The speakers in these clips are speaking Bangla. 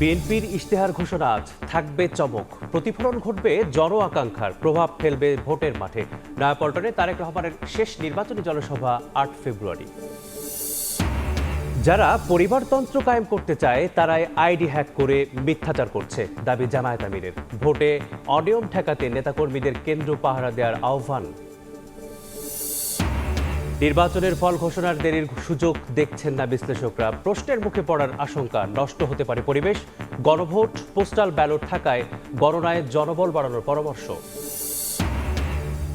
বিএনপির ইশতেহার ঘোষণা আজ থাকবে চমক, প্রতিফলন ঘটবে জন আকাঙ্ক্ষার, প্রভাব ফেলবে ভোটের মাঠে। নয়াপল্টনে তারেক রহমানের শেষ নির্বাচনী জনসভা ৮ ফেব্রুয়ারি। যারা পরিবারতন্ত্র কায়েম করতে চায় তারাই আইডি হ্যাক করে মিথ্যাচার করছে, দাবি জামায়াত আমিরের। ভোটে অনিয়ম ঠেকাতে নেতাকর্মীদের কেন্দ্র পাহারা দেওয়ার আহ্বান। নির্বাচনের ফল ঘোষণার দেরির সুযোগ দেখছেন না বিশ্লেষকরা। প্রশ্নের মুখে পড়ার আশঙ্কা, নষ্ট হতে পারে পরিবেশ। গণভোট, পোস্টাল ব্যালট থাকায় গণনায় জনবল বাড়ানোর পরামর্শ।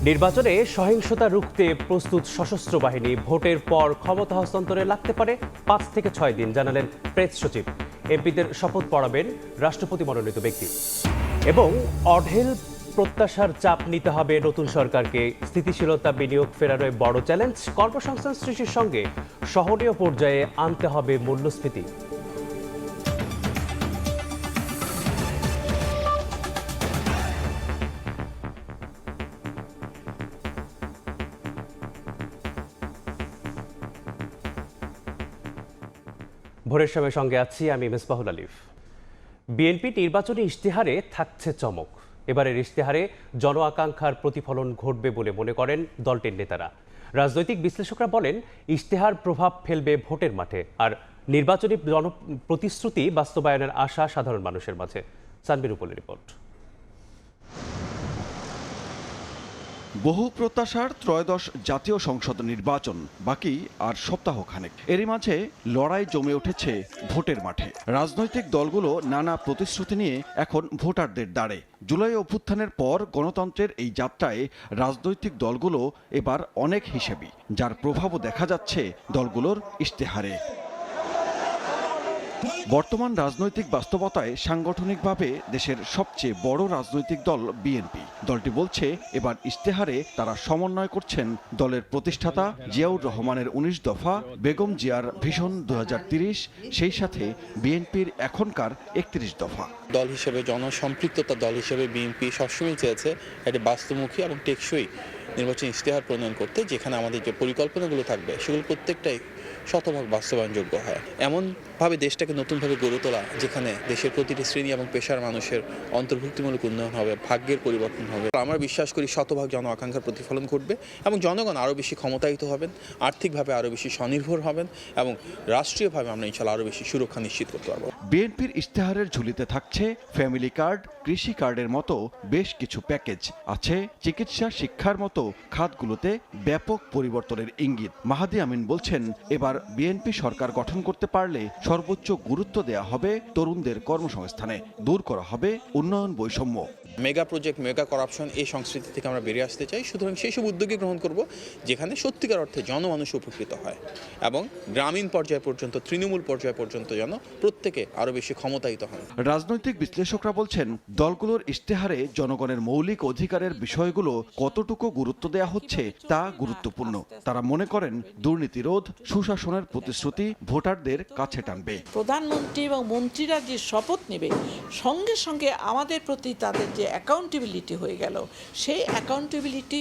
নির্বাচনে সহিংসতা রুখতে প্রস্তুত সশস্ত্র বাহিনী। ভোটের পর ক্ষমতা হস্তান্তরে লাগতে পারে ৫ থেকে ৬ দিন, জানালেন প্রেস সচিব। এমপিদের শপথ পড়াবেন রাষ্ট্রপতি মনোনীত ব্যক্তি। এবং অঢেল প্রত্যাশার চাপ নিতে হবে নতুন সরকারকে। স্থিতিশীলতা, বিনিয়োগ ফেরানোয় বড় চ্যালেঞ্জ। কর্মসংস্থান সৃষ্টির সঙ্গে সহনীয় পর্যায়ে আনতে হবে মূল্যস্ফীতি। ভোরের সময় সঙ্গে আছি আমি মিসবাহুল আলিফ। বিএনপি নির্বাচনী ইশতেহারে থাকছে চমক। এবারের ইশতেহারে জন আকাঙ্ক্ষার প্রতিফলন ঘটবে বলে মনে করেন দলটির নেতারা। রাজনৈতিক বিশ্লেষকরা বলেন, ইশতেহার প্রভাব ফেলবে ভোটের মাঠে, আর নির্বাচনী প্রতিশ্রুতি বাস্তবায়নের আশা সাধারণ মানুষের মাঝে। সানবির উপলের রিপোর্ট। বহু প্রত্যাশার ত্রয়োদশ জাতীয় সংসদ নির্বাচন বাকি আর সপ্তাহখানেক। এরই মাঝে লড়াই জমে উঠেছে ভোটের মাঠে। রাজনৈতিক দলগুলো নানা প্রতিশ্রুতি নিয়ে এখন ভোটারদের দ্বারে। জুলাই অভ্যুত্থানের পর গণতন্ত্রের এই যাত্রায় রাজনৈতিক দলগুলো এবার অনেক হিসেবি, যার প্রভাবও দেখা যাচ্ছে দলগুলোর ইশতেহারে। বর্তমান রাজনৈতিক বাস্তবতায় সাংগঠনিকভাবে দেশের সবচেয়ে বড় রাজনৈতিক দল বিএনপি। দলটি বলছে, এবার ইশতেহারে তারা সমন্বয় করছেন দলের প্রতিষ্ঠাতা জিয়াউর রহমানের ১৯ দফা, বেগম জিয়ার ভিশন ২০৩০, সেই সাথে বিএনপির এখনকার ৩১ দফা। দল হিসেবে, জনসম্পৃক্ততা দল হিসেবে বিএনপি সবসময় চেয়েছে একটি বাস্তবমুখী এবং টেকসই নির্বাচনী ইশতেহার প্রণয়ন করতে, যেখানে আমাদের যে পরিকল্পনাগুলো থাকবে সেগুলো প্রত্যেকটাই শতভাগ বাস্তবায়নযোগ্য হয়। এমনভাবে দেশটাকে নতুনভাবে গড়ে তোলা, যেখানে দেশের প্রতিটি শ্রেণী এবং পেশার মানুষের অন্তর্ভুক্তিমূলক উন্নয়ন হবে, ভাগ্যের পরিবর্তন হবে। আমরা বিশ্বাস করি শতভাগ জন আকাঙ্ক্ষার প্রতিফলন ঘটবে এবং জনগণ আরও বেশি ক্ষমতায়িত হবেন, আর্থিকভাবে আরও বেশি স্বনির্ভর হবেন এবং রাষ্ট্রীয়ভাবে আমরা ইনশাআল্লাহ আরও বেশি সুরক্ষা নিশ্চিত করতে পারবো। বিএনপির ইশতেহারের ঝুলিতে থাকছে ফ্যামিলি কার্ড, কৃষি কার্ডের মতো বেশ কিছু প্যাকেজ আছে। চিকিৎসা, শিক্ষার মতো খাতগুলোতে ব্যাপক পরিবর্তনের ইঙ্গিত। মাহাদি আমিন বলছেন, এবার বিএনপি সরকার গঠন করতে পারলে সর্বোচ্চ গুরুত্ব দেয়া হবে তরুণদের কর্মসংস্থানে, দূর করা হবে উন্নয়ন বৈষম্য। মেগা প্রজেক্ট, মেগা করাপশন, এই সংস্কৃতি থেকে আমরা বেরিয়ে আসতে চাই। সুতরাং সেই সব উদ্যোগে গ্রহণ করব যেখানে সত্যিকার অর্থে জনমানুষ উপকৃত হয় এবং গ্রামীণ পর্যায় পর্যন্ত, তৃণমূল পর্যায় পর্যন্ত যেন প্রত্যেকে আরও বেশি ক্ষমতায়িত হন। রাজনৈতিক বিশ্লেষকরা বলছেন, দলগুলোর ইশতেহারে জনগণের মৌলিক অধিকারের বিষয়গুলো কতটুকু গুরুত্ব দেয়া হচ্ছে তা গুরুত্বপূর্ণ। তারা মনে করেন, দুর্নীতি রোধ, সুশাসনের প্রতিশ্রুতি ভোটারদের কাছে টানবে। প্রধানমন্ত্রী এবং মন্ত্রীরা যে শপথ নেবে, সঙ্গে সঙ্গে আমাদের প্রতি তাদের যে অ্যাকাউন্টেবিলিটি হয়ে গেল, সেই অ্যাকাউন্টেবিলিটি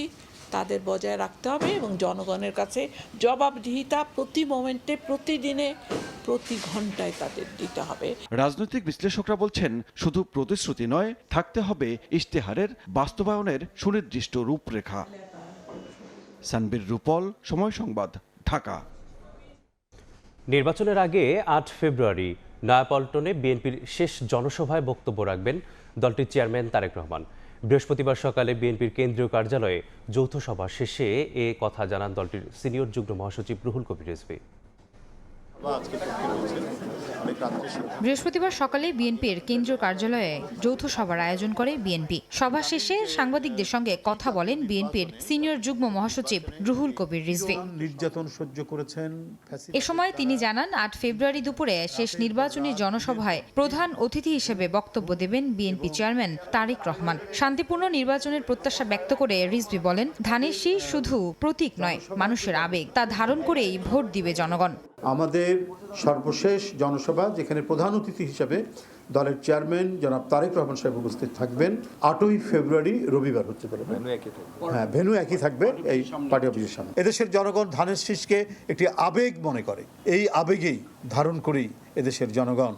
তাদের বজায় রাখতে হবে এবং জনগণের কাছে জবাবদিহিতা প্রতি মোমেন্টে, প্রতিদিনে, প্রতি ঘন্টায় তাদের দিতে হবে। রাজনৈতিক বিশ্লেষকরা বলছেন, শুধু প্রতিশ্রুতি নয়, থাকতে হবে ইশতেহারের বাস্তবায়নের সুনির্দিষ্ট রূপরেখা। সানবির রূপল, সময় সংবাদ, ঢাকা। নির্বাচনের আগে ৮ ফেব্রুয়ারি নয়াপল্টনে বিএনপির শেষ জনসভায় বক্তব্য রাখবেন দলটির চেয়ারম্যান তারেক রহমান। বৃহস্পতিবার সকালে বিএনপির কেন্দ্রীয় কার্যালয়ে যৌথ সভা শেষে এ কথা জানান দলটির সিনিয়র যুগ্ম মহাসচিব রুহুল কবির রিজভী। বৃহস্পতিবার সকালে বিএনপির কেন্দ্রীয় কার্যালয়ে যৌথ সভার আয়োজন করে বিএনপি। সভা শেষে সাংবাদিকদের সঙ্গে কথা বলেন বিএনপির সিনিয়র যুগ্ম মহাসচিব রুহুল কবির রিজভী। নির্যাতন সহ্য করেছেন। এ সময় তিনি জানান, ৮ ফেব্রুয়ারি দুপুরে শেষ নির্বাচনী জনসভায় প্রধান অতিথি হিসেবে বক্তব্য দেবেন বিএনপি চেয়ারম্যান তারেক রহমান। শান্তিপূর্ণ নির্বাচনের প্রত্যাশা ব্যক্ত করে রিজভী বলেন, ধানের শীষ শুধু প্রতীক নয়, মানুষের আবেগ। তা ধারণ করেই ভোট দিবে জনগণ। আমাদের সর্বশেষ জনসভা, যেখানে প্রধান অতিথি হিসেবে দলের চেয়ারম্যান জনাব তারেক রহমান সাহেব উপস্থিত থাকবেন, ৮ই ফেব্রুয়ারি রবিবার হচ্ছে বলে। হ্যাঁ, ভেন্যু একই থাকবে, এই পার্টি অফিসের সামনে। এদেশের জনগণ ধানের শীষকে একটি আবেগ মনে করে, এই আবেগেই ধারণ করেই এদেশের জনগণ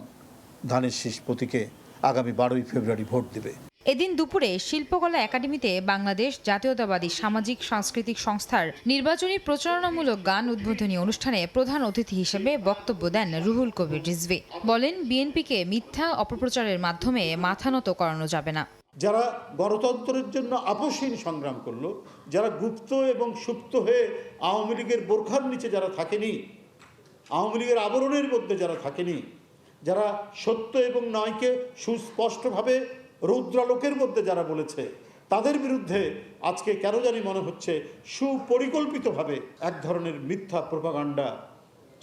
ধানের শীষ প্রতীকে আগামী 12ই ফেব্রুয়ারি ভোট দেবে। এদিন দুপুরে শিল্পকলা একাডেমিতে বাংলাদেশ জাতীয়তাবাদী সামাজিক সাংস্কৃতিক সংস্থার নির্বাচনী প্রচারণামূলক গান উদ্বোধনী অনুষ্ঠানে প্রধান অতিথি হিসেবে বক্তব্য দেন রুহুল কবির রিজভী। বলেন, বিএনপিকে মিথ্যা অপপ্রচারের মাধ্যমে মাথা নত করানো যাবে না। যারা গণতন্ত্রের জন্য আপসহীন সংগ্রাম করলো, যারা গুপ্ত এবং সুপ্ত হয়ে আওয়ামী লীগের বোরখার নিচে যারা থাকেনি, আওয়ামী লীগের আবরণের মধ্যে যারা থাকেনি, যারা সত্য এবং নয়কে সুস্পষ্টভাবে রৌদ্রালোকের মধ্যে যারা বলেছে, তাদের বিরুদ্ধে আজকে কেন জানি মনে হচ্ছে সুপরিকল্পিতভাবে এক ধরনের মিথ্যা প্রোপাগান্ডা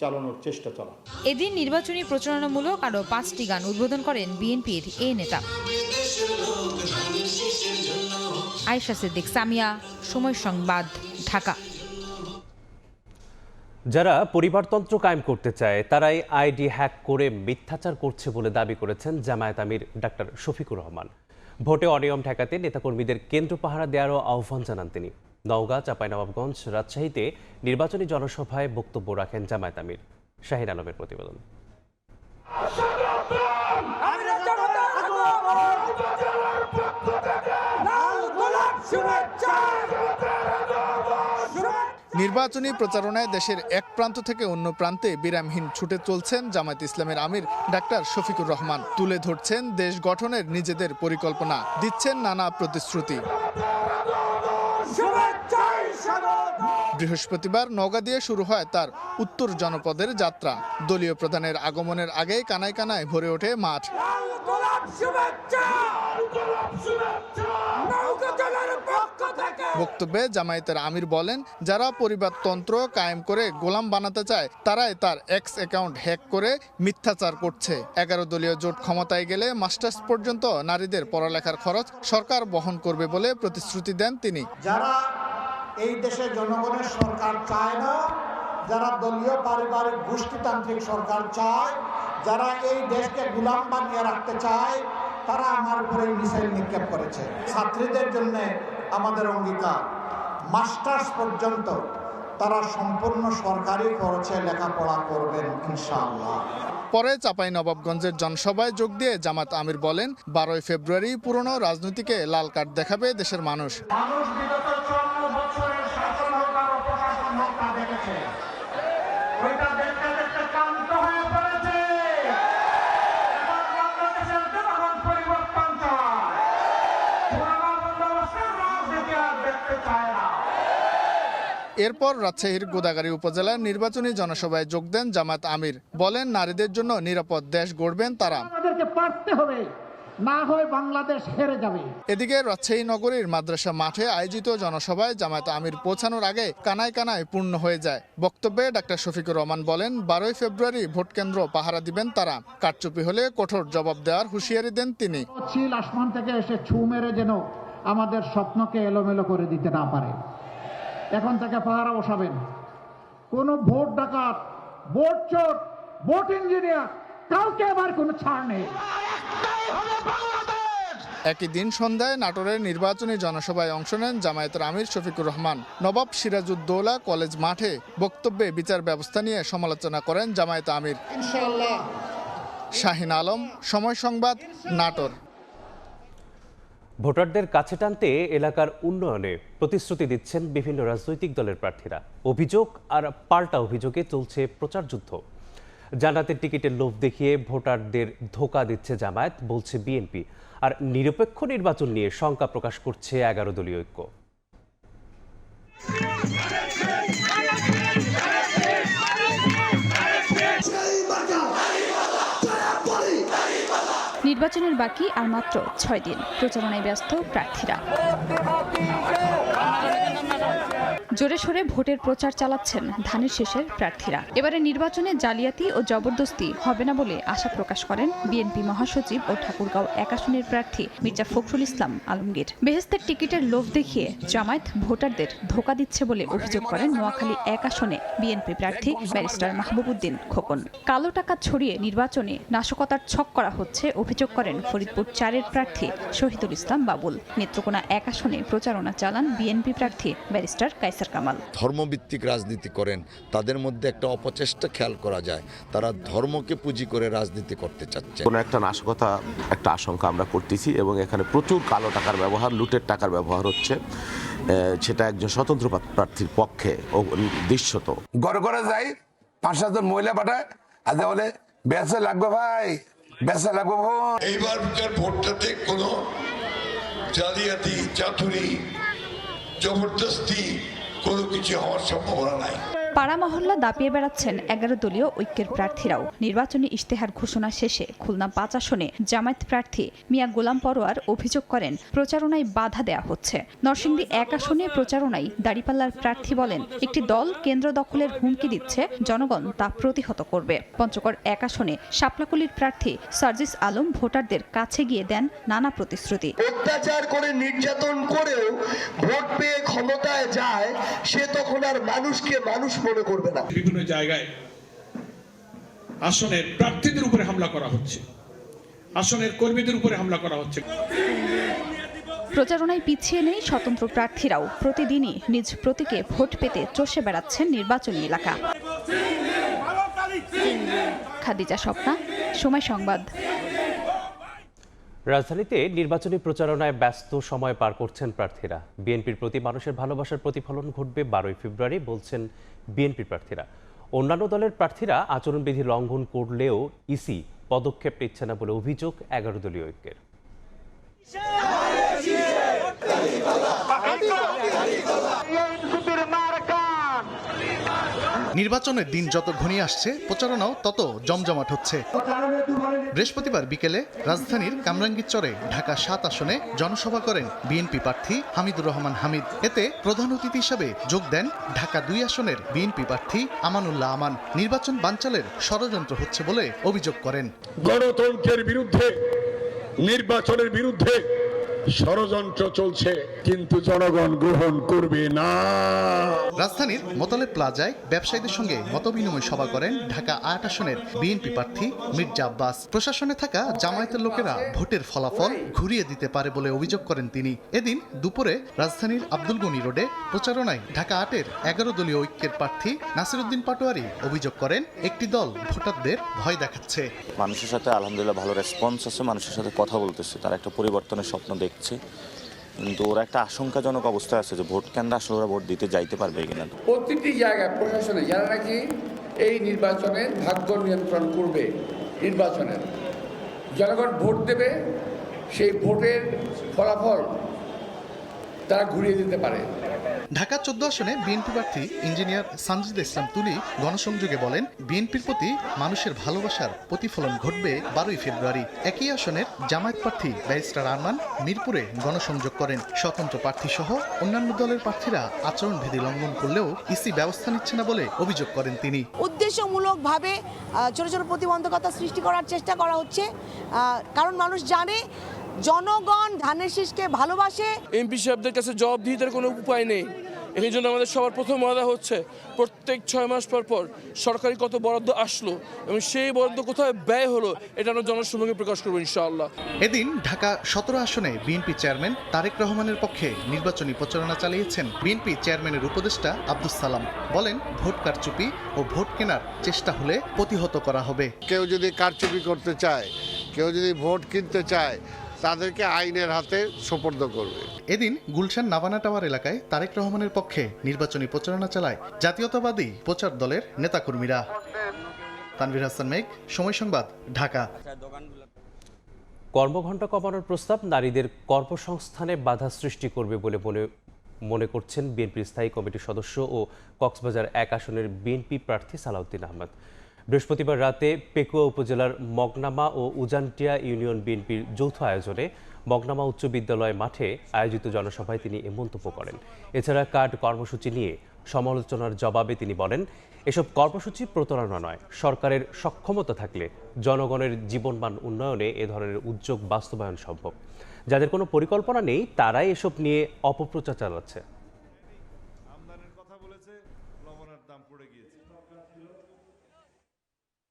চালানোর চেষ্টা চলা। এদিন নির্বাচনী প্রচারণামূলক আরও 5টি গান উদ্বোধন করেন বিএনপির এই নেতা। আয়েশা সিদ্দিক সামিয়া, সময় সংবাদ, ঢাকা। যারা পরিবারতন্ত্র কায়েম করতে চায় তারাই আইডি হ্যাক করে মিথ্যাচার করছে বলে দাবি করেছেন জামায়াত আমির ডাক্তার শফিকুর রহমান। ভোটে অনিয়ম ঠেকাতে নেতাকর্মীদের কেন্দ্র পাহারা দেওয়ারও আহ্বান জানান তিনি। নওগাঁ, চাঁপাইনবাবগঞ্জ, রাজশাহীতে নির্বাচনী জনসভায় বক্তব্য রাখেন জামায়াত আমির। শাহিন আলমের প্রতিবেদন। নির্বাচনী প্রচারণায় দেশের এক প্রান্ত থেকে অন্য প্রান্তে বিরামহীন ছুটে চলছেন জামায়াত ইসলামের আমির ডাক্তার শফিকুর রহমান। তুলে ধরছেন দেশ গঠনের নিজেদের পরিকল্পনা, দিচ্ছেন নানা প্রতিশ্রুতি। বৃহস্পতিবার নওগাঁ দিয়ে শুরু হয় তার উত্তর জনপদের যাত্রা। দলীয় প্রধানের আগমনের আগেই কানায় কানায় ভরে ওঠে মাঠ। বক্তব্যে জামায়াতের আমির বলেন, যারা পরিবারতন্ত্র কায়েম করে গোলাম বানাতে চায় তারাই তার এক্স অ্যাকাউন্ট হ্যাক করে মিথ্যাচার করছে। 11 দলীয় জোট ক্ষমতায় গেলে মাস্টার্স পর্যন্ত নারীদের পড়ালেখার খরচ সরকার বহন করবে বলে প্রতিশ্রুতি দেন তিনি। যারা এই দেশে জনগণের সরকার চায় না, যারা দলীয় পারিবারিক গোষ্ঠীতান্ত্রিক সরকার চায়, যারা এই দেশকে গোলাম বানিয়ে রাখতে চায়, তারা আমার উপরে মিসাইল নিক্ষেপ করেছে। ছাত্রীদের জন্য আমাদের অঙ্গীকার, মাস্টার্স পর্যন্ত তারা সম্পূর্ণ সরকারি খরচে লেখাপড়া করবেন ইনশাআল্লাহ। পরে চাঁপাইনবাবগঞ্জের জনসভায় যোগ দিয়ে জামাত আমির বলেন, 12ই ফেব্রুয়ারি পুরনো রাজনীতিকে লাল কার্ড দেখাবে দেশের মানুষ। মানুষ বিগত 54 বছরের শাসন হোক আর অপশাসন হোক তা দেখেছে, ওইটা দেখতে দেখতে ক্লান্ত হয়ে পড়েছে। এবার বাংলাদেশের জনগণ পরিবর্তন চায়, পুরনো বন্দোবস্তের রাজনীতি আর দেখতে চায় না। এরপর রাজশাহীর গোদাগাড়ী উপজেলার নির্বাচনী জনসভায় যোগ দেন জামাত আমির। বলেন, নারীদের জন্য নিরাপদ দেশ গড়বেন তারা। আমাদেরকে পারতে হবে, না হয় বাংলাদেশ হেরে যাবে। এদিকে রাজশাহী নগরীর মাদ্রাসা মাঠে আয়োজিত জনসভায় জামায়াত আমির পৌঁছানোর আগে কানায় কানায় পূর্ণ হয়ে যায়। বক্তব্যে ডাক্তার শফিকুর রহমান বলেন, 12ই ফেব্রুয়ারি ভোট কেন্দ্র পাহারা দিবেন তারা। কারচুপি হলে কঠোর জবাব দেওয়ার হুঁশিয়ারি দেন তিনি। চিল আসমান থেকে এসে ছু মেরে যেন আমাদের স্বপ্নকে এলোমেলো করে দিতে না পারে। এখন থেকে পাহারা বসাবেন। কোন ভোট ডাকাত, ভোট চোর, ভোট ইঞ্জিনিয়ার কাউকে আবার কোনো ছাড় নেই। একই দিন সন্ধ্যায় নাটোরের নির্বাচনী জনসভায় অংশ নেন জামায়াতের আমির শফিকুর রহমান। নবাব সিরাজউদ্দৌলা কলেজ মাঠে বক্তব্যে বিচার ব্যবস্থা নিয়ে সমালোচনা করেন জামায়াত আমির। শাহিন আলম, সময় সংবাদ, নাটোর। ভোটারদের কাছে টানতে এলাকার উন্নয়নে প্রতিশ্রুতি দিচ্ছেন বিভিন্ন রাজনৈতিক দলের প্রার্থীরা। অভিযোগ আর পাল্টা অভিযোগে চলছে প্রচার যুদ্ধ। জান্নাতের টিকিটের লোভ দেখিয়ে ভোটারদের ধোঁকা দিচ্ছে জামায়াত, বলছে বিএনপি। আর নিরপেক্ষ নির্বাচন নিয়ে শঙ্কা প্রকাশ করছে 11 দলীয় ঐক্য। নির্বাচনের বাকি আর মাত্র 6 দিন, প্রচারণায় ব্যস্ত প্রার্থীরা। জোরে সোরে ভোটের প্রচার চালাচ্ছেন ধানের শীষের প্রার্থীরা। এবারে নির্বাচনে জালিয়াতি ও জবরদস্তি হবে না বলে আশা প্রকাশ করেন বিএনপি মহাসচিব ও ঠাকুরগাঁও 1 আসনের প্রার্থী মির্জা ফখরুল ইসলাম আলমগীর। বেহেশতের টিকিটের লোভ দেখিয়ে জামায়াত ভোটারদের ধোঁকা দিচ্ছে বলে অভিযোগ করেন নোয়াখালী 1 আসনে বিএনপি প্রার্থী ব্যারিস্টার মাহবুব উদ্দিন খোকন। কালো টাকা ছড়িয়ে নির্বাচনে নাশকতার ছক করা হচ্ছে অভিযোগ করেন ফরিদপুর 4-এর প্রার্থী শহীদুল ইসলাম বাবুল। নেত্রকোনা 1 আসনে প্রচারণা চালান বিএনপি প্রার্থী ব্যারিস্টার কায়সার কায়সার কামাল। ধর্মভিত্তিক রাজনীতি করেন, তাদের মধ্যে একটা অপচেষ্টা খেয়াল করা যায়, তারা ধর্মকে পুঁজি করে রাজনীতি করতে চাচ্ছে। কোনো একটা নাশকতা, একটা আশঙ্কা আমরা করতেছি এবং এখানে প্রচুর কালো টাকার ব্যবহার, লুটের টাকার ব্যবহার হচ্ছে, সেটা একজন স্বতন্ত্র প্রার্থীর পক্ষে দৃশ্যত। ঘরে ঘরে যাই 5-7 জন মহিলা পাঠায়, আজ বলে বেসা লাগবে ভাই, বেসা লাগবে। এইবার ভোটটাতে কোনো জালিয়াতি, চাতুরি, জবরদস্তি কোনো কিছু হওয়ার সম্ভাবনা নাই। পাড়া মহল্লা দাপিয়ে বেড়াচ্ছেন 11 দলীয় ঐক্যের প্রার্থীরাও। নির্বাচনী ইশতেহার ঘোষণা শেষে খুলনা 5 আসনে জামায়াত প্রার্থী মিয়া গোলাম পরোয়ার অভিযোগ করেন প্রচারণায় বাধা দেয়া হচ্ছে। নরসিংদী 1 আসনে প্রচারণায় দাঁড়িপাল্লার প্রার্থী বলেন একটি দল কেন্দ্র দখলের হুমকি দিচ্ছে, জনগণ তা প্রতিহত করবে। পঞ্চগড় 1 আসনে শাপলাকুলির প্রার্থী সার্জিস আলম ভোটারদের কাছে গিয়ে দেন নানা প্রতিশ্রুতি। অত্যাচার করে নির্যাতন করেও ভোট পেয়ে ক্ষমতায় যায়, সে তখন আর মানুষকে মানুষ মনে করবে না। বিভিন্ন জায়গায় আসনের প্রার্থীদের উপরে হামলা করা হচ্ছে, আসনের কর্মীদের উপরে হামলা করা হচ্ছে। প্রচারণায় পিছিয়ে নেই স্বতন্ত্র প্রার্থীরাও। প্রতিদিনই নিজ প্রতীকে ভোট পেতে চষে বেড়াচ্ছেন নির্বাচনী এলাকা। খাদিজা স্বপ্না, সময় সংবাদ। রাজধানীতে নির্বাচনী প্রচারণায় ব্যস্ত সময় পার করছেন প্রার্থীরা। বিএনপির প্রতি মানুষের ভালোবাসার প্রতিফলন ঘটবে 12 ফেব্রুয়ারি বলছেন বিএনপি প্রার্থীরা। অন্যান্য দলের প্রার্থীরা আচরণবিধি লঙ্ঘন করলেও ইসি পদক্ষেপ নিচ্ছে না বলে অভিযোগ 11 দলীয় ঐক্যের। নির্বাচনের দিন যত ঘনিয়ে আসছে, প্রচারণাও তত জমজমাট হচ্ছে। বৃহস্পতিবার বিকেলে রাজধানীর কামরাঙ্গীরচরে ঢাকা 7 আসনে জনসভা করেন বিএনপি প্রার্থী হামিদুর রহমান হামিদ। এতে প্রধান অতিথি হিসেবে যোগ দেন ঢাকা 2 আসনের বিএনপি প্রার্থী আমানুল্লাহ আমান। নির্বাচন বানচালের ষড়যন্ত্র হচ্ছে বলে অভিযোগ করেন। গণতন্ত্রের বিরুদ্ধে, নির্বাচনের বিরুদ্ধে ষড়যন্ত্র চলছে, কিন্তু জনগণ গ্রহণ করবে না। রাজধানীর মোতালেব প্লাজায় ব্যবসায়ীদের সঙ্গে মতবিনিময় সভা করেন ঢাকা 8 আসনের বিএনপি প্রার্থী মির্জা আব্বাস। প্রশাসনে থাকা জামায়াতের লোকেরা ভোটের ফলাফল ঘুরিয়ে দিতে পারে বলে অভিযোগ করেন তিনি। এদিন দুপুরে রাজধানীর আব্দুল গনি রোডে প্রচারণায় ঢাকা 8-এর 11 দলীয় ঐক্যের প্রার্থী নাসিরউদ্দিন পাটোয়ারি অভিযোগ করেন একটি দল ভোটারদের ভয় দেখাচ্ছে। মানুষের সাথে আলহামদুলিল্লাহ ভালো রেসপন্স আছে, মানুষের সাথে কথা বলতেছে, তারা একটা পরিবর্তনের স্বপ্ন দেখছে, কিন্তু ওরা একটা আশঙ্কাজনক অবস্থায় আছে যে ভোট কেন্দ্রে আসলে ওরা ভোট দিতে যাইতে পারবে কিনা। প্রতিটি জায়গায় প্রশাসনে যারা নাকি এই নির্বাচনে ভাগ্য নিয়ন্ত্রণ করবে, নির্বাচনের জনগণ ভোট দেবে, সেই ভোটের ফলাফল তারা ঘুরিয়ে দিতে পারে। ঢাকা 14 আসনে বিএনপি প্রার্থী ইঞ্জিনিয়ার সানজিদ ইসলাম তুলি গণসংযোগে বলেন বিএনপির প্রতি মানুষের ভালোবাসার প্রতিফলন ঘটবে 12 ফেব্রুয়ারি। একই আসনের জামায়াত প্রার্থী ব্যারিস্টার আরমান মিরপুরে গণসংযোগ করেন। স্বতন্ত্র প্রার্থী সহ অন্যান্য দলের প্রার্থীরা আচরণবিধি লঙ্ঘন করলেও ইসি ব্যবস্থা নিচ্ছে না বলে অভিযোগ করেন তিনি। উদ্দেশ্যমূলকভাবে ছোট ছোট প্রতিবন্ধকতা সৃষ্টি করার চেষ্টা করা হচ্ছে, কারণ মানুষ জানে জনগণ ধানের শীষকে ভালোবাসে। এমপি সাহেবদের কাছে জবাবদিহিতার কোনো উপায় নেই। এই জন্য আমাদের সবার প্রথম ওয়াদা হচ্ছে প্রত্যেক 6 মাস পর পর সরকারি কত বরাদ্দ আসলো এবং সেই বরাদ্দ কোথায় ব্যয় হলো এটা আমরা জনসমক্ষে প্রকাশ করবো ইনশাআল্লাহ। এদিন ঢাকা 17 আসনে বিএনপি চেয়ারম্যান তারেক রহমানের পক্ষে নির্বাচনী প্রচারণা চালিয়েছেন বিএনপি চেয়ারম্যানের উপদেষ্টা আব্দুস সালাম। বলেন ভোট কারচুপি ও ভোট কেনার চেষ্টা হলে প্রতিহত করা হবে। কেউ যদি কারচুপি করতে চায়, কেউ যদি ভোট কিনতে চায়, তাদেরকে আইনের হাতে সোপর্দ করবে। এদিন গুলশান নাভানা টাওয়ার এলাকায় তারেক রহমানের পক্ষে নির্বাচনী প্রচারণা চালায় জাতীয়তাবাদী প্রচার দলের নেতাকর্মীরা। তানভীর হাসান মেঘ, সময় সংবাদ, ঢাকা। কর্মঘণ্টা কমানোর প্রস্তাব নারীদের কর্মসংস্থানে বাধা সৃষ্টি করবে বলে মনে করছেন বিএনপির স্থায়ী কমিটির সদস্য ও কক্সবাজার 1 আসনের বিএনপি প্রার্থী সালাউদ্দিন আহমদ। বৃহস্পতিবার রাতে পেকুয়া উপজেলার মগনামা ও উজানটিয়া ইউনিয়ন বিএনপির যৌথ আয়োজনে মগনামা উচ্চ বিদ্যালয় মাঠে আয়োজিত জনসভায় তিনি এ মন্তব্য করেন। এছাড়া কার্ড কর্মসূচি নিয়ে সমালোচনার জবাবে তিনি বলেন, এসব কর্মসূচি প্রতারণা নয়, সরকারের সক্ষমতা থাকলে জনগণের জীবনমান উন্নয়নে এ ধরনের উদ্যোগ বাস্তবায়ন সম্ভব। যাদের কোনো পরিকল্পনা নেই তারাই এসব নিয়ে অপপ্রচার চালাচ্ছে।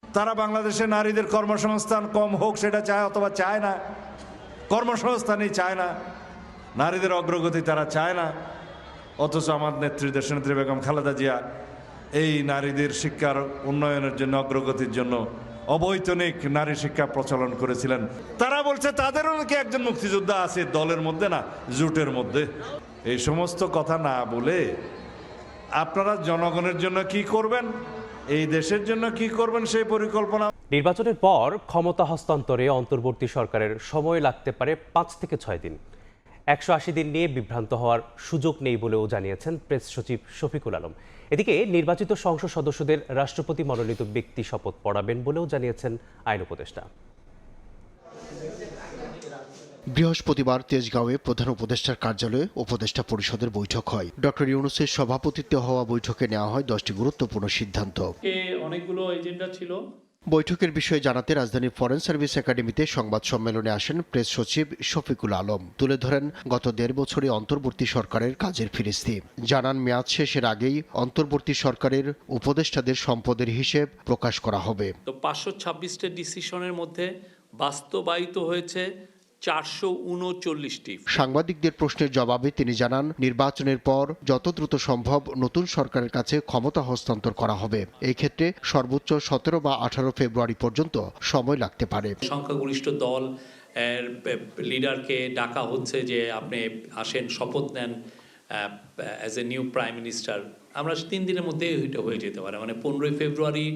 তারা বাংলাদেশে নারীদের কর্মসংস্থান কম হোক সেটা চায় অথবা চায় না, কর্মসংস্থানই চায় না, নারীদের অগ্রগতি তারা চায় না। অথচ আমার নেত্রী দেশনেত্রী বেগম খালেদা জিয়া এই নারীদের শিক্ষার উন্নয়নের জন্য, অগ্রগতির জন্য অবৈতনিক নারী শিক্ষা প্রচলন করেছিলেন। তারা বলছে তাদেরও নাকি একজন মুক্তিযোদ্ধা আছে দলের মধ্যে, না জোটের মধ্যে। এই সমস্ত কথা না বলে আপনারা জনগণের জন্য কি করবেন, এই দেশের জন্য কি করবেন সেই পরিকল্পনা। নির্বাচনের পর ক্ষমতা হস্তান্তরে অন্তর্বর্তী সরকারের সময় লাগতে পারে 5 থেকে 6 দিন। 180 দিন নিয়ে বিভ্রান্ত হওয়ার সুযোগ নেই বলেও জানিয়েছেন প্রেস সচিব শফিকুল আলম। এদিকে নির্বাচিত সংসদ সদস্যদের রাষ্ট্রপতি মনোনীত ব্যক্তি শপথ পড়াবেন বলেও জানিয়েছেন আইন উপদেষ্টা। বৃহস্পতিবার তেজগাঁওয়ে প্রধান উপদেষ্টার কার্যালয়ে উপদেষ্টা পরিষদের বৈঠক হয়। ডক্টর ইউনূসের সভাপতিত্বে হওয়া বৈঠকে নেওয়া হয় 10টি গুরুত্বপূর্ণ সিদ্ধান্ত। অনেকগুলো এজেন্ডা ছিল। বৈঠকের বিষয়ে জানাতে রাজধানীর ফরেন সার্ভিস একাডেমিতে সংবাদ সম্মেলনে আসেন প্রেস সচিব শফিকুল আলম। তুলে ধরেন গত 1.5 বছরে অন্তর্বর্তী সরকারের কাজের ফিরিস্তি। জানান মেয়াদ শেষের আগেই অন্তর্বর্তী সরকারের উপদেষ্টাদের সম্পদের হিসেব প্রকাশ করা হবে। তো 526টা ডিসিশনের মধ্যে বাস্তবায়িত হয়েছে 439টি। সাংবাদিকদের প্রশ্নের জবাবে তিনি জানান, নির্বাচনের পর যত দ্রুত সম্ভব নতুন সরকারের কাছে ক্ষমতা হস্তান্তর করা হবে। এই ক্ষেত্রে সর্বোচ্চ 17 বা 18 ফেব্রুয়ারি পর্যন্ত সময় লাগতে পারে। সংখ্যাগরিষ্ঠ দল এর লিডারকে ডাকা হচ্ছে যে আপনি আসেন, শপথ নেন as a new prime minister. আমরা 3 দিনের মধ্যে এটা হয়ে যেতে পারে, মানে 15 ফেব্রুয়ারি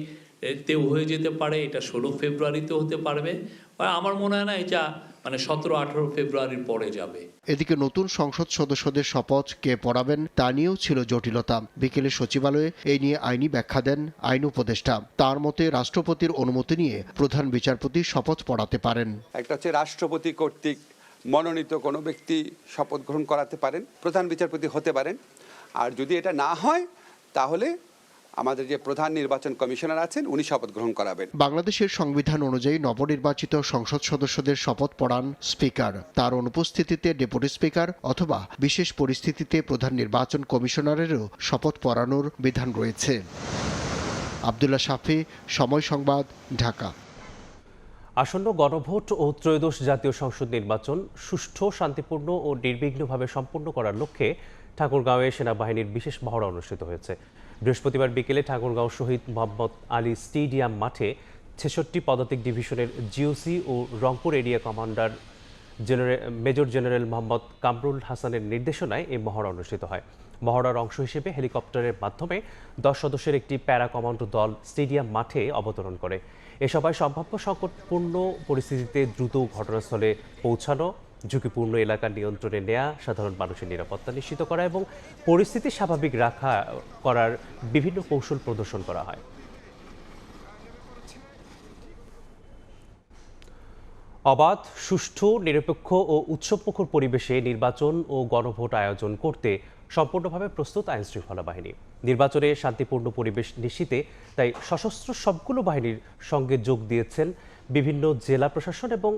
তেও হয়ে যেতে পারে, এটা 16 ফেব্রুয়ারিতেও হতে পারবে। আমার মনে হয় না এটা মানে 17-18 ফেব্রুয়ারির পরে যাবে। এদিকে নতুন সংসদ সদস্যদের শপথ কে পড়াবেন তা নিয়েও ছিল জটিলতা। বিকেলে সচিবালয়ে এই নিয়ে আইনি ব্যাখ্যা দেন আইন উপদেষ্টা। তার মতে রাষ্ট্রপতির অনুমতি নিয়ে প্রধান বিচারপতি শপথ পড়াতে পারেন। একটা হচ্ছে রাষ্ট্রপতি কর্তৃক মনোনীত কোনো ব্যক্তি শপথ গ্রহণ করাতে পারেন, প্রধান বিচারপতি হতে পারেন। আর যদি এটা না হয় তাহলে আমাদের যে প্রধান নির্বাচন কমিশনার আছেন উনি শপথ গ্রহণ করাবেন। বাংলাদেশের সংবিধান অনুযায়ী নবনির্বাচিত সংসদ সদস্যদের শপথ পড়ান স্পিকার। তার অনুপস্থিতিতে ডেপুটি স্পিকার অথবা বিশেষ পরিস্থিতিতে প্রধান নির্বাচন কমিশনারেরও শপথ পড়ানোর বিধান রয়েছে। আব্দুল্লাহ শাফি, সময় সংবাদ, ঢাকা। আসন্ন গণভোট ও ত্রয়োদশ জাতীয় সংসদ নির্বাচন সুষ্ঠু, শান্তিপূর্ণ ও নির্বিঘ্নভাবে সম্পন্ন করার লক্ষ্যে ঠাকুরগাঁওয়ে সেনাবাহিনীর বিশেষ মহড়া অনুষ্ঠিত হয়েছে। বৃহস্পতিবার বিকেলে ঠাকুরগাঁও শহীদ মোহাম্মদ আলী স্টেডিয়াম মাঠে 66 পদাতিক ডিভিশনের জিওসি ও Rangpur area commander major general Mohammad Kamrul হাসানের নির্দেশনায় এই মহড়া অনুষ্ঠিত হয়। মহড়ার অংশ হিসেবে হেলিকপ্টারের মাধ্যমে 10 সদস্যের একটি প্যারা কমান্ডো দল স্টেডিয়াম মাঠে অবতরণ করে। এ সভায় সম্ভাব্য সংকটপূর্ণ পরিস্থিতিতে দ্রুত ঘটনাস্থলে পৌঁছানো, ঝুঁকিপূর্ণ এলাকা নিয়ন্ত্রণে নেওয়া, সাধারণ মানুষের নিরাপত্তা নিশ্চিত করা এবং পরিস্থিতি স্বাভাবিক করার বিভিন্ন কৌশল প্রদর্শন করা হয়। অবাধ, সুষ্ঠু, নিরপেক্ষ ও উৎসবমুখর পরিবেশে নির্বাচন ও গণভোট আয়োজন করতে সম্পূর্ণভাবে প্রস্তুত আইনশৃঙ্খলা বাহিনী। নির্বাচনে শান্তিপূর্ণ পরিবেশ নিশ্চিতে তাই সশস্ত্র সবগুলো বাহিনীর সঙ্গে যোগ দিয়েছেন বিভিন্ন জেলা প্রশাসন এবং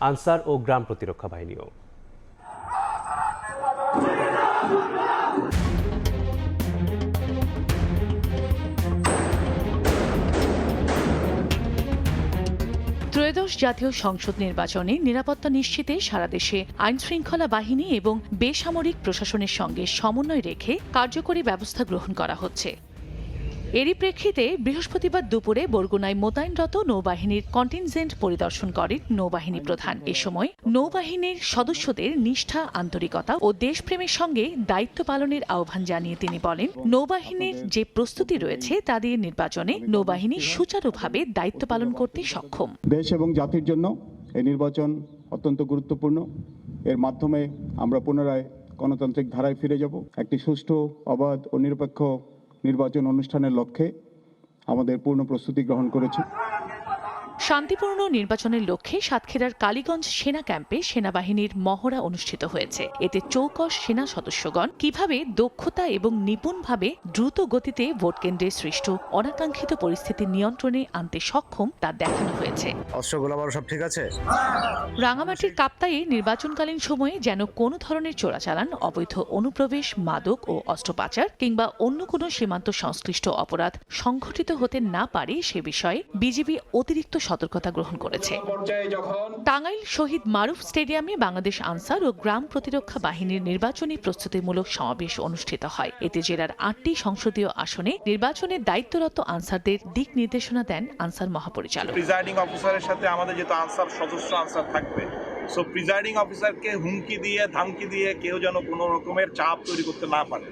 আনসার ও গ্রাম প্রতিরক্ষা বাহিনীও। ত্রয়োদশ জাতীয় সংসদ নির্বাচনে নিরাপত্তা নিশ্চিতে সারা দেশে আইনশৃঙ্খলা বাহিনী এবং বেসামরিক প্রশাসনের সঙ্গে সমন্বয় রেখে কার্যকরী ব্যবস্থা গ্রহণ করা হচ্ছে। এরই প্রেক্ষিতে বৃহস্পতিবার দুপুরে বরগুনায় মোতায়েনরত নৌবাহিনীর কন্টিনজেন্ট পরিদর্শন করেন নৌবাহিনী প্রধান। এ সময় নৌবাহিনীর সদস্যদের নিষ্ঠা, আন্তরিকতা ও দেশপ্রেমের সঙ্গে দায়িত্ব পালনের আহ্বান জানিয়ে তিনি বলেন, নৌবাহিনীর যে প্রস্তুতি রয়েছে তা দিয়ে নির্বাচনে নৌবাহিনী সুচারুভাবে দায়িত্ব পালন করতে সক্ষম। দেশ এবং জাতির জন্য এই নির্বাচন অত্যন্ত গুরুত্বপূর্ণ। এর মাধ্যমে আমরা পুনরায় গণতান্ত্রিক ধারায় ফিরে যাব। একটি সুষ্ঠু, অবাধ ও নিরপেক্ষ নির্বাচন অনুষ্ঠানের লক্ষ্যে আমাদের পূর্ণ প্রস্তুতি গ্রহণ করেছি। শান্তিপূর্ণ নির্বাচনের লক্ষ্যে সাতক্ষীরার কালীগঞ্জ সেনা ক্যাম্পে সেনাবাহিনীর মহড়া অনুষ্ঠিত হয়েছে। এতে চৌকস সেনা সদস্যগণ কিভাবে দক্ষতা এবং নিপুণভাবে দ্রুত গতিতে ভোট কেন্দ্রে সৃষ্ট অনাকাঙ্ক্ষিত পরিস্থিতি নিয়ন্ত্রণে আনতে সক্ষম তা দেখানো হয়েছে। সব ঠিক আছে। রাঙামাটির কাপ্তাইয়ে নির্বাচনকালীন সময়ে যেন কোনো ধরনের চোরাচালান, অবৈধ অনুপ্রবেশ, মাদক ও অস্ত্র পাচার কিংবা অন্য কোনো সীমান্ত সংশ্লিষ্ট অপরাধ সংঘটিত হতে না পারে সে বিষয়ে বিজিবি অতিরিক্ত সতর্কতা গ্রহণ করেছে। টাঙ্গাইল শহীদ মারুফ স্টেডিয়ামে বাংলাদেশ আনসার ও গ্রাম প্রতিরক্ষা বাহিনীর নির্বাচনী প্রস্তুতিমূলক সমাবেশ অনুষ্ঠিত হয়। এতে জেলার 8টি সংসদীয় আসনে নির্বাচনের দায়িত্বরত আনসারদের দিক নির্দেশনা দেন আনসার মহাপরিচালক। প্রিজাইডিং অফিসারের সাথে আমাদের যেহেতু আনসার সদস্য আনসার থাকবে, সো প্রিজাইডিং অফিসারকে হুমকি দিয়ে ধামকি দিয়ে কেউ যেন কোনো রকমের চাপ তৈরি করতে না পারে,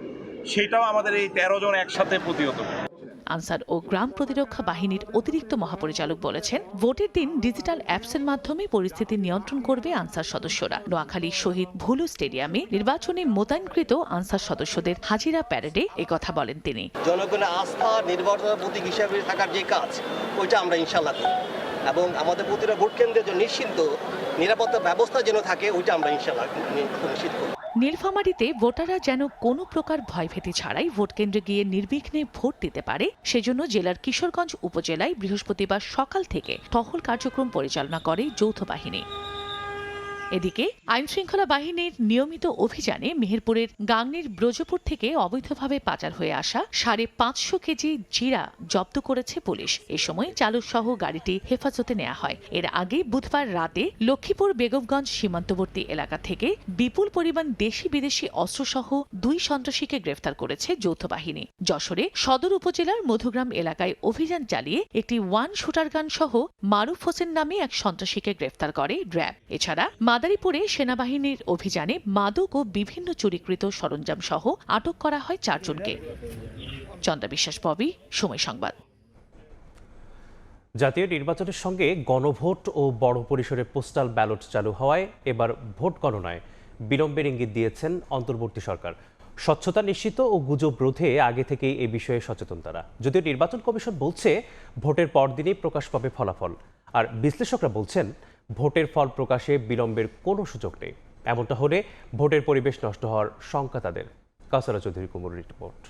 সেটাও আমাদের এই 13 জন একসাথে প্রতিহত করবে। আনসার ও গ্রাম প্রতিরক্ষা বাহিনীর অতিরিক্ত মহাপরিচালক বলেছেন, ভোটের দিন ডিজিটাল অ্যাপসের মাধ্যমে পরিস্থিতি নিয়ন্ত্রণ করবে আনসার সদস্যরা। নোয়াখালী শহীদ ভুলু স্টেডিয়ামে নির্বাচনে মোতায়েনকৃত আনসার সদস্যদের হাজিরা প্যারেডে একথা বলেন তিনি। জনগণের আস্থা নির্বাচনের প্রতীক হিসেবে থাকার যে কাজ, ওইটা আমরা ইনশাআল্লাহ করি এবং আমাদের প্রতিটা ভোট কেন্দ্রের জন্য নিশ্চিন্ত নিরাপত্তা ব্যবস্থা যেন থাকে, ওইটা আমরা ইনশাআল্লাহ নিশ্চিত করব। নীলফামারীতে ভোটাররা যেন কোনো প্রকার ভয়ভীতি ছাড়াই ভোট কেন্দ্রে গিয়ে নির্বিঘ্নে ভোট দিতে পারে, সেজন্য জেলার কিশোরগঞ্জ উপজেলায় বৃহস্পতিবার সকাল থেকে টহল কার্যক্রম পরিচালনা করে যৌথ বাহিনী। এদিকে আইনশৃঙ্খলা বাহিনীর নিয়মিত অভিযানে মেহেরপুরের গাংনীর ব্রজপুর থেকে অবৈধভাবে পাচার হয়ে আসা 550 কেজি জিরা জব্দ করেছে পুলিশ। এ সময় চালক সহ গাড়িটি হেফাজতে নেওয়া হয়। এর আগে বুধবার রাতে লক্ষ্মীপুর বেগমগঞ্জ সীমান্তবর্তী এলাকা থেকে বিপুল পরিমাণ দেশি বিদেশি অস্ত্রসহ 2 সন্ত্রাসীকে গ্রেফতার করেছে যৌথ বাহিনী। যশোরে সদর উপজেলার মধুগ্রাম এলাকায় অভিযান চালিয়ে একটি 1 শুটার গান সহ মারুফ হোসেন নামে এক সন্ত্রাসীকে গ্রেফতার করে র্যাব। এছাড়া মাদারীপুরে সেনাবাহিনীর অভিযানে মাদক ও বিভিন্ন চুরিকৃত সরঞ্জাম সহ আটক করা হয় 4 জনকে। চন্দ্রা বিশ্বাস, ববি, সময় সংবাদ। জাতীয় নির্বাচনের সঙ্গে গণভোট ও বড় পরিসরে পোস্টাল ব্যালট চালু হওয়ায় এবার ভোট গণনায় বিলম্বের ইঙ্গিত দিয়েছেন অন্তর্বর্তী সরকার। স্বচ্ছতা নিশ্চিত ও গুজব রোধে আগে থেকেই এ বিষয়ে সচেতন তারা। যদিও নির্বাচন কমিশন বলছে ভোটের পরদিনই প্রকাশ পাবে ফলাফল, আর বিশ্লেষকরা বলছেন ভোটের ফল প্রকাশে বিলম্বের কোনো সুযোগ নেই। এমনটা হলে ভোটের পরিবেশ নষ্ট হওয়ার শঙ্কা তাদের। কাউসারা চৌধুরী কুমুর রিপোর্ট।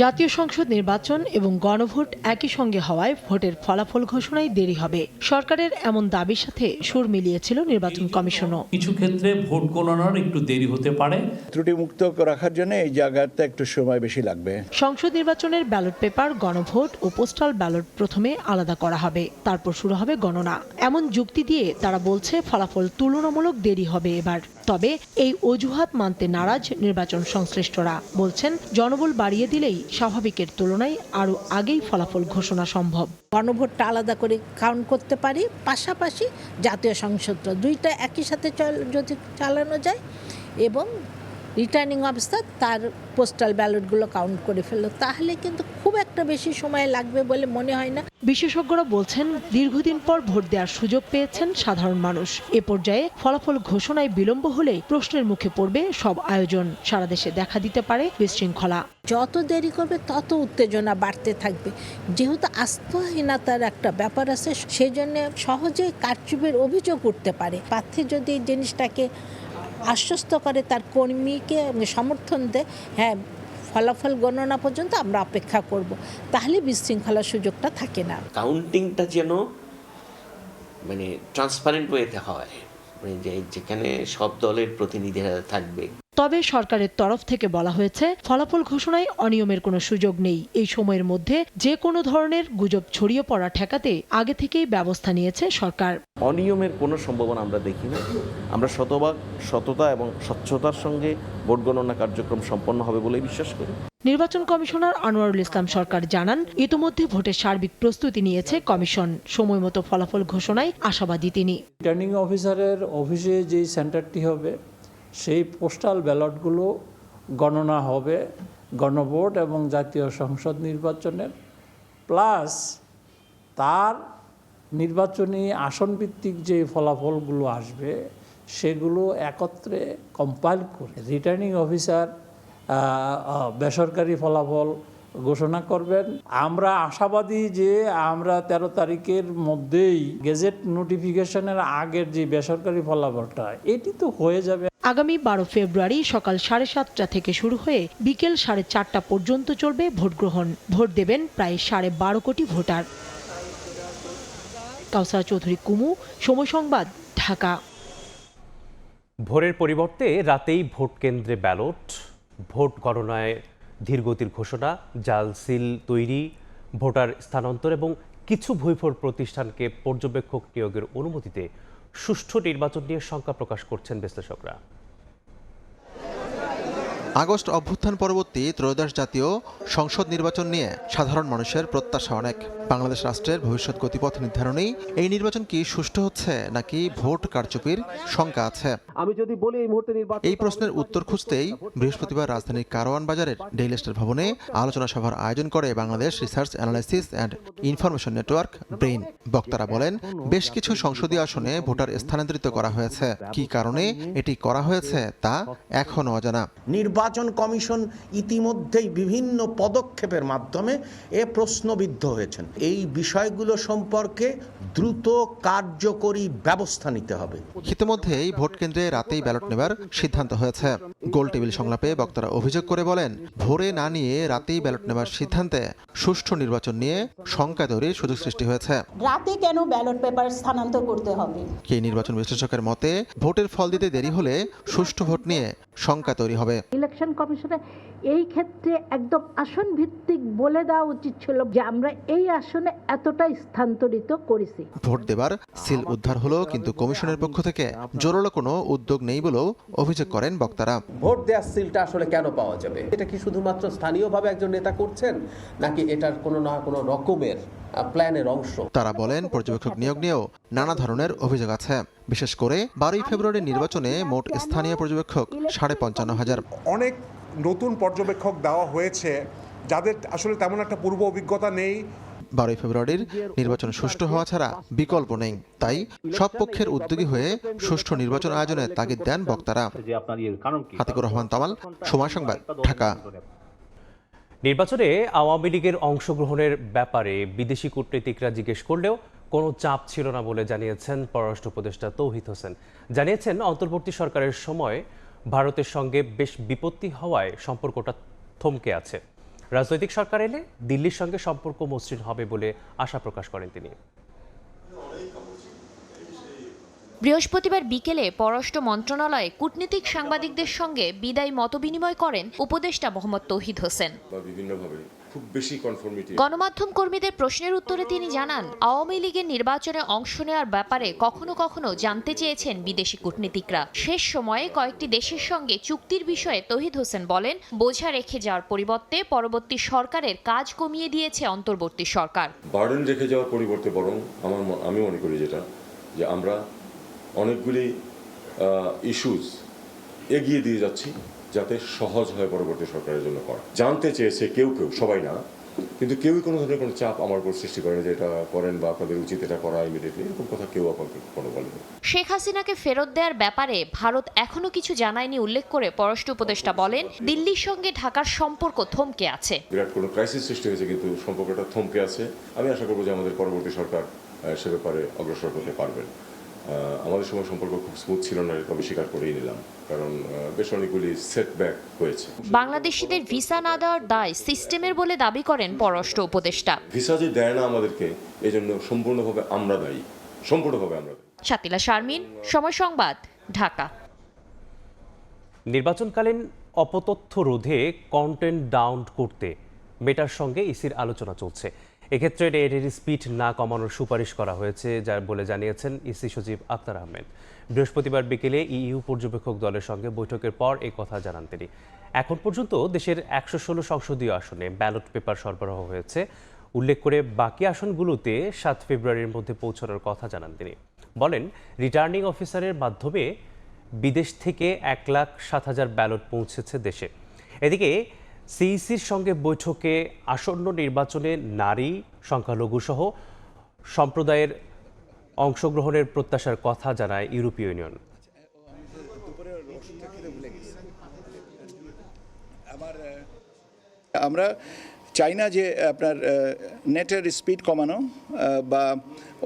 জাতীয় সংসদ নির্বাচন এবং গণভোট একই সঙ্গে হওয়ায় ভোটের ফলাফল ঘোষণায় দেরি হবে, সরকারের এমন দাবির সাথে সুর মিলিয়েছিল নির্বাচন কমিশনও। কিছু ক্ষেত্রে ভোট গণনার একটু দেরি হতে পারে, ত্রুটিমুক্ত রাখার জন্য এই জায়গাতে একটু সময় বেশি লাগবে। সংসদ নির্বাচনের ব্যালট পেপার, গণভোট ও পোস্টাল ব্যালট প্রথমে আলাদা করা হবে, তারপর শুরু হবে গণনা। এমন যুক্তি দিয়ে তারা বলছে ফলাফল তুলনামূলক দেরি হবে এবার। তবে এই অজুহাত মানতে নারাজ নির্বাচন সংশ্লিষ্টরা। বলছেন জনবল বাড়িয়ে দিলেই স্বাভাবিকের তুলনায় আরও আগেই ফলাফল ঘোষণা সম্ভব। গণভোটটা আলাদা করে কাউন্ট করতে পারি, পাশাপাশি জাতীয় সংসদটা দুইটা একই সাথে যদি চালানো যায় এবং রিটার্নিং অফিসার তার পোস্টাল ব্যালটগুলো কাউন্ট করে ফেললো, তাহলে কিন্তু খুব একটা বেশি সময় লাগবে বলে মনে হয় না। বিশেষজ্ঞরা বলছেন দীর্ঘদিন পর ভোট দেওয়ার সুযোগ পেয়েছেন সাধারণ মানুষ। এ পর্যায়ে ফলাফল ঘোষণায় বিলম্ব হলে প্রশ্নের মুখে পড়বে সব আয়োজন। সারা দেশে দেখা দিতে পারে বিশৃঙ্খলা। যত দেরি করবে তত উত্তেজনা বাড়তে থাকবে। যেহেতু আস্থাহীনতার একটা ব্যাপার আছে, সেই জন্য সহজে কারচুপির অভিযোগ উঠতে পারে। প্রার্থী যদি জিনিসটাকে আশ্বস্ত করে, তার কর্মীকে সমর্থন দেয়, হ্যাঁ ফলাফল গণনা পর্যন্ত আমরা অপেক্ষা করব, তাহলে বিশৃঙ্খলার সুযোগটা থাকে না। কাউন্টিংটা যেন ট্রান্সপারেন্ট ওয়েতে হয়, যেখানে সব দলের প্রতিনিধিরা থাকবে। তবে সরকারের তরফ থেকে বলা হয়েছে ফলাফল ঘোষণায় অনিয়মের কোনো সুযোগ নেই। এই সময়ের মধ্যে যে কোনো ধরনের গুজব ছড়িয়ে পড়া ঠেকাতে আগে থেকেই ব্যবস্থা নিয়েছে সরকার। অনিয়মের কোনো সম্ভাবনা আমরা দেখি না। আমরা শতভাগ সততা এবং স্বচ্ছতার সঙ্গে ভোট গণনা কার্যক্রম সম্পন্ন হবে বলেই বিশ্বাস করি। নির্বাচন কমিশনার আনোয়ারুল ইসলাম সরকার জানান, ইতোমধ্যে ভোটের সার্বিক প্রস্তুতি নিয়েছে কমিশন। সময় মতো ফলাফল ঘোষণায় আশাবাদী তিনি। রিটার্নিং অফিসারের অফিসে যেই সেন্টারটি হবে, সেই পোস্টাল ব্যালটগুলো গণনা হবে গণভোট এবং জাতীয় সংসদ নির্বাচনের, প্লাস তার নির্বাচনী আসনভিত্তিক যে ফলাফলগুলো আসবে সেগুলো একত্রে কম্পাইল করে রিটার্নিং অফিসার বেসরকারি ফলাফল ঘোষণা করবেন। আমরা আশাবাদী যে আমরা 13 তারিখের মধ্যেই গেজেট নোটিফিকেশনের আগের যে বেসরকারি ফলাফলটা এটি তো হয়ে যাবে। আগামী 12 ফেব্রুয়ারি সকাল 7:30টা থেকে শুরু হয়ে বিকেল 4:30টা পর্যন্ত চলবে ভোট গ্রহণ। ভোট দেবেন প্রায় 12.5 কোটি ভোটার। কাউসারা চৌধুরী কুমু, সময় সংবাদ, ঢাকা। ভোরের পরিবর্তে রাতেই ভোট কেন্দ্রে ব্যালট, ভোট গণনায় ধীরগতির ঘোষণা, জাল সিল তৈরি, ভোটার স্থানান্তর এবং কিছু ভূঁইফোড় প্রতিষ্ঠানকে পর্যবেক্ষক নিয়োগের অনুমতিতে সুষ্ঠু নির্বাচন নিয়ে শঙ্কা প্রকাশ করছেন বিশ্লেষকরা। আগস্ট অভ্যুত্থান পরবর্তী ত্রয়োদশ জাতীয় সংসদ নির্বাচন নিয়ে সাধারণ মানুষের প্রত্যাশা অনেক। বাংলাদেশ রাষ্ট্রের ভবিষ্যৎ গতিপথ নির্ধারণেই এই নির্বাচন কি সুষ্ঠু হচ্ছে নাকি ভোট কারচুপির শঙ্কা আছে? আমি যদি বলি এই মুহূর্তে এই প্রশ্নের উত্তর খুঁজতেই বৃহস্পতিবার রাজধানীর কারওয়ান বাজারের ডেইলি স্টার ভবনে আলোচনা সভার আয়োজন করে Bangladesh research analysis and information network brain. বক্তারা বলেন, বেশ কিছু সংসদীয় আসনে ভোটার স্থানান্তরিত করা হয়েছে। কি কারণে এটি করা হয়েছে তা এখনও অজানা। নির্বাচন কমিশন ইতিমধ্যেই বিভিন্ন পদক্ষেপের মাধ্যমে এ প্রশ্নবিদ্ধ হয়েছেন। এই বিষয়গুলো সম্পর্কে দ্রুত কার্যকরী ব্যবস্থা নিতে হবে। ইতিমধ্যেই ভোট কেন্দ্রে রাতেই ব্যালট নেবার সিদ্ধান্ত হয়েছে। গোল টেবিল সংলাপে বক্তারা অভিযোগ করে বলেন, ভোরে না নিয়ে রাতেই ব্যালট নেবার সিদ্ধান্তে সুষ্ঠু নির্বাচন নিয়ে শঙ্কা তৈরির সুযোগ সৃষ্টি হয়েছে। রাতে কেন ব্যালট পেপার স্থানান্তর করতে হবে? এই নির্বাচন বিশ্লেষকের মতে, ভোটের ফল দিতে দেরি হলে সুষ্ঠু ভোট নিয়ে শঙ্কা তৈরি হবে। ইলেকশন কমিশনের এই ক্ষেত্রে একদম আসন ভিত্তিক বলে দেওয়া উচিত ছিল যে আমরা এই আসনে এতটা স্থানান্তরিত করেছি। ভোট দেবার সিল উদ্ধার হলো, কিন্তু কমিশনের পক্ষ থেকে জোরালো কোনো উদ্যোগ নেই বলেও অভিযোগ করেন বক্তারা। ভোট দেওয়ার সিলটা আসলে কেন পাওয়া যাবে? এটা কি শুধুমাত্র স্থানীয়ভাবে একজন নেতা করছেন, নাকি এটার কোনো না কোনো রকমের প্ল্যানের অংশ? তারা বলেন, পর্যবেক্ষক নিয়োগ নিয়েও নানা ধরনের অভিযোগ আছে। বিশেষ করে 12 ফেব্রুয়ারি নির্বাচনে মোট স্থানীয় পর্যবেক্ষক 55,500। অনেক নতুন পর্যবেক্ষক দেওয়া হয়েছে যাদের আসলে তেমন একটা পূর্ব অভিজ্ঞতা নেই। 12 ফেব্রুয়ারির নির্বাচন সুষ্ঠু হওয়া ছাড়া বিকল্প নেই। তাই সব পক্ষের উদ্যোগী হয়ে সুষ্ঠু নির্বাচন আয়োজনে তাগিদ দেন বক্তারা। হাতিকুর রহমান তামাল, সময় সংবাদ, ঢাকা। নির্বাচনে আওয়ামী লীগের অংশগ্রহণের ব্যাপারে বিদেশি কূটনীতিকরা জিজ্ঞেস করলেও কোনো চাপ ছিল না বলে জানিয়েছেন পররাষ্ট্র উপদেষ্টা তৌহিদ হোসেন। জানিয়েছেন, অন্তর্বর্তী সরকারের সময় ভারতের সঙ্গে বেশ বিপত্তি হওয়ায় সম্পর্কটা থমকে আছে। রাজনৈতিক সরকার এলে দিল্লির সঙ্গে সম্পর্ক মসৃণ হবে বলে আশা প্রকাশ করেন তিনি। বৃহস্পতিবার বিকেলে পররাষ্ট্র মন্ত্রণালয়ে কূটনীতিক সাংবাদিকদের সঙ্গে বিদায়ী মতবিনিময় করেন উপদেষ্টা মোহাম্মদ তৌহিদ হোসেন। গণমাধ্যম কর্মীদের প্রশ্নের উত্তরে তিনি জানান, আওয়ামী লীগের নির্বাচনে অংশ নেওয়ার ব্যাপারে কখনো কখনো জানতে চেয়েছেন বিদেশি কূটনীতিকরা। শেষ সময়ে কয়েকটি দেশের সঙ্গে চুক্তির বিষয়ে তৌহিদ হোসেন বলেন, বোঝা রেখে যাওয়ার পরিবর্তে পরবর্তী সরকারের কাজ কমিয়ে দিয়েছে অন্তর্বর্তী সরকার। বার্ডেন রেখে যাওয়ার পরিবর্তে বরং আমি মনে করি যেটা যে আমরা অনেকগুলি ইস্যুজ এগিয়ে দিয়ে যাচ্ছি যাতে সহজ হয় পরবর্তী সরকারের জন্য করা। জানতে চেয়েছে কেউ, সবাই না, কিন্তু কেউই কোনো ধরনের কোনো চাপ আমার উপর সৃষ্টি করেনি যে এটা করেন বা আপনাদের উচিত এটা করা ইমিডিয়েটলি, এরকম কথা কেউ আপনাকে কোনো বলেনি। শেখ হাসিনাকে ফেরত দেওয়ার ব্যাপারে ভারত এখনো কিছু জানায়নি উল্লেখ করে পররাষ্ট্র উপদেষ্টা বলেন, দিল্লির সঙ্গে ঢাকার সম্পর্ক থমকে আছে। বিরাট কোনো ক্রাইসিস সৃষ্টি হয়েছে, কিন্তু সম্পর্কটা থমকে আছে। আমি আশা করবো যে আমাদের পরবর্তী সরকার সে ব্যাপারে অগ্রসর হতে পারবেন। আমাদের সময় সম্পর্ক খুব স্মুথ ছিল না, এটা আমি স্বীকার করেই নিলাম, কারণ বেশ অনেকগুলি সেটব্যাক হয়েছে। বাংলাদেশিদের ভিসা না দেওয়ার দায় সিস্টেমের বলে দাবি করেন পররাষ্ট্র উপদেষ্টা। ভিসা যে দেয় না আমাদেরকে, এজন্য সম্পূর্ণভাবে আমরা দায়ী। শাতিলা শারমিন, সময় সংবাদ, ঢাকা। নির্বাচনকালীন অপতথ্য রোধে কন্টেন্ট ডাউন করতে মেটার সঙ্গে ইসির আলোচনা চলছে। এক্ষেত্রে এর স্পিড না কমানোর সুপারিশ করা হয়েছে, যা বলে জানিয়েছেন ইসি সচিব আক্তার আহমেদ। বৃহস্পতিবার বিকেলে ইইউ পর্যবেক্ষক দলের সঙ্গে বৈঠকের পর এই কথা জানান তিনি। এখন পর্যন্ত দেশের 116 সংসদীয় আসনে ব্যালট পেপার সরবরাহ হয়েছে। উল্লেখ করে বাকি আসনগুলোতে 7 ফেব্রুয়ারির মধ্যে পৌঁছানোর কথা জানান তিনি। বলেন, রিটার্নিং অফিসারের মাধ্যমে বিদেশ থেকে 1,07,000 ব্যালট পৌঁছেছে দেশে। এদিকে সিইসির সঙ্গে বৈঠকে আসন্ন নির্বাচনে নারী, সংখ্যালঘু সহ সম্প্রদায়ের অংশগ্রহণের প্রত্যাশার কথা জানায় ইউরোপীয় ইউনিয়ন। আমরা চাই না যে আপনার নেটের স্পিড কমানো বা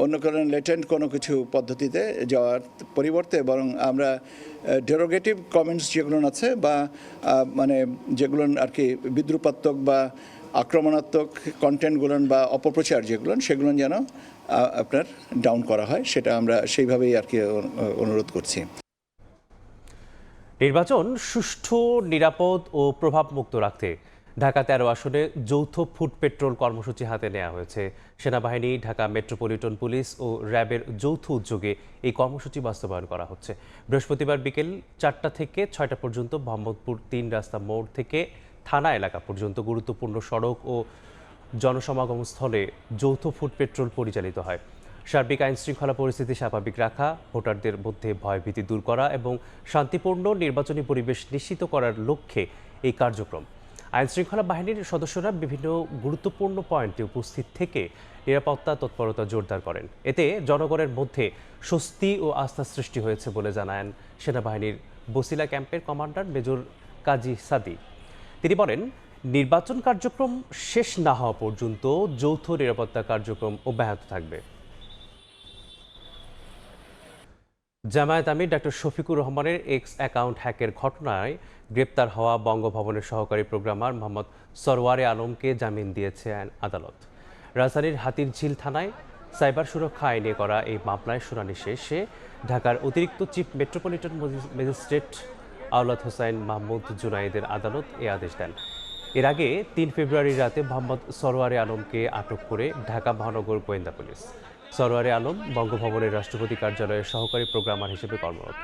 অন্য কোনো লেটেন্ট কোনো কিছু পদ্ধতিতে যাওয়ার পরিবর্তে, বরং আমরা ডেরোগেটিভ কমেন্টস যেগুলো আছে বা মানে যেগুলো আর কি বিদ্রুপাত্মক বা আক্রমণাত্মক কন্টেন্টগুলো বা অপপ্রচার যেগুলো, সেগুলো যেন আপনার ডাউন করা হয়, সেটা আমরা সেইভাবেই আর কি অনুরোধ করছি। নির্বাচন সুষ্ঠু, নিরাপদ ও প্রভাবমুক্ত রাখতে ঢাকা 13 আসনে যৌথ ফুড পেট্রোল কর্মসূচি হাতে নেওয়া হয়েছে। সেনাবাহিনী, ঢাকা মেট্রোপলিটন পুলিশ ও র্যাবের যৌথ উদ্যোগে এই কর্মসূচি বাস্তবায়ন করা হচ্ছে। বৃহস্পতিবার বিকেল 4টা থেকে 6টা পর্যন্ত মোহাম্মদপুর 3 রাস্তা মোড় থেকে থানা এলাকা পর্যন্ত গুরুত্বপূর্ণ সড়ক ও জনসমাগম স্থলে যৌথ ফুড পেট্রোল পরিচালিত হয়। সার্বিক আইনশৃঙ্খলা পরিস্থিতি স্বাভাবিক রাখা, ভোটারদের মধ্যে ভয়ভীতি দূর করা এবং শান্তিপূর্ণ নির্বাচনী পরিবেশ নিশ্চিত করার লক্ষ্যে এই কার্যক্রম। আইনশৃঙ্খলা বাহিনীর সদস্যরা বিভিন্ন গুরুত্বপূর্ণ পয়েন্টে উপস্থিত থেকে নিরাপত্তা তৎপরতা জোরদার করেন। এতে জনগণের মধ্যে স্বস্তি ও আস্থা সৃষ্টি হয়েছে বলে জানান সেনাবাহিনীর বসিলা ক্যাম্পের কমান্ডার মেজর কাজী সাদি। তিনি বলেন, নির্বাচন কার্যক্রম শেষ না হওয়া পর্যন্ত যৌথ নিরাপত্তা কার্যক্রম অব্যাহত থাকবে। জামায়াত আমির ডক্টর শফিকুর রহমানের এক্স অ্যাকাউন্ট হ্যাকের ঘটনায় গ্রেপ্তার হওয়া বঙ্গভবনের সহকারী প্রোগ্রামার মোহাম্মদ সরওয়ারে আলমকে জামিন দিয়েছে আদালত। রাজধানীর হাতিরঝিল থানায় সাইবার সুরক্ষা আইনে করা এই মামলায় শুনানি শেষে ঢাকার অতিরিক্ত চিফ মেট্রোপলিটন ম্যাজিস্ট্রেট আওলাদ হোসাইন মাহমুদ জুনায়েদের আদালত এ আদেশ দেন। এর আগে 3 ফেব্রুয়ারি রাতে মোহাম্মদ সরওয়ারে আলমকে আটক করে ঢাকা মহানগর গোয়েন্দা পুলিশ। সরওয়ারে আলম বঙ্গভবনের রাষ্ট্রপতি কার্যালয়ের সহকারী প্রোগ্রামার হিসেবে কর্মরত।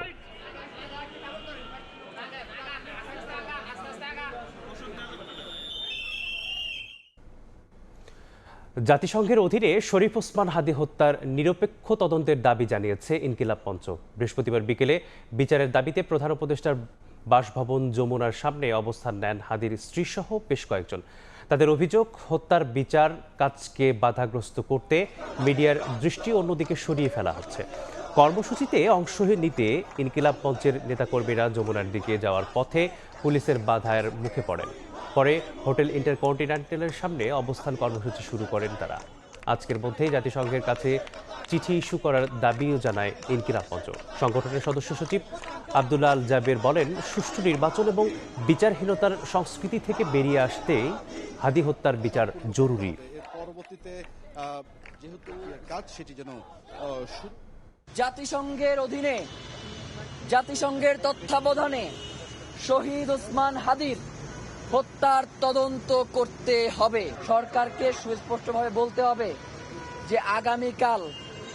জাতিসংঘের অধীনে শরীফ ওসমান হাদী হত্যার নিরপেক্ষ তদন্তের দাবি জানিয়েছে ইনকিলাব মঞ্চ। বৃহস্পতিবার বিকেলে বিচারের দাবিতে প্রধান উপদেষ্টার বাসভবন যমুনার সামনে অবস্থান নেন হাদীর স্ত্রীসহ বেশ কয়েকজন। তাদের অভিযোগ, হত্যার বিচার কাজকে বাধাগ্রস্ত করতে মিডিয়ার দৃষ্টি অন্যদিকে সরিয়ে ফেলা হচ্ছে। কর্মসূচিতে অংশ নিতে ইনকিলাব মঞ্চের নেতাকর্মীরা যমুনার দিকে যাওয়ার পথে পুলিশের বাধার মুখে পড়েন। পরে হোটেল ইন্টারকন্টিনেন্টালের সামনে অবস্থান কর্মসূচি শুরু করেন তারা। আজকের মধ্যেই জাতিসংঘের কাছে চিঠি ইস্যু করার দাবিও জানায় ইনকিলাব মঞ্চ। সংগঠনের সদস্য সচিব আব্দুল্লাহ আল জাবের বলেন, সুষ্ঠু নির্বাচন এবং বিচারহীনতার সংস্কৃতি থেকে বেরিয়ে আসতে হাদী হত্যার বিচার জরুরি। পরবর্তীতে যেহেতু কাজ সেটি যেন জাতিসংঘের অধীনে, জাতিসংঘের তত্ত্বাবধানে শহীদ ওসমান হাদীর হত্যার তদন্ত করতে হবে। সরকারকে সুস্পষ্টভাবে বলতে হবে যে আগামীকাল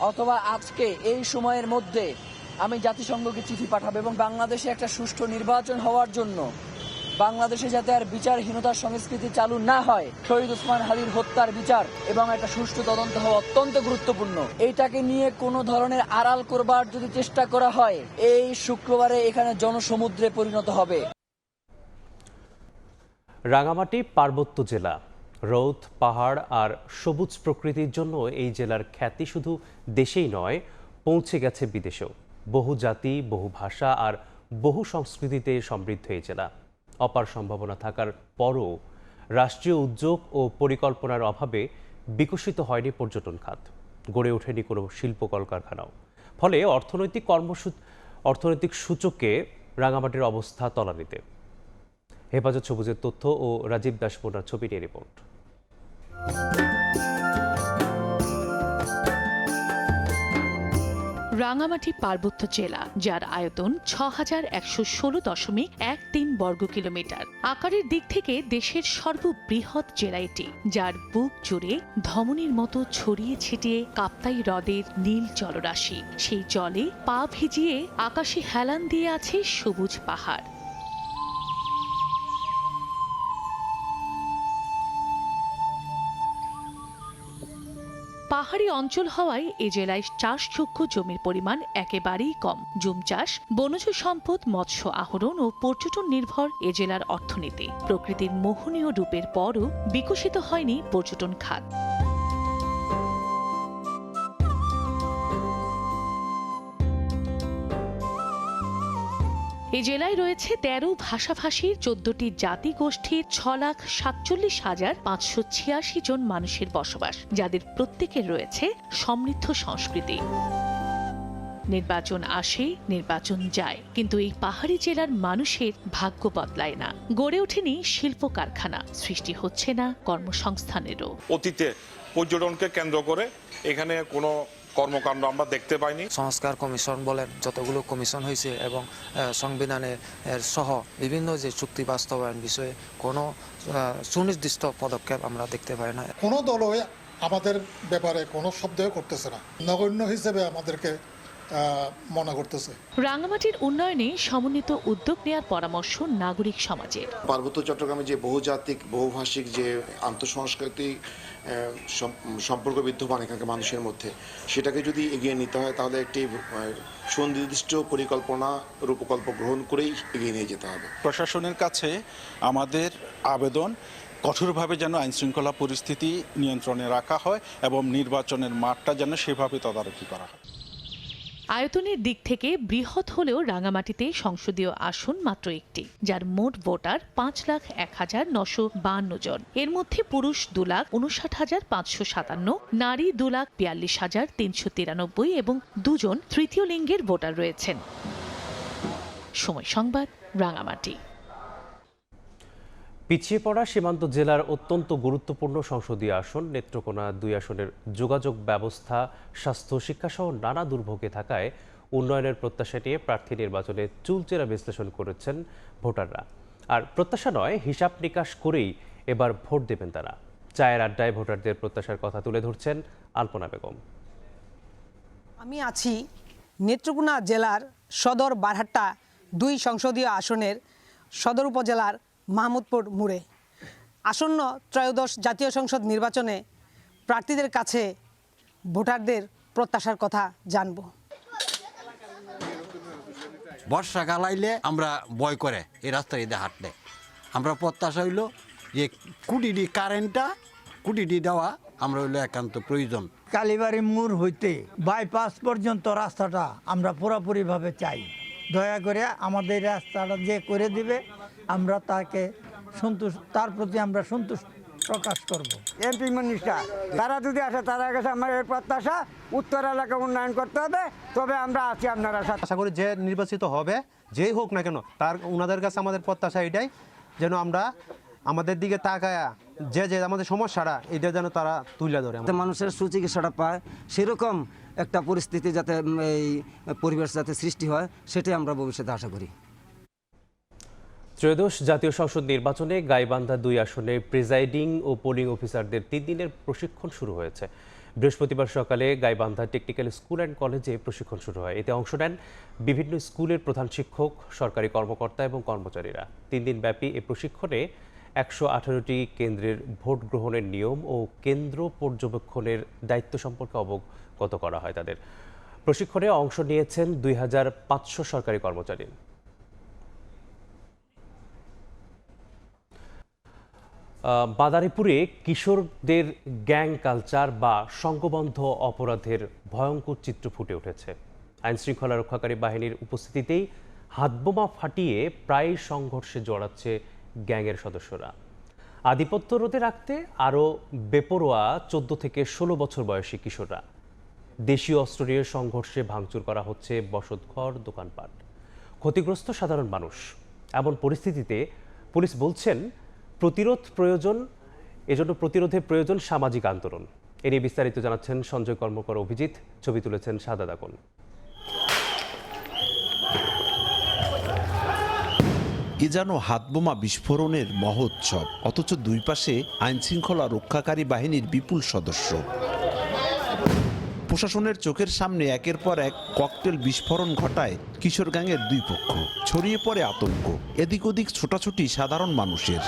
অথবা আজকে এই সময়ের মধ্যে আমি জাতিসংঘকে চিঠি পাঠাবো এবং বাংলাদেশে একটা সুষ্ঠু নির্বাচন হওয়ার জন্য, বাংলাদেশে যাতে আর বিচারহীনতার সংস্কৃতি চালু না হয়, শহীদ ওসমান হাদীর হত্যার বিচার এবং একটা সুষ্ঠু তদন্ত হওয়া অত্যন্ত গুরুত্বপূর্ণ। এইটাকে নিয়ে কোনো ধরনের আড়াল করবার যদি চেষ্টা করা হয়, এই শুক্রবারে এখানে জনসমুদ্রে পরিণত হবে। রাঙামাটি পার্বত্য জেলা। রৌদ, পাহাড় আর সবুজ প্রকৃতির জন্য এই জেলার খ্যাতি শুধু দেশেই নয়, পৌঁছে গেছে বিদেশেও। বহু জাতি, বহু ভাষা আর বহু সংস্কৃতিতে সমৃদ্ধ এই জেলা। অপার সম্ভাবনা থাকার পরও রাষ্ট্রীয় উদ্যোগ ও পরিকল্পনার অভাবে বিকশিত হয়নি পর্যটন খাত, গড়ে ওঠেনি কোনো শিল্প কলকারখানাও। ফলে অর্থনৈতিক সূচকে রাঙামাটির অবস্থা তলানিতে। হেফাজত সবুজের তথ্য ও রাজীব দাসপোনার ছবি নিয়ে রিপোর্ট। রাঙামাটি পার্বত্য জেলা, যার আয়তন 6116.13 বর্গ কিলোমিটার। আকারের দিক থেকে দেশের সর্ববৃহৎ জেলা এটি, যার বুক জুড়ে ধমনীর মতো ছড়িয়ে ছিটিয়ে কাপ্তাই হ্রদের নীল জলরাশি। সেই জলে পা ভিজিয়ে আকাশে হেলান দিয়ে আছে সবুজ পাহাড়। পাহাড়ি অঞ্চল হওয়ায় এ জেলায় চাষযোগ্য জমির পরিমাণ একেবারেই কম। জুম চাষ, বনজ সম্পদ, মৎস্য আহরণ ও পর্যটন নির্ভর এ জেলার অর্থনীতি। প্রকৃতির মোহনীয় রূপের পরও বিকশিত হয়নি পর্যটন খাত। এই জেলায় রয়েছে 13 ভাষাভাষীর 14টি জাতি গোষ্ঠীর 6,47,586 জন মানুষের বসবাস, যাদের প্রত্যেকের রয়েছে সমৃদ্ধ সংস্কৃতি। নির্বাচন আসে, নির্বাচন যায়, কিন্তু এই পাহাড়ি জেলার মানুষের ভাগ্য বদলায় না। গড়ে ওঠেনি শিল্প কারখানা, সৃষ্টি হচ্ছে না কর্মসংস্থানেরও। অতীতে পর্যটনকে কেন্দ্র করে এখানে কোনো কর্মকাণ্ড আমরা দেখতে পাইনি। সংস্কার কমিশন বলেন, যতগুলো কমিশন হয়েছে এবং সংবিধানের সহ বিভিন্ন যে চুক্তি বাস্তবায়ন বিষয়ে কোনো সুনির্দিষ্ট পদক্ষেপ আমরা দেখতে পাই না। কোনো দলই আমাদের ব্যাপারে কোনো শব্দও করতেছে না, নগণ্য হিসেবে আমাদেরকে মনে করতেছে। রাঙ্গামাটির উন্নয়নে সমন্বিত উদ্যোগ নেওয়ার পরামর্শ নাগরিক সমাজের। পার্বত্য চট্টগ্রামে যে বহুজাতিক বহুভাষিক যে আন্তঃসাংস্কৃতিক সম্পর্ক বিদ্যমান এখানকার মানুষের মধ্যে, সেটাকে যদি এগিয়ে নিতে হয় তাহলে একটি সুনির্দিষ্ট পরিকল্পনা রূপকল্প গ্রহণ করেই এগিয়ে নিয়ে যেতে হবে। প্রশাসনের কাছে আমাদের আবেদন, কঠোরভাবে যেন আইনশৃঙ্খলা পরিস্থিতি নিয়ন্ত্রণে রাখা হয় এবং নির্বাচনের মাঠটা যেন সেভাবে তদারকি করা হয়। আয়তনের দিক থেকে বৃহৎ হলেও রাঙ্গামাটিতে সংসদীয় আসন মাত্র একটি, যার মোট ভোটার 5,01,952 জন। এর মধ্যে পুরুষ 2,59,557, নারী 2,42,393 এবং 2 জন তৃতীয় লিঙ্গের ভোটার রয়েছেন। সময় সংবাদ, রাঙ্গামাটি। পিছিয়ে পড়া সীমান্ত জেলার অত্যন্ত গুরুত্বপূর্ণ সংসদীয় আসন নেত্রকোনা 2 আসনের যোগাযোগ ব্যবস্থা, স্বাস্থ্য, শিক্ষাসহ নানা দুর্ভোগে থাকায় উন্নয়নের প্রত্যাশা নিয়ে প্রার্থী নির্বাচনে চুলচেরা বিশ্লেষণ করেছেন ভোটাররা। আর প্রত্যাশা নয়, হিসাব নিকাশ করেই এবার ভোট দেবেন তারা। চায়ের আড্ডায় ভোটারদের প্রত্যাশার কথা তুলে ধরছেন আলপনা বেগম। আমি আছি নেত্রকোনা জেলার সদর বারহাট্টা 2 সংসদীয় আসনের সদর উপজেলার মাহমুদপুর মোড়ে। আসন্ন ত্রয়োদশ জাতীয় সংসদ নির্বাচনে প্রার্থীদের কাছে ভোটারদের প্রত্যাশার কথা জানব। বর্ষাকাল আইলে আমরা ভয় করে এই রাস্তায় এদের হাঁটলে। আমরা প্রত্যাশা হইল যে কুটিডি কারেন্টটা কুটিডি দেওয়া আমরা হইলো একান্ত প্রয়োজন। কালীবাড়ি মোড় হইতে বাইপাস পর্যন্ত রাস্তাটা আমরা পুরোপুরিভাবে চাই। দয়া করে আমাদের রাস্তাটা যে করে দিবে আমরা তার প্রতি আমরা সন্তুষ্ট প্রকাশ করব। এমপি মিনিস্টার তারা যদি আসে, তারা কাছে আমার এই প্রত্যাশা উত্তর এলাকা উন্নয়ন করতে হবে, তবে আমরা আছি আপনারা সাথে। আশা করি যে নির্বাচিত হবে, যেই হোক না কেন, তার ওনাদের কাছে আমাদের প্রত্যাশা এটাই, যেন আমরা আমাদের দিকে তাকায়া যে আমাদের সমস্যাটা এটা যেন তারা তুলে ধরে, মানুষের সুচিকিৎসাটা পায়, সেরকম একটা পরিস্থিতি যাতে এই পরিবেশ যাতে সৃষ্টি হয়, সেটাই আমরা ভবিষ্যতে আশা করি। ত্রয়োদশ জাতীয় সংসদ নির্বাচনে গাইবান্ধা 2 আসনে প্রিজাইডিং ও পোলিং অফিসারদের 3 দিনের প্রশিক্ষণ শুরু হয়েছে। বৃহস্পতিবার সকালে গাইবান্ধা টেকনিক্যাল স্কুল অ্যান্ড কলেজে প্রশিক্ষণ শুরু হয়। এতে অংশ নেন বিভিন্ন স্কুলের প্রধান শিক্ষক, সরকারি কর্মকর্তা এবং কর্মচারীরা। 3 দিন ব্যাপী এ প্রশিক্ষণে 118টি কেন্দ্রের ভোট গ্রহণের নিয়ম ও কেন্দ্র পর্যবেক্ষণের দায়িত্ব সম্পর্কে অবগত করা হয় তাদের। প্রশিক্ষণে অংশ নিয়েছেন 2500 সরকারি কর্মচারী। মাদারীপুরে কিশোরদের গ্যাং কালচার বা সংঘবদ্ধ অপরাধের ভয়ঙ্কর চিত্র ফুটে উঠেছে। আইনশৃঙ্খলা রক্ষাকারী বাহিনীর উপস্থিতিতেই হাতবোমা ফাটিয়ে প্রায় সংঘর্ষে জড়াচ্ছে গ্যাংয়ের সদস্যরা। আধিপত্য রোধে রাখতে আরও বেপরোয়া 14 থেকে 16 বছর বয়সী কিশোররা। দেশীয় অস্ত্র নিয়ে সংঘর্ষে ভাঙচুর করা হচ্ছে বসতঘর, দোকানপাট। ক্ষতিগ্রস্ত সাধারণ মানুষ। এমন পরিস্থিতিতে পুলিশ বলছেন প্রতিরোধ প্রয়োজন, এজন্য প্রতিরোধের প্রয়োজন সামাজিক আন্দোলন। এ নিয়ে বিস্তারিত জানাচ্ছেন সঞ্জয় কর্মকার অভিজিৎ, ছবি তুলেছেন সাদাত আকন। এ যেন হাতবোমা বিস্ফোরণের মহোৎসব, অথচ দুই পাশে আইনশৃঙ্খলা রক্ষাকারী বাহিনীর বিপুল সদস্য। প্রশাসনের চোখের সামনে একের পর এক ককটেল বিস্ফোরণ ঘটায় কিশোর গ্যাংয়ের 2 পক্ষ। ছড়িয়ে পড়ে আতঙ্ক, এদিক ওদিক ছোটাছুটি সাধারণ মানুষের।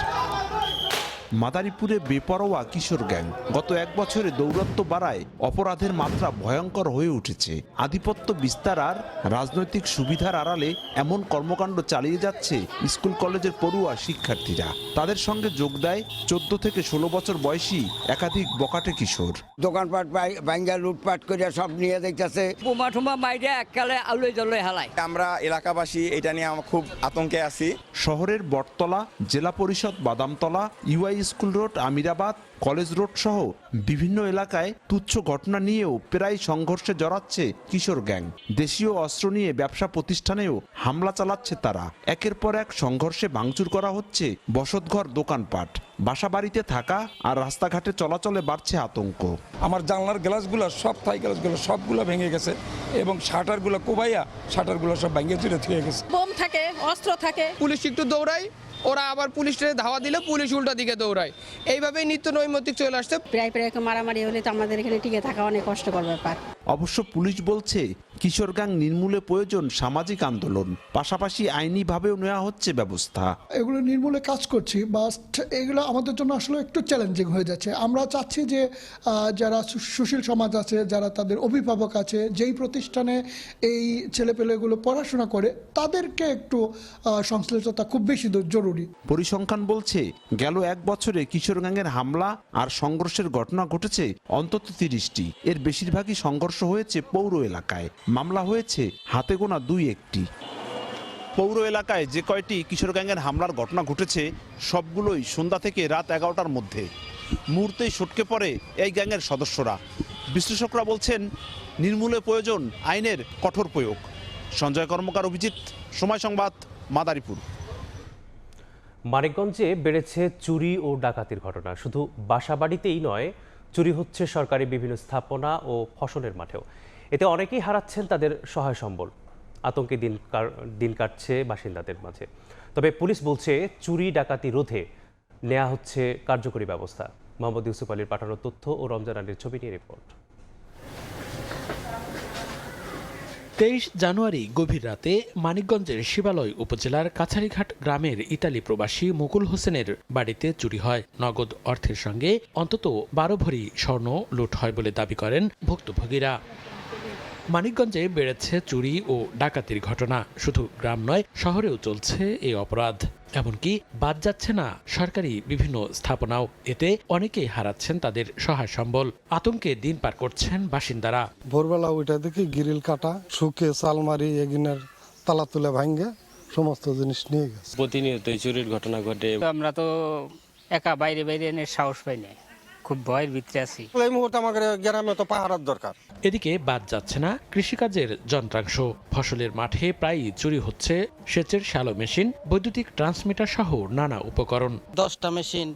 মাদারীপুরে বেপরোয়া কিশোর গ্যাং গত 1 বছরে দৌরাত্ম্য বাড়ায় অপরাধের মাত্রা ভয়ঙ্কর হয়ে উঠেছে। আধিপত্য বিস্তার আর রাজনৈতিক সুবিধার আড়ালে এমন কর্মকাণ্ড চালিয়ে যাচ্ছে স্কুল কলেজের পড়ুয়া শিক্ষার্থীরা। তাদের সঙ্গে যোগ দেয় 14 থেকে 16 বছর বয়সী একাধিক বকাটে কিশোর। দোকানপাট ভাঙ্গা লুটপাট করে সব নিয়ে দেখতেছে, বোমা ঠোমা মাইরে এককালে আলোয় জলে হেলায়। আমরা এলাকাবাসী এটা নিয়ে খুব আতঙ্কে আছি। শহরের বটতলা, জেলা পরিষদ Badamtala, UI school road, Amirabad, college road সহ বিভিন্ন এলাকায় তুচ্ছ ঘটনা নিয়েও প্রায় সংঘর্ষে জড়াচ্ছে কিশোর গ্যাং। দেশীয় অস্ত্র নিয়ে ব্যবসা প্রতিষ্ঠানেও হামলা চালাচ্ছে তারা। একের পর এক সংঘর্ষে ভাঙচুর করা হচ্ছে বসতঘর, দোকানপাট, বাসা বাড়িতে থাকা আর রাস্তাঘাটে চলাচলে বাড়ছে আতঙ্ক। আমার জানলার গ্লাসগুলো সব থাই গ্লাসগুলো সবগুলো ভেঙে গেছে এবং শাটারগুলো কোবাইয়া শাটারগুলো সব ভেঙে চুরে থুয়ে গেছে। বোম থাকে, অস্ত্র থাকে, পুলিশ একটু দৌড়ায়, ওরা আবার পুলিশের ধাওয়া দিলে পুলিশ উল্টা দিকে দৌড়ায়। এইভাবেই নিত্য নৈমিত্তিক চলে আসছে। প্রায় মারামারি হলে তো আমাদের এখানে টিকে থাকা অনেক কষ্টকর ব্যাপার। অবশ্য পুলিশ বলছে কিশোর গ্যাং নির্মূলে প্রয়োজন সামাজিক আন্দোলন, পাশাপাশি আইনিভাবেও নেওয়া হচ্ছে ব্যবস্থা। এগুলো নির্মূলে কাজ করছি, বাট এগুলো আমাদের জন্য আসলে একটু চ্যালেঞ্জিং হয়ে যাচ্ছে। আমরা চাচ্ছি যে যারা সুশীল সমাজ আছে, যারা তাদের অভিভাবক আছে, যেই প্রতিষ্ঠানে এই ছেলেপেলেগুলো পড়াশোনা করে, তাদেরকে একটু সংশ্লিষ্টতা খুব বেশি জরুরি। পরিসংখ্যান বলছে গেল 1 বছরে কিশোর গ্যাংয়ের হামলা আর সংঘর্ষের ঘটনা ঘটেছে অন্তত 30টি। এর বেশিরভাগই সংঘর্ষ হয়েছে পৌর এলাকায়। মামলা হয়েছে হাতে গোনা 2-1টি। পৌর এলাকায় যে কয়টি কিশোর গ্যাংয়ের হামলার ঘটনা ঘটেছে সবগুলোই সন্ধ্যা থেকে রাত 11টার মধ্যে। মুহূর্তেই সটকে পড়ে এই গ্যাংয়ের সদস্যরা। বিশ্লেষকরা বলছেন নির্মূলে প্রয়োজন আইনের কঠোর প্রয়োগ। সঞ্জয় কর্মকার, অভিজিৎ, সময় সংবাদ, মাদারীপুর। মানিকগঞ্জে বেড়েছে চুরি ও ডাকাতির ঘটনা। শুধু বাসাবাড়িতেই নয়, চুরি হচ্ছে সরকারি বিভিন্ন স্থাপনা ও ফসলের মাঠেও। এতে অনেকেই হারাচ্ছেন তাদের সহায় সম্বল। আতঙ্কে দিন কাটছে বাসিন্দাদের মাঝে। তবে পুলিশ বলছে চুরি ডাকাতি রোধে নেওয়া হচ্ছে কার্যকরী ব্যবস্থা। মোহাম্মদ ইউসুফ আলীর পাঠানো তথ্য ও রমজান আলীর ছবি নিয়ে রিপোর্ট। 23 জানুয়ারি গভীর রাতে মানিকগঞ্জের শিবালয় উপজেলার কাছারিঘাট গ্রামের ইতালি প্রবাসী মুকুল হোসেনের বাড়িতে চুরি হয়। নগদ অর্থের সঙ্গে অন্তত 12 ভরি স্বর্ণ লুট হয় বলে দাবি করেন ভুক্তভোগীরা। মানিকগঞ্জে বেড়েছে চুরি ও ডাকাতির ঘটনা। শুধু গ্রাম নয়, শহরেও চলছে এই অপরাধ। এমনকি বাদ যাচ্ছে না সরকারি বিভিন্ন স্থাপনাও। এতে অনেকেই হারাচ্ছেন তাদের সহায় সম্বল। আতঙ্কে দিন পার করছেন বাসিন্দারা। ভোরবেলা ওইটা দেখি গ্রিল কাটা, শুকে চালমারি এগিনের তালা তুলে ভাঙ্গে সমস্ত জিনিস নিয়ে গেছে। প্রতিনিয়ত চুরির ঘটনা ঘটে। আমরা তো একা বাইরে এনে সাহস পাই না, খুব ভয়ের ভিতরে আছি। এই মুহূর্তে আমাদের গ্রামে তো পাহারার দরকার। এদিকে বাদ যাচ্ছে না কৃষিকাজের যন্ত্রাংশ। ফসলের মাঠে প্রায়ই চুরি হচ্ছে সেচের শ্যালো মেশিন, বৈদ্যুতিক ট্রান্সমিটার সহ নানা উপকরণ। 10টা মেশিন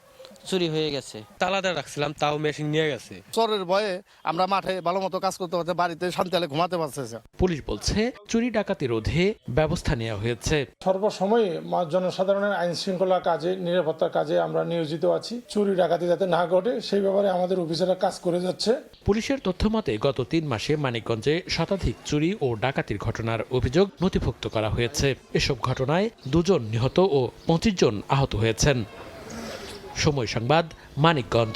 চুরি হয়ে গেছে। তালাতে রাখছিলাম, তাও মেশিন নিয়ে গেছে। চোরের ভয়ে আমরা মাঠে ভালো মতো কাজ করতে পারছি, বাড়িতে শান্তিতে ঘুমাতে পারছে। পুলিশ বলছে চুরি ডাকাতি রোধে ব্যবস্থা নেওয়া হয়েছে। সর্বসময় জনসাধারণের আইন শৃঙ্খলা কাজে, নিরাপত্তার কাজে আমরা নিয়োজিত আছি। চুরি ডাকাতি যাতে না ঘটে সেই ব্যাপারে আমাদের অফিসাররা কাজ করে যাচ্ছে। পুলিশের তথ্য মতে গত 3 মাসে মানিকগঞ্জে শতাধিক চুরি ও ডাকাতির ঘটনার অভিযোগ নথিভুক্ত করা হয়েছে। এসব ঘটনায় 2 জন নিহত ও 25 জন আহত হয়েছেন। সময় সংবাদ, মানিকগঞ্জ।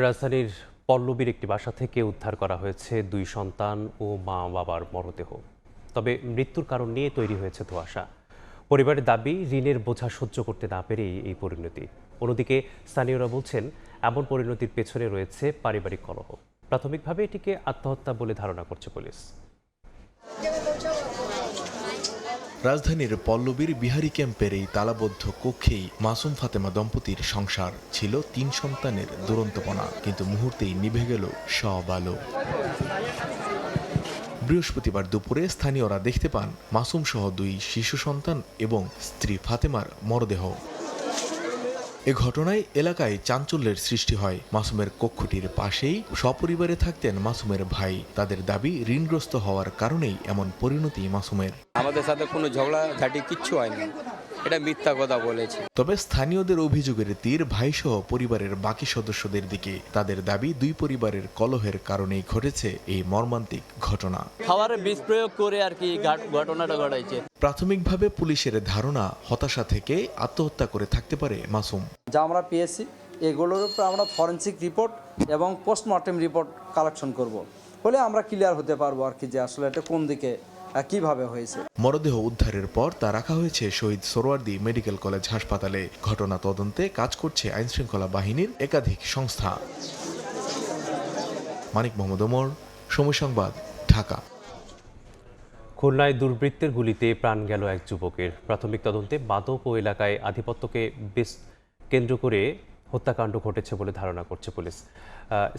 রাজধানীর পল্লবীর একটি বাসা থেকে উদ্ধার করা হয়েছে 2 সন্তান ও মা বাবার মরদেহ। তবে মৃত্যুর কারণ নিয়ে তৈরি হয়েছে ধোঁয়াশা। পরিবারের দাবি, ঋণের বোঝা সহ্য করতে না পেরেই এই পরিণতি। অন্যদিকে স্থানীয়রা বলছেন এমন পরিণতির পেছনে রয়েছে পারিবারিক কলহ। প্রাথমিকভাবে এটিকে আত্মহত্যা বলে ধারণা করছে পুলিশ। রাজধানীর পল্লবীর বিহারি ক্যাম্পের এই তালাবদ্ধ কক্ষেই মাসুম ফাতেমা দম্পতির সংসার ছিল। 3 সন্তানের দুরন্তপনা, কিন্তু মুহূর্তেই নিভে গেল সব আলো। বৃহস্পতিবার দুপুরে স্থানীয়রা দেখতে পান মাসুম সহ 2 শিশু সন্তান এবং স্ত্রী ফাতেমার মরদেহ। এ ঘটনায় এলাকায় চাঞ্চল্যের সৃষ্টি হয়। মাসুমের কক্ষটির পাশেই সপরিবারে থাকতেন মাসুমের ভাই। তাদের দাবি, ঋণগ্রস্ত হওয়ার কারণেই এমন পরিণতি মাসুমের। আমাদের সাথে কোনো ঝগড়া ঝাঁটি কিচ্ছু হয়নি, এটা মিথ্যা কথা বলেছে। তবে স্থানীয়দের অভিযোগের তীর ভাইসহ পরিবারের বাকি সদস্যদের দিকে। তাদের দাবি, 2 পরিবারের কলহের কারণেই ঘটেছে এই মর্মান্তিক ঘটনা। খাবারে বিষ প্রয়োগ করে আর কি ঘটনাটা ঘটাইছে। প্রাথমিকভাবে পুলিশের ধারণা, হতাশা থেকে আত্মহত্যা করে থাকতে পারে মাসুম। যা আমরা পেয়েছি এগুলোর উপর আমরা ফরেনসিক রিপোর্ট এবং পোস্টমর্টেম রিপোর্ট কালেকশন করব, ফলে আমরা ক্লিয়ার হতে পারবো আর কি যে আসলে এটা কোন দিকে কিভাবে হয়েছে। মরদেহ উদ্ধারের পর তা রাখা হয়েছে শহীদ সোহরাওয়ার্দী মেডিকেল কলেজ হাসপাতালে। ঘটনা তদন্তে কাজ করছে আইনশৃঙ্খলা বাহিনীর একাধিক সংস্থা। মানিক মোহাম্মদ ওমর, সময় সংবাদ, ঢাকা। খুলনায় দুর্বৃত্তের গুলিতে প্রাণ গেল এক যুবকের। প্রাথমিক তদন্তে মাদক ও এলাকায় আধিপত্যকে কেন্দ্র করে হত্যাকাণ্ড ঘটেছে বলে ধারণা করছে পুলিশ।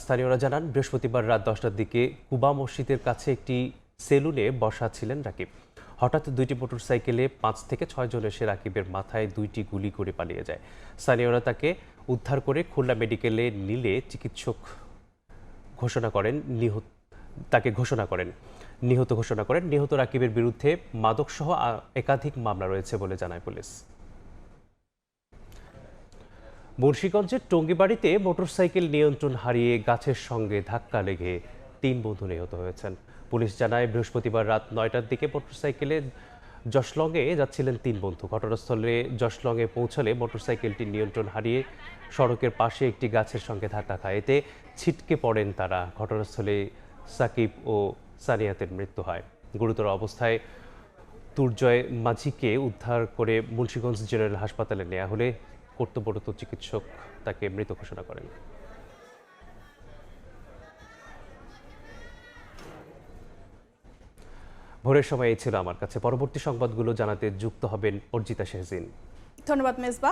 স্থানীয়রা জানান, বৃহস্পতিবার রাত 10টার দিকে কুবা মসজিদের কাছে একটি সেলুনে বসা ছিলেন রাকিব। হঠাৎ 2টি মোটরসাইকেলে 5 থেকে 6 জন এসে রাকিবের মাথায় 2টি গুলি করে পালিয়ে যায়। স্থানীয়রা তাকে উদ্ধার করে খুলনা মেডিকেলে নিলে চিকিৎসক নিহত ঘোষণা করেন। নিহত রাকিবের বিরুদ্ধে মাদকসহ একাধিক মামলা রয়েছে বলে জানায় পুলিশ। মুন্সিগঞ্জের টঙ্গীবাড়িতে মোটরসাইকেল নিয়ন্ত্রণ হারিয়ে গাছের সঙ্গে ধাক্কা লেগে 3 বন্ধু নিহত হয়েছেন। পুলিশ জানায়, বৃহস্পতিবার রাত 9টার দিকে মোটরসাইকেলে জশলংয়ে যাচ্ছিলেন 3 বন্ধু। ঘটনাস্থলে জশলংয়ে পৌঁছালে মোটরসাইকেলটি নিয়ন্ত্রণ হারিয়ে সড়কের পাশে একটি গাছের সঙ্গে ধাক্কা খায়। এতে ছিটকে পড়েন তারা। ঘটনাস্থলে সাকিব ও সানিয়াতের মৃত্যু হয়। গুরুতর অবস্থায় তুর্জয় মাঝিকে উদ্ধার করে মুন্সিগঞ্জ জেনারেল হাসপাতালে নেওয়া হলে কর্তব্যরত চিকিৎসক তাকে মৃত ঘোষণা করেন। ভোরের সময় এই ছিল আমার কাছে। পরবর্তী সংবাদগুলো জানাতে যুক্ত হবেন অর্জিতা শেহজিন। ধন্যবাদ মেজবা।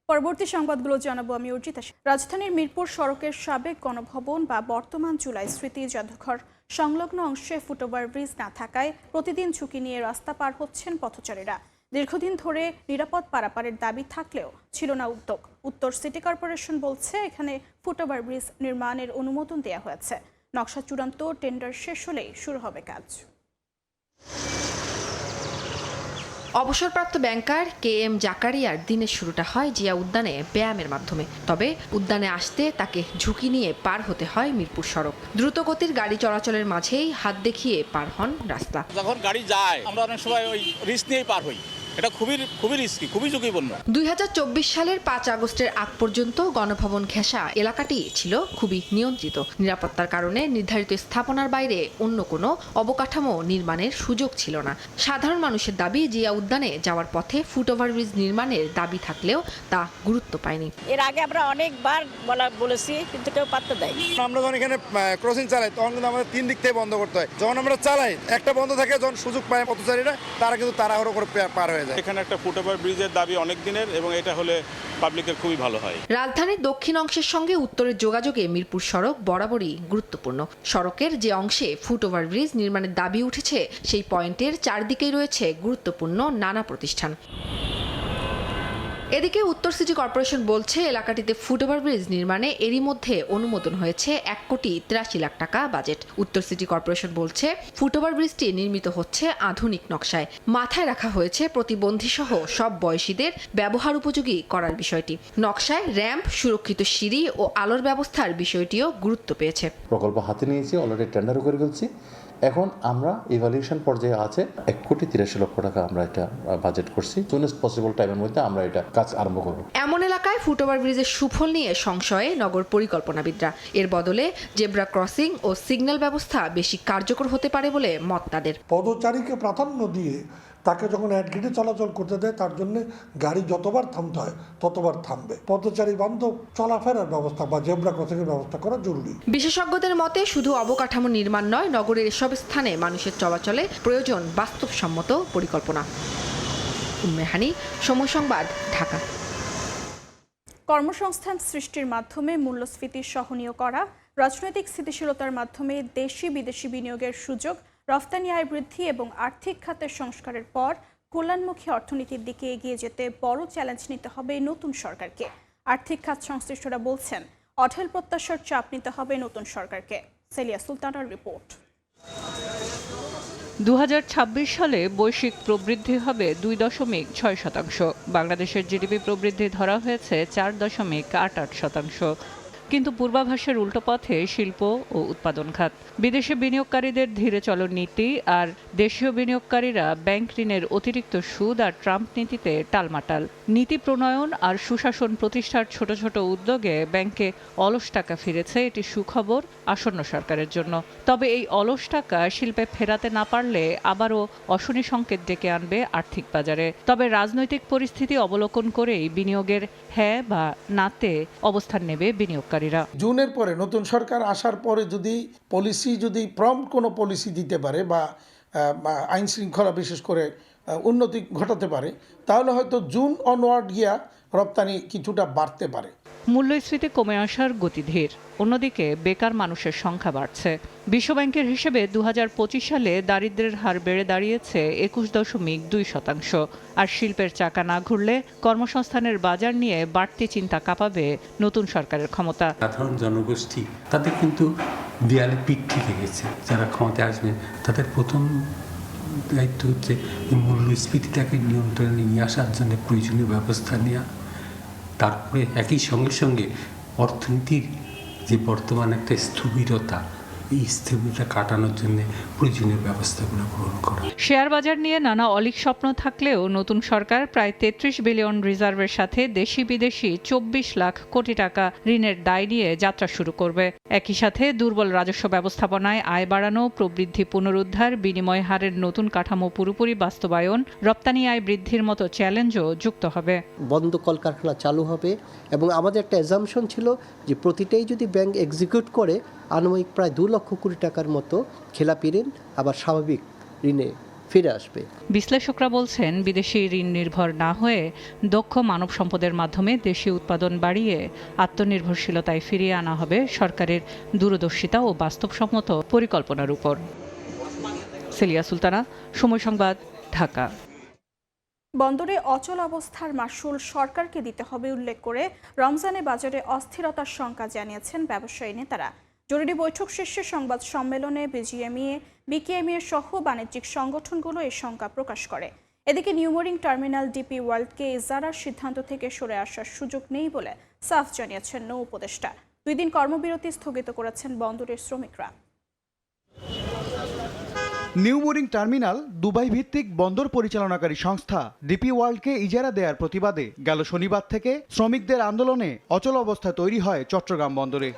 পরবর্তী সংবাদগুলো জানাবো আমি অর্জিতা। রাজধানীর মিরপুর সড়কের সাবেক গণভবন বা বর্তমান জুলাই স্মৃতি জাদুঘর সংলগ্ন অংশে ফুটওভার ব্রিজ না থাকায় প্রতিদিন ঝুঁকি নিয়ে রাস্তা পার হচ্ছেন পথচারীরা। দীর্ঘদিন ধরে নিরাপদ পারাপারের দাবি থাকলেও ছিল না উদ্যোগ। উত্তর সিটি কর্পোরেশন বলছে, এখানে ফুটওভার ব্রিজ নির্মাণের অনুমোদন দেওয়া হয়েছে। নকশা চূড়ান্ত, টেন্ডার শেষ হলেই শুরু হবে কাজ। অবসরপ্রাপ্ত ব্যাংকার KM জাকারিয়ার দিনের শুরুটা হয় জিয়া উদ্যানে ব্যায়ামের মাধ্যমে। তবে উদ্যানে আসতে তাকে ঝুঁকি নিয়ে পার হতে হয় মিরপুর সড়ক। দ্রুতগতির গাড়ি চলাচলের মাঝেই হাত দেখিয়ে পার হন রাস্তা। যখন গাড়ি যায় আমরা অনেক সময় ওই রিস্ক নিয়েই পার হই। এটা খুবই রিস্কি, খুবই ঝুঁকিপূর্ণ। 2024 সালের 5 আগস্টের আগ পর্যন্ত গণভবন ঘেঁষা এলাকাটি ছিল খুবই নিয়ন্ত্রিত। নিরাপত্তার কারণে নির্ধারিত স্থাপনার বাইরে অন্য কোনো অবকাঠামো নির্মাণের সুযোগ ছিল না। সাধারণ মানুষের দাবি, জিয়া উদ্যানে যাওয়ার পথে ফুটওভার ব্রিজ নির্মাণের দাবি থাকলেও তা গুরুত্ব পায়নি। এর আগে আমরা অনেকবার বলেছি, কিন্তু কেউ পাত্তা দেয়নি। আমরা যখন এখানে ক্রসিং চালাই তখন কিন্তু আমাদের 3 দিক থেকে বন্ধ করতে হয়। যখন আমরা চালাই একটা বন্ধ থাকে, যখন সুযোগ পায় পথচারীরা তারা কিন্তু তাড়াহুড়ো করে পার হয়ে যায়। এখানে একটা ফুটওভার ব্রিজের দাবি অনেক দিনের এবং এটা হলে পাবলিকের খুবই ভালো হয়। রাজধানীর দক্ষিণ অংশের সঙ্গে উত্তরের যোগাযোগে মিরপুর সড়ক বরাবরই গুরুত্বপূর্ণ। সড়কের যে অংশে ফুটওভার ব্রিজ নির্মাণের দাবি উঠেছে সেই পয়েন্টের চারদিকেই রয়েছে গুরুত্বপূর্ণ নানা প্রতিষ্ঠান। এদিকে উত্তর সিটি কর্পোরেশন বলছে, এলাকাটিতে ফুটওভার ব্রিজ নির্মাণে এরই মধ্যে অনুমোদন হয়েছে 1,83 লাখ টাকা বাজেট। উত্তর সিটি কর্পোরেশন বলছে, ফুটওভার ব্রিজটি নির্মিত হচ্ছে আধুনিক নকশায়। মাথায় রাখা হয়েছে প্রতিবন্ধী সহ সব বয়সীদের ব্যবহার উপযোগী করার বিষয়টি। নকশায় র্যাম্প, সুরক্ষিত সিঁড়ি ও আলোর ব্যবস্থার বিষয়টিও গুরুত্ব পেয়েছে। প্রকল্প হাতে নিয়েছি, অলরেডি টেন্ডারও করে ফেলছি। এখন আমরা ইভ্যালুয়েশন পর্যায়ে আছে 1,83 লক্ষ টাকা আমরা এটা বাজেট করছি। সুনেস্ট পসিবল টাইমের মধ্যে আমরা এটা কাজ আরম্ভ করব। এমন এলাকায় ফুটওভার ব্রিজের সুফল নিয়ে সংশয়ে নগর পরিকল্পনাবিদরা। এর বদলে জেব্রা ক্রসিং ও সিগন্যাল ব্যবস্থা বেশি কার্যকর হতে পারে বলে মত তাদের। পদচারীকে প্রাধান্য দিয়ে তাকে যখন অ্যাডগেটে চলাচল করতে দেয়, তার জন্য গাড়ি যতবার থামতে হয় ততবার থামবে। পদচারী বান্ধব চলাফেরার ব্যবস্থা বা জেব্রা ক্রসিংয়ের ব্যবস্থা করা জরুরি। বিশেষজ্ঞদের মতে, শুধু অবকাঠামো নির্মাণ নয়, নগরের এসব স্থানে মানুষের চলাচলে প্রয়োজন বাস্তবসম্মত পরিকল্পনা। উম্মেহানি, সময় সংবাদ, ঢাকা। কর্মসংস্থান সৃষ্টির মাধ্যমে মূল্যস্ফীতি সহনীয় করা, রাজনৈতিক স্থিতিশীলতার মাধ্যমে দেশি বিদেশি বিনিয়োগের সুযোগ, রফতানি আয় বৃদ্ধি এবং আর্থিক খাতের সংস্কারের পর কল্যাণমুখী অর্থনীতির দিকে এগিয়ে যেতে বড় চ্যালেঞ্জ নিতে হবে নতুন সরকারকে। আর্থিক খাত সংশ্লিষ্টরা বলছেন, অঢেল প্রত্যাশার চাপ নিতে হবে নতুন সরকারকে। সেলিয়া সুলতানার রিপোর্ট। 2026 সালে বৈশ্বিক প্রবৃদ্ধি হবে 2.6%। বাংলাদেশের জিডিপি প্রবৃদ্ধি ধরা হয়েছে 4.88%। কিন্তু পূর্বাভাসের উল্টো পথে শিল্প ও উৎপাদন খাত। বিদেশি বিনিয়োগকারীদের ধীরে চলন নীতি আর দেশীয় বিনিয়োগকারীরা ব্যাংক ঋণের অতিরিক্ত সুদ আর ট্রাম্প নীতিতে টালমাটাল। নীতি প্রণয়ন আর সুশাসন প্রতিষ্ঠার ছোট ছোট উদ্যোগে ব্যাংকে অলস টাকা ফিরেছে, এটি সুখবর আসন্ন সরকারের জন্য। তবে এই অলস টাকা শিল্পে ফেরাতে না পারলে আবারও অশনি সংকেত ডেকে আনবে আর্থিক বাজারে। তবে রাজনৈতিক পরিস্থিতি অবলোকন করেই বিনিয়োগের হ্যাঁ বা নাতে অবস্থান নেবে বিনিয়োগকারীরা। জুনের পরে নতুন সরকার আসার পরে যদি প্রম্পট কোনো পলিসি দিতে পারে বা আইন শৃঙ্খলা বিশেষ করে উন্নতি ঘটাতে পারে, তাহলে হয়তো জুন অনওয়ার্ড গিয়া রপ্তানি কিছুটা বাড়তে পারে। মূল্যস্ফীতি কমে আসার গতি ধীর। অন্যদিকে বেকার মানুষের সংখ্যা বাড়ছে। বিশ্বব্যাংকের হিসেবে 2025 সালে দারিদ্র্যের হার বেড়ে দাঁড়িয়েছে 21.2%। আর শিল্পের চাকা না ঘুরলে কর্মসংস্থানের বাজার নিয়ে বাড়তি চিন্তা কাঁপাবে নতুন সরকারের ক্ষমতা। সাধারণ জনগোষ্ঠী তাদের কিন্তু দেয়ালে পিঠ থেকে গেছে। যারা ক্ষমতায় আসবে তাদের প্রথম দায়িত্ব হচ্ছে মূল্যস্ফীতিটাকে নিয়ন্ত্রণে নিয়ে আসার জন্য প্রয়োজনীয় ব্যবস্থা নেওয়া। তারপরে একই সঙ্গে অর্থনীতির যে বর্তমান একটা স্থবিরতা, এই স্থবিরতা কাটানোর জন্য প্রয়োজনীয় ব্যবস্থাগুলো গ্রহণ করা। শেয়ার বাজার নিয়ে নানা অলীক স্বপ্ন থাকলেও নতুন সরকার প্রায় 33 বিলিয়ন রিজার্ভের সাথে দেশি বিদেশি 24 লাখ কোটি টাকা ঋণের দায় নিয়ে যাত্রা শুরু করবে। একই সাথে দুর্বল রাজস্ব ব্যবস্থাপনায় আয় বাড়ানো, প্রবৃদ্ধি পুনরুদ্ধার, বিনিময় হারের নতুন কাঠামো পুরোপুরি বাস্তবায়ন, রপ্তানি আয় বৃদ্ধির মতো চ্যালেঞ্জও যুক্ত হবে। বন্ধ কলকারখানা চালু হবে এবং আমাদের একটা অ্যাজাম্পশন ছিল যে প্রতিটাই যদি ব্যাংক এক্সিকিউট করে আনুমানিক প্রায় 2 লক্ষ কোটি টাকার মতো খেলাপি ঋণ আবার স্বাভাবিক ঋণে ফিরে আসবে। বিশ্লেষকরা বলছেন, বিদেশি ঋণ নির্ভর না হয়ে দক্ষ মানব সম্পদের মাধ্যমে দেশীয় উৎপাদন বাড়িয়ে আত্মনির্ভরশীলতায় ফিরিয়ে আনা হবে সরকারের দূরদর্শিতা ও বাস্তবসম্মত পরিকল্পনার উপর। সেলিয়া সুলতানা, সময় সংবাদ, ঢাকা। বন্দরে অচল অবস্থার মাশুল সরকারকে দিতে হবে উল্লেখ করে রমজানে বাজারে অস্থিরতার শঙ্কা জানিয়েছেন ব্যবসায়ী নেতারা। জরুরি বৈঠক শেষে সংবাদ সম্মেলনে বিকেএমইএ সহ বাণিজ্যিক সংগঠনগুলো এই শঙ্কা প্রকাশ করে। এদিকে নিউমোরিং টার্মিনাল ডিপি ওয়ার্ল্ডকে ইজারার সিদ্ধান্ত থেকে সরে আসার সুযোগ নেই বলে সাফ জানিয়েছেন নৌ উপদেষ্টা। 2 দিন কর্মবিরতি স্থগিত করেছেন বন্দরের শ্রমিকরা। নিউমোরিং টার্মিনাল দুবাই ভিত্তিক বন্দর পরিচালনাকারী সংস্থা ডিপি ওয়ার্ল্ডকে ইজারা দেওয়ার প্রতিবাদে গেল শনিবার থেকে শ্রমিকদের আন্দোলনে অচল অবস্থা তৈরি হয় চট্টগ্রাম বন্দরে।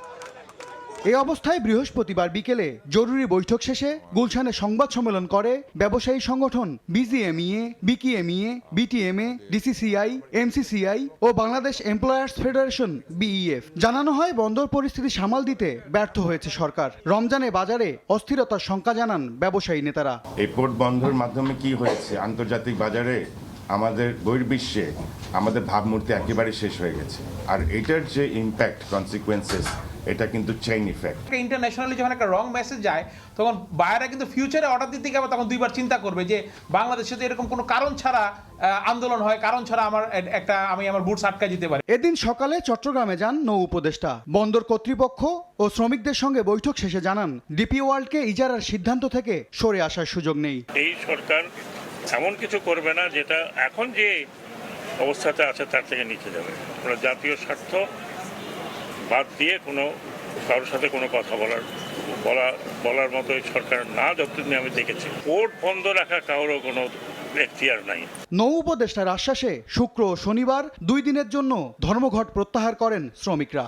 এই অবস্থায় বৃহস্পতিবার বিকেলে জরুরি বৈঠক শেষে গুলশানে সংবাদ সম্মেলন করে ব্যবসায়ী সংগঠন BGMEA, BKMEA, BTMA, DCCI, MCCI ও বাংলাদেশ এমপ্লয়ার্স ফেডারেশন বিইএফ। জানানো হয় বন্দর পরিস্থিতি সামাল দিতে ব্যর্থ হয়েছে সরকার। রমজানে বাজারে অস্থিরতার শঙ্কা জানান ব্যবসায়ী নেতারা। এই পোর্ট বন্ধের মাধ্যমে কি হয়েছে, আন্তর্জাতিক বাজারে আমাদের বহির্বিশ্বে আমাদের ভাবমূর্তি একেবারে শেষ হয়ে গেছে। আর এটার যে ইম্প্যাক্ট, কনসিকুয়েন্সেস, এটা কিন্তু চেইন ইফেক্ট। ইন্টারন্যাশনালি যখন একটা রং মেসেজ যায় তখন বায়াররা কিন্তু ফিউচারে অর্ডার দিতে গেলে তখন দুইবার চিন্তা করবে যে বাংলাদেশে তো এরকম কোনো কারণ ছাড়া আন্দোলন হয়, কারণ ছাড়া আমি আমার বুটস আটকায় যেতে পারি। এদিন সকালে চট্টগ্রামে যান নৌ উপদেষ্টা। বন্দর কর্তৃপক্ষ ও শ্রমিকদের সঙ্গে বৈঠক শেষে জানান, ডিপি ওয়ার্ল্ডকে ইজারার সিদ্ধান্ত থেকে সরে আসার সুযোগ নেই। এই সরকার এমন কিছু করবে না যেটা এখন যে অবস্থাতে আছে তার থেকে নিচে যাবে। আমরা জাতীয় স্বার্থ বাদ দিয়ে কারোর সাথে কোনো কথা বলার মতো এই সরকার না, যতদিন আমি দেখেছি। পোর্ট বন্ধ রাখা কারোর কোনো এখতিয়ার নাই। নৌ উপদেষ্টার আশ্বাসে শুক্র ও শনিবার 2 দিনের জন্য ধর্মঘট প্রত্যাহার করেন শ্রমিকরা।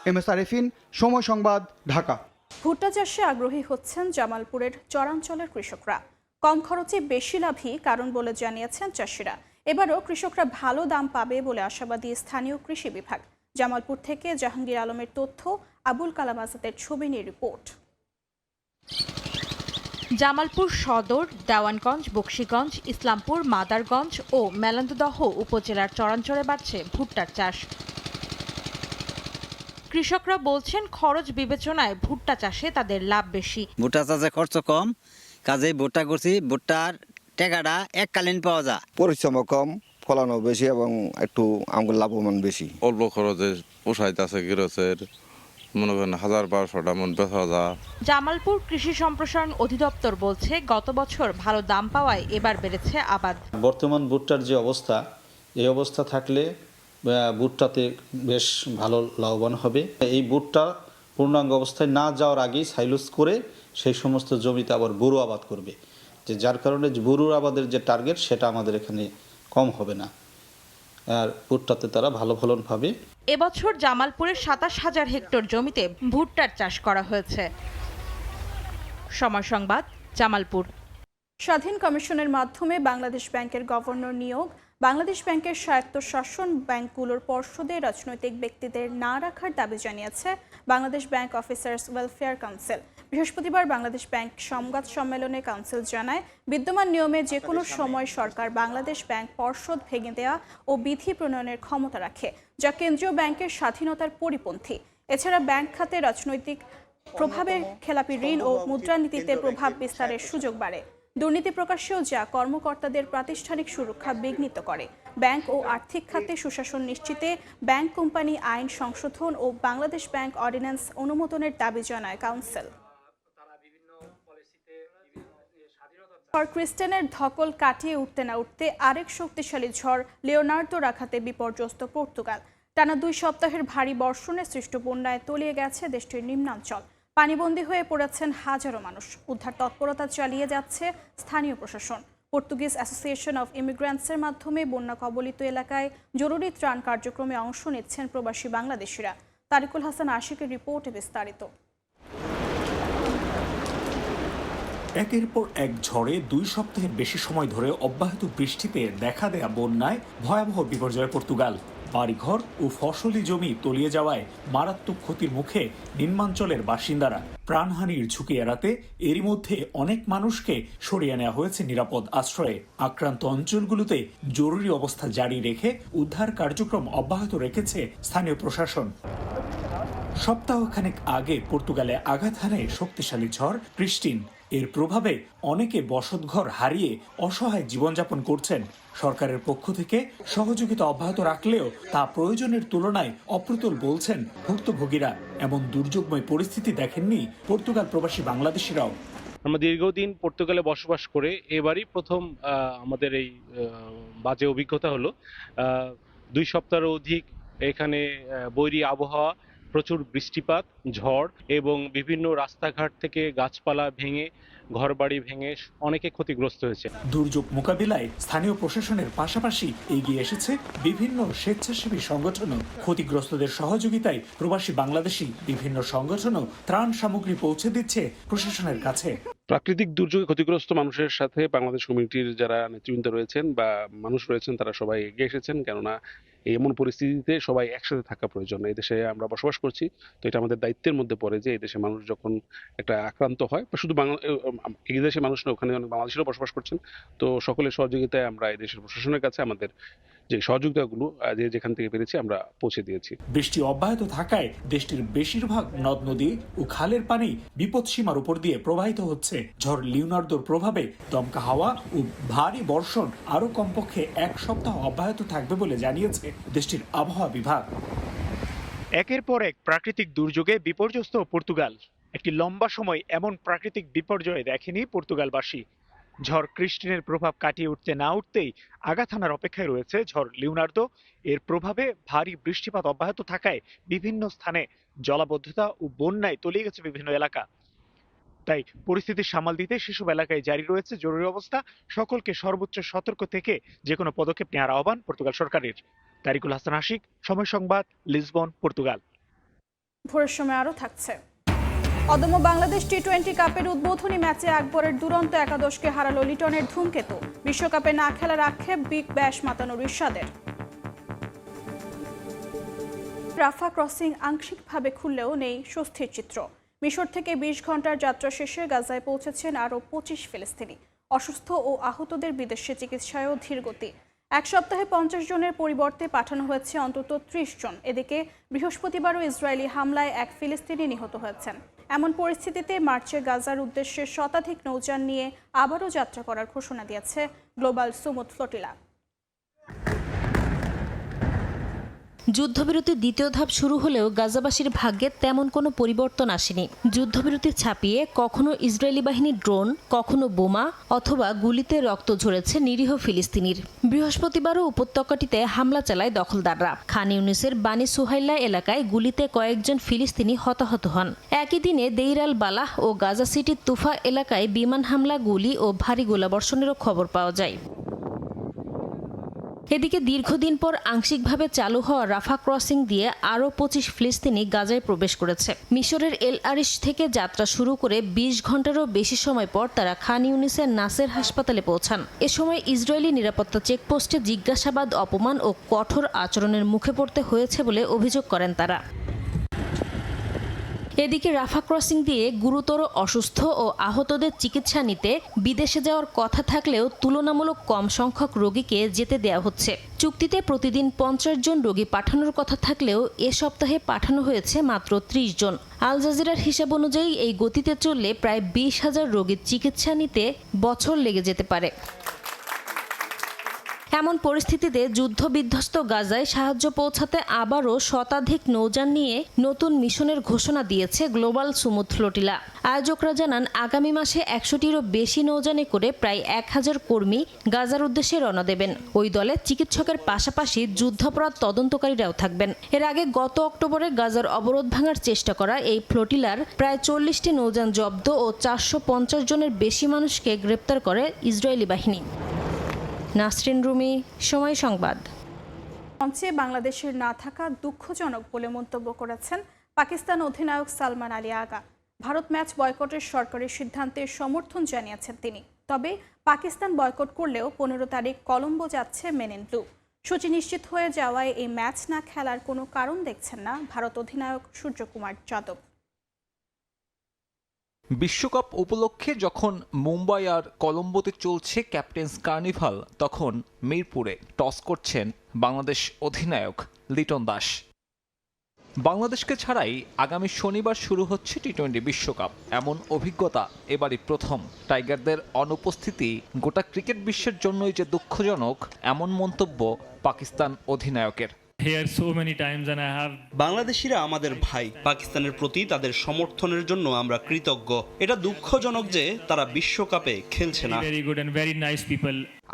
এমএস আরেফিন, সময় সংবাদ, ঢাকা। ভুট্টা চাষে আগ্রহী হচ্ছেন জামালপুরের চরাঞ্চলের কৃষকরা। কম খরচে বেশি লাভই কারণ বলে জানিয়েছেন চাষিরা। এবারও কৃষকরা ভালো দাম পাবে বলে আশাবাদী স্থানীয় কৃষি বিভাগ। জামালপুর থেকে জাহাঙ্গীর আলমের তথ্য, আবুল কালাম আজাদের ছবি নিয়ে রিপোর্ট। জামালপুর সদর, দেওয়ানগঞ্জ, বকশীগঞ্জ, ইসলামপুর, মাদারগঞ্জ ও মেলান্দদহ উপজেলার চরাঞ্চলে বাড়ছে ভুট্টার চাষ। কৃষকরা বলছেন, খরচ বিবেচনায় ভুট্টা চাষে তাদের লাভ বেশি। ভুট্টা চাষে খরচ কম, কাজে ভুট্টা করছি, ভুট্টার টাকাটা এককালীন পাওয়া যায়। পরিশ্রম কম, ফলনও বেশি এবং একটু আমাদের লাভবান বেশি। অল্প খরচে পোষাইতেছে গৃহস্থের, মনে করেন 1200টা মন বেচা যায়। জামালপুর কৃষি সম্প্রসারণ অধিদপ্তর বলছে, গত বছর ভালো দাম পাওয়ায় এবার বেড়েছে আবাদ। বর্তমান ভুট্টার যে অবস্থা, এই অবস্থা থাকলে ভুট্টাতে বেশ ভালো লাভবান হবে। এই ভুট্টা পূর্ণাঙ্গ অবস্থায় না যাওয়ার আগেই সাইলুস করে সেই সমস্ত জমিতে আবার বোরো আবাদ করবে, যে যার কারণে বোরোর আবাদের যে টার্গেট সেটা আমাদের এখানে কম হবে না, আর ভুট্টাতে তারা ভালো ফলন পাবে। এবছর জামালপুরের 27,000 হেক্টর জমিতে ভুট্টার চাষ করা হয়েছে। সময় সংবাদ, জামালপুর। স্বাধীন কমিশনের মাধ্যমে বাংলাদেশ ব্যাংকের গভর্নর নিয়োগ। বাংলাদেশ ব্যাংকের স্বায়ত্তশাসন ব্যাংকগুলোর পর্ষদে রাজনৈতিক ব্যক্তিদের না রাখার দাবি জানিয়েছে Bangladesh bank officers welfare council. বৃহস্পতিবার বাংলাদেশ ব্যাংক সংবাদ সম্মেলনে কাউন্সিল জানায়, বিদ্যমান নিয়মে যে কোনো সময় সরকার বাংলাদেশ ব্যাংক পর্ষদ ভেঙে দেয়া ও বিধি প্রণয়নের ক্ষমতা রাখে, যা কেন্দ্রীয় ব্যাংকের স্বাধীনতার পরিপন্থী। এছাড়া ব্যাংক খাতে রাজনৈতিক প্রভাবে খেলাপি ঋণ ও মুদ্রানীতিতে প্রভাব বিস্তারের সুযোগ বাড়ে। দুর্নীতি প্রকাশ্যেও যা কর্মকর্তাদের প্রাতিষ্ঠানিক সুরক্ষা বিঘ্নিত করে। ব্যাংক ও আর্থিক খাতে সুশাসন নিশ্চিতে ব্যাংক কোম্পানি আইন সংশোধন ও বাংলাদেশ ব্যাংক অর্ডিন্যান্স অনুমোদনের দাবি জানায় কাউন্সিল। ক্রিস্টেনের ধকল কাটিয়ে উঠতে না উঠতে আরেক শক্তিশালী ঝড় লিওনার্দোর আঘাতে বিপর্যস্ত পর্তুগাল। টানা 2 সপ্তাহের ভারী বর্ষণে সৃষ্ট বন্যায় তলিয়ে গেছে দেশটির নিম্নাঞ্চল। পানিবন্দী হয়ে পড়েছেন হাজারো মানুষ। উদ্ধার তৎপরতা চালিয়ে যাচ্ছে স্থানীয় প্রশাসন। পর্তুগিজ অ্যাসোসিয়েশন অফ ইমিগ্রেন্টসের মাধ্যমে বন্যা কবলিত এলাকায় জরুরি ত্রাণ কার্যক্রমে অংশ নিচ্ছেন প্রবাসী বাংলাদেশিরা। তারিকুল হাসান আশিকের রিপোর্টে বিস্তারিত। একের পর এক ঝড়ে 2 সপ্তাহের বেশি সময় ধরে অব্যাহত বৃষ্টিতে দেখা দেয়া বন্যায় ভয়াবহ বিপর্যয় পর্তুগাল। বাড়িঘর ও ফসলি জমি তলিয়ে যাওয়ায় মারাত্মক ক্ষতির মুখে নিম্নাঞ্চলের বাসিন্দারা। প্রাণহানির ঝুঁকি এড়াতে এরই মধ্যে অনেক মানুষকে সরিয়ে নেওয়া হয়েছে নিরাপদ আশ্রয়ে। আক্রান্ত অঞ্চলগুলোতে জরুরি অবস্থা জারি রেখে উদ্ধার কার্যক্রম অব্যাহত রেখেছে স্থানীয় প্রশাসন। সপ্তাহখানেক আগে পর্তুগালে আঘাত হানে শক্তিশালী ঝড় ক্রিস্টিন। এর প্রভাবে অনেকে বসতঘর হারিয়ে অসহায় জীবনযাপন করছেন। সরকারের পক্ষ থেকে সহযোগিতা অব্যাহত রাখলেও তা প্রয়োজনের তুলনায় অপ্রতুল বলছেন ভুক্তভোগীরা। এমন দুর্যোগময় পরিস্থিতি দেখেননি পর্তুগাল প্রবাসী বাংলাদেশিরাও। আমরা দীর্ঘদিন পর্তুগালে বসবাস করে এবারই প্রথম আমাদের এই বাজে অভিজ্ঞতা হলো। 2 সপ্তাহের অধিক এখানে বৈরী আবহাওয়া, প্রচুর বৃষ্টিপাত, ঝড় এবং বিভিন্ন রাস্তাঘাট থেকে গাছপালা ভেঙে, ঘরবাড়ি ভেঙে অনেকে ক্ষতিগ্রস্ত হয়েছে। দুর্যোগ মোকাবিলায় স্থানীয় প্রশাসনের পাশাপাশি এগিয়ে এসেছে বিভিন্ন স্বেচ্ছাসেবী সংগঠনও। ক্ষতিগ্রস্তদের সহযোগিতায় প্রবাসী বাংলাদেশি বিভিন্ন সংগঠনও ত্রাণ সামগ্রী পৌঁছে দিচ্ছে প্রশাসনের কাছে। প্রাকৃতিক দুর্যোগে ক্ষতিগ্রস্ত মানুষের সাথে বাংলাদেশ কমিউনিটির যারা নেতৃবৃন্দ রয়েছেন বা মানুষ রয়েছেন তারা সবাই এগিয়ে এসেছেন, কেননা এমন পরিস্থিতিতে সবাই একসাথে থাকা প্রয়োজন। এই দেশে আমরা বসবাস করছি, তো এটা আমাদের দায়িত্বের মধ্যে পড়ে যে এই দেশে মানুষ যখন একটা আক্রান্ত হয়, বা শুধু এই দেশে মানুষ না, ওখানে অনেক বাংলাদেশিরাও বসবাস করছেন, তো সকলের সহযোগিতায় আমরা এই দেশের প্রশাসনের কাছে আমাদের যে সহযোগিতাগুলো যেখান থেকে পেরেছি আমরা পৌঁছে দিয়েছি। বৃষ্টি অব্যাহত থাকায় দেশটির বেশিরভাগ নদ নদী ও খালের পানি বিপদসীমার উপর দিয়ে প্রবাহিত হচ্ছে। ঝড় লিওনার্দোর প্রভাবে দমকা হাওয়া ও ভারী বর্ষণ আরও কমপক্ষে 1 সপ্তাহ অব্যাহত থাকবে বলে জানিয়েছে দেশটির আবহাওয়া বিভাগ। একের পর এক প্রাকৃতিক দুর্যোগে বিপর্যস্ত পর্তুগাল। একটি লম্বা সময় এমন প্রাকৃতিক বিপর্যয় দেখেনি পর্তুগালবাসী। ঝড় ক্রিস্টিনের প্রভাব কাটিয়ে উঠতে না উঠতেই আঘাত হানার অপেক্ষায় রয়েছে ঝড় লিওনার্দো। এর প্রভাবে ভারী বৃষ্টিপাত অব্যাহত থাকায় বিভিন্ন স্থানে জলাবদ্ধতা ও বন্যায় তলিয়ে গেছে বিভিন্ন এলাকা। তাই পরিস্থিতি সামাল দিতে সেসব এলাকায় জারি রয়েছে জরুরি অবস্থা। সকলকে সর্বোচ্চ সতর্ক থেকে যে কোনো পদক্ষেপ নেওয়ার আহ্বান পর্তুগাল সরকারের। তারিকুল হাসান আশিক, সময় সংবাদ, লিসবন, পর্তুগাল। ভোরের সময় আরও থাকছে। অদম্য বাংলাদেশ টি-20 কাপের উদ্বোধনী ম্যাচে আকবরের দুরন্ত একাদশকে হারালো লিটনের ধূমকেতু। বিশ্বকাপে না খেলার আক্ষেপ বিগ ব্যাশ মাতানো রিশাদের। রাফা ক্রসিং আংশিকভাবে খুললেও নেই স্বস্তির চিত্র। মিশর থেকে 20 ঘন্টার যাত্রা শেষে গাজায় পৌঁছেছেন আরও 25 ফিলিস্তিনি। অসুস্থ ও আহতদের বিদেশে চিকিৎসায়ও ধীরগতি। 1 সপ্তাহে 50 জনের পরিবর্তে পাঠানো হয়েছে অন্তত 30 জন। এদিকে বৃহস্পতিবারও ইসরায়েলি হামলায় 1 ফিলিস্তিনি নিহত হয়েছেন। এমন পরিস্থিতিতে মার্চে গাজার উদ্দেশ্যে শতাধিক নৌযান নিয়ে আবারও যাত্রা করার ঘোষণা দিয়েছে গ্লোবাল সুমুদ ফ্লোটিলা। যুদ্ধবিরতির দ্বিতীয় ধাপ শুরু হলেও গাজাবাসীর ভাগ্যে তেমন কোনো পরিবর্তন আসেনি। যুদ্ধবিরতি ছাপিয়ে কখনো ইসরায়েলি বাহিনীর ড্রোন, কখনো বোমা অথবা গুলিতে রক্ত ঝরেছে নিরীহ ফিলিস্তিনির। বৃহস্পতিবারও উপত্যকাটিতে হামলা চালায় দখলদাররা। খান ইউনিসের বানি সুহাইল্লা এলাকায় গুলিতে কয়েকজন ফিলিস্তিনি হতাহত হন। একই দিনে দেইর আল বালাহ ও গাজা সিটির তুফা এলাকায় বিমান হামলা, গুলি ও ভারী গোলাবর্ষণেরও খবর পাওয়া যায়। এদিকে দীর্ঘদিন পর আংশিকভাবে চালু হওয়া রাফা ক্রসিং দিয়ে আরও 25 ফিলিস্তিনি গাজায় প্রবেশ করেছে। মিশরের এল আরিশ থেকে যাত্রা শুরু করে 20 ঘন্টারও বেশি সময় পর তারা খান ইউনিসের নাসের হাসপাতালে পৌঁছান। এ সময় ইসরায়েলি নিরাপত্তা চেকপোস্টে জিজ্ঞাসাবাদ, অপমান ও কঠোর আচরণের মুখে পড়তে হয়েছে বলে অভিযোগ করেন তারা। এদিকে রাফা ক্রসিং দিয়ে গুরুতর অসুস্থ ও আহতদের চিকিৎসা নিতে বিদেশে যাওয়ার কথা থাকলেও তুলনামূলক কম সংখ্যক রোগীকে যেতে দেওয়া হচ্ছে। চুক্তিতে প্রতিদিন 50 জন রোগী পাঠানোর কথা থাকলেও এ সপ্তাহে পাঠানো হয়েছে মাত্র 30 জন। আল জাজিরার হিসাব অনুযায়ী এই গতিতে চললে প্রায় 20,000 রোগীর চিকিৎসা নিতে বছর লেগে যেতে পারে। এমন পরিস্থিতিতে যুদ্ধবিধ্বস্ত গাজায় সাহায্য পৌঁছাতে আবারও শতাধিক নৌযান নিয়ে নতুন মিশনের ঘোষণা দিয়েছে গ্লোবাল সুমুদ ফ্লোটিলা। আয়োজকরা জানান আগামী মাসে 100টিরও বেশি নৌযানে করে প্রায় 1000 কর্মী গাজার উদ্দেশ্যে রওনা দেবেন। ওই দলে চিকিৎসকের পাশাপাশি যুদ্ধাপরাধ তদন্তকারীরাও থাকবেন। এর আগে গত অক্টোবরে গাজার অবরোধ ভাঙার চেষ্টা করা এই ফ্লোটিলার প্রায় 40টি নৌযান জব্দ ও 450 জনের বেশি মানুষকে গ্রেপ্তার করে ইসরায়েলি বাহিনী। নাসরিন রুমি, সময় সংবাদ। মঞ্চে বাংলাদেশের না থাকা দুঃখজনক বলে মন্তব্য করেছেন পাকিস্তান অধিনায়ক সালমান আলী আগা। ভারত ম্যাচ বয়কটের সরকারি সিদ্ধান্তের সমর্থন জানিয়েছেন তিনি। তবে পাকিস্তান বয়কট করলেও 15 তারিখ কলম্বো যাচ্ছে মেন ইন ব্লু। সূচি নিশ্চিত হয়ে যাওয়ায় এই ম্যাচ না খেলার কোনো কারণ দেখছেন না ভারত অধিনায়ক সূর্যকুমার যাদব। বিশ্বকাপ উপলক্ষে যখন মুম্বাই আর কলম্বোতে চলছে ক্যাপ্টেন্স কার্নিভাল, তখন মিরপুরে টস করছেন বাংলাদেশ অধিনায়ক লিটন দাস। বাংলাদেশকে ছাড়াই আগামী শনিবার শুরু হচ্ছে টি-20 বিশ্বকাপ। এমন অভিজ্ঞতা এবারই প্রথম। টাইগারদের অনুপস্থিতি গোটা ক্রিকেট বিশ্বের জন্যই যে দুঃখজনক, এমন মন্তব্য পাকিস্তান অধিনায়কের। বাংলাদেশিরা আমাদের ভাই, পাকিস্তানের প্রতি তাদের সমর্থনের জন্য আমরা কৃতজ্ঞ। এটা দুঃখজনক যে তারা বিশ্বকাপে খেলছে না।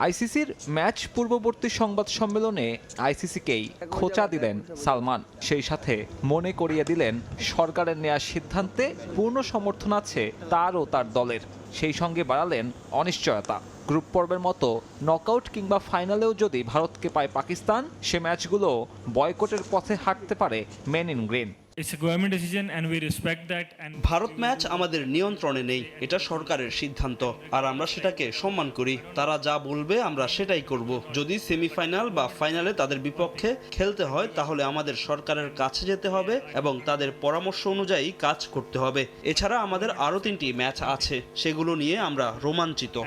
আইসিসির ম্যাচ পূর্ববর্তী সংবাদ সম্মেলনে আইসিসিকেই খোঁচা দিলেন সালমান। সেই সাথে মনে করিয়ে দিলেন সরকারের নেওয়া সিদ্ধান্তে পূর্ণ সমর্থন আছে তার ও তার দলের। সেই সঙ্গে বাড়ালেন অনিশ্চয়তা। গ্রুপ পর্বের মতো নকআউট কিংবা ফাইনালেও যদি ভারতকে পায় পাকিস্তান, সে ম্যাচগুলো বয়কটের পথে হাঁটতে পারে men in green. Bharat match আমাদের নিয়ন্ত্রণে নেই, এটা সরকারের সিদ্ধান্ত আর আমরা সেটাকে সম্মান করি। তারা যা বলবে আমরা সেটাই করব। যদি সেমিফাইনাল বা ফাইনালে তাদের বিপক্ষে খেলতে হয় তাহলে আমাদের সরকারের কাছে যেতে হবে এবং তাদের পরামর্শ অনুযায়ী কাজ করতে হবে। এছাড়া আমাদের আরও 3টি ম্যাচ আছে, সেগুলো নিয়ে আমরা রোমাঞ্চিত।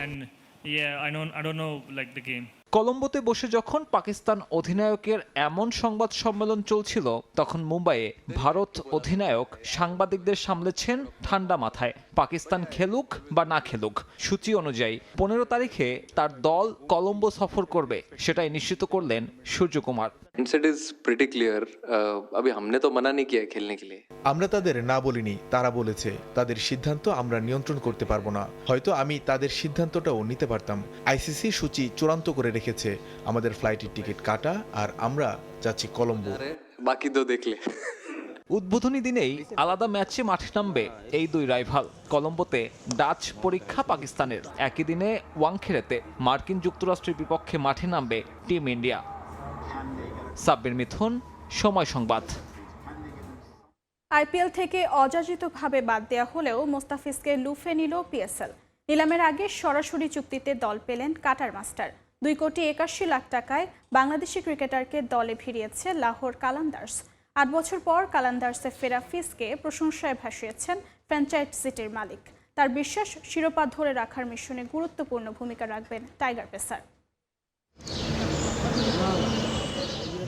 কলম্বোতে বসে যখন পাকিস্তান অধিনায়কের এমন সংবাদ সম্মেলন চলছিল, তখন মুম্বাইয়ে ভারত অধিনায়ক সাংবাদিকদের সামলেছেন ঠান্ডা মাথায়। পাকিস্তান খেলুক বা না খেলুক, সূচি অনুযায়ী 15 তারিখে তার দল কলম্বো সফর করবে, সেটাই নিশ্চিত করলেন সূর্যকুমার। আমরা তাদের না বলিনি, তারা বলেছে। তাদের সিদ্ধান্ত আমরা নিয়ন্ত্রণ করতে পারবো না। হয়তো আমি তাদের সিদ্ধান্তটাও নিতে পারতাম। আইসিসি সূচি চূড়ান্ত করে রেখেছে, আমাদের ফ্লাইটের টিকিট কাটা আর আমরা যাচ্ছি কলম্বো। বাকি তো দেখলে উদ্বোধনী দিনেই আলাদা ম্যাচে মাঠে নামবে এই দুই রাইভাল। কলম্বোতে ডাচ পরীক্ষা পাকিস্তানের, একই দিনে ওয়াংখেড়েতে মার্কিন যুক্তরাষ্ট্রের বিপক্ষে মাঠে নামবে টিম ইন্ডিয়া। সাব্বির মিথুন, সময় সংবাদ। আইপিএল থেকে অযাচিতভাবে বাদ দেওয়া হলেও মোস্তাফিজকে লুফে নিল পিএসএল। নিলামের আগে সরাসরি চুক্তিতে দল পেলেন কাটার মাস্টার। 2,81,00,000 টাকায় বাংলাদেশি ক্রিকেটারকে দলে ভিড়িয়েছে লাহোর কালান্দার্স। 8 বছর পর কালান্দার্সে ফেরা ফিজকে প্রশংসায় ভাসিয়েছেন ফ্র্যাঞ্চাইজিটির মালিক। তার বিশ্বাস, শিরোপা ধরে রাখার মিশনে গুরুত্বপূর্ণ ভূমিকা রাখবেন টাইগার পেসার।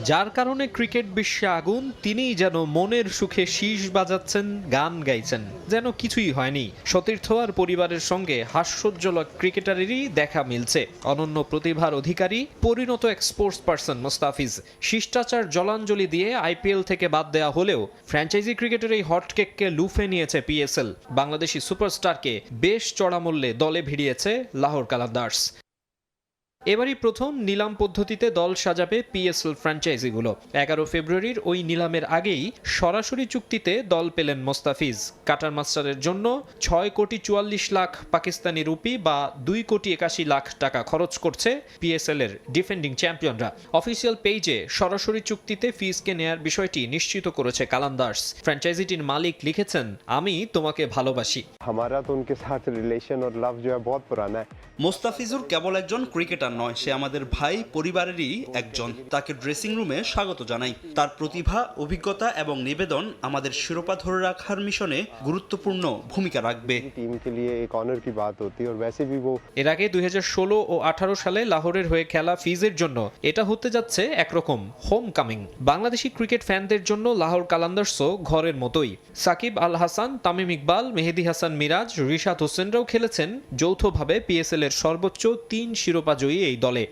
যার কারণে ক্রিকেট বিশ্বে আগুন, তিনিই যেন মনের সুখে শীষ বাজাচ্ছেন, গান গাইছেন, যেন কিছুই হয়নি। সতীর্থ আর পরিবারের সঙ্গে হাস্যোজ্জ্বল ক্রিকেটারেরই দেখা মিলছে। অনন্য প্রতিভার অধিকারী, পরিণত এক স্পোর্টস পার্সন মোস্তাফিজ শিষ্টাচার জলাঞ্জলি দিয়ে আইপিএল থেকে বাদ দেওয়া হলেও ফ্র্যাঞ্চাইজি ক্রিকেটের এই হটকেককে লুফে নিয়েছে পিএসএল। বাংলাদেশি সুপারস্টারকে বেশ চড়া মূল্যে দলে ভিড়িয়েছে লাহোর কালান্দার্স। এবারই প্রথম নিলাম পদ্ধতিতে দল সাজাবে পিএসএল ফ্র্যাঞ্চাইজিগুলো। 11 ফেব্রুয়ারির ওই নিলামের আগেই সরাসরি চুক্তিতে দল পেলেন মোস্তাফিজ। কাটার মাস্টারের জন্য 6,44,00,000 পাকিস্তানি রুপি বা 2,81,00,000 টাকা খরচ করছে পিএসএল এর ডিফেন্ডিং চ্যাম্পিয়নরা। অফিসিয়াল পেজে সরাসরি চুক্তিতে ফিজকে নেয়ার বিষয়টি নিশ্চিত করেছে কালান্দার্স। ফ্র্যাঞ্চাইজিটির মালিক লিখেছেন, আমি তোমাকে ভালোবাসি। हमारा तो उनके साथ रिलेशन और लव जो है बहुत पुराना है। মোস্তাফিজুর কেবল একজন ক্রিকেটার নয়, সে আমাদের ভাই, পরিবারেরই একজন। তাকে ড্রেসিং রুমে স্বাগত জানাই। তার প্রতিভা, অভিজ্ঞতা এবং নিবেদন আমাদের শিরোপা ধরে রাখার মিশনে গুরুত্বপূর্ণ ভূমিকা রাখবে। এর আগে 2016 ও 18 সালে লাহোরের হয়ে খেলা ফিজের জন্য এটা হতে যাচ্ছে একরকম হোম কামিং। বাংলাদেশি ক্রিকেট ফ্যানদের জন্য লাহোর কালান্দার্সও ঘরের মতোই। সাকিব আল হাসান, তামিম ইকবাল, মেহেদী হাসান মিরাজ, রিশাদ হোসেনরাও খেলেছেন যৌথভাবে পিএসএল এর সর্বোচ্চ 3 শিরোপাজয়ী এই দলে।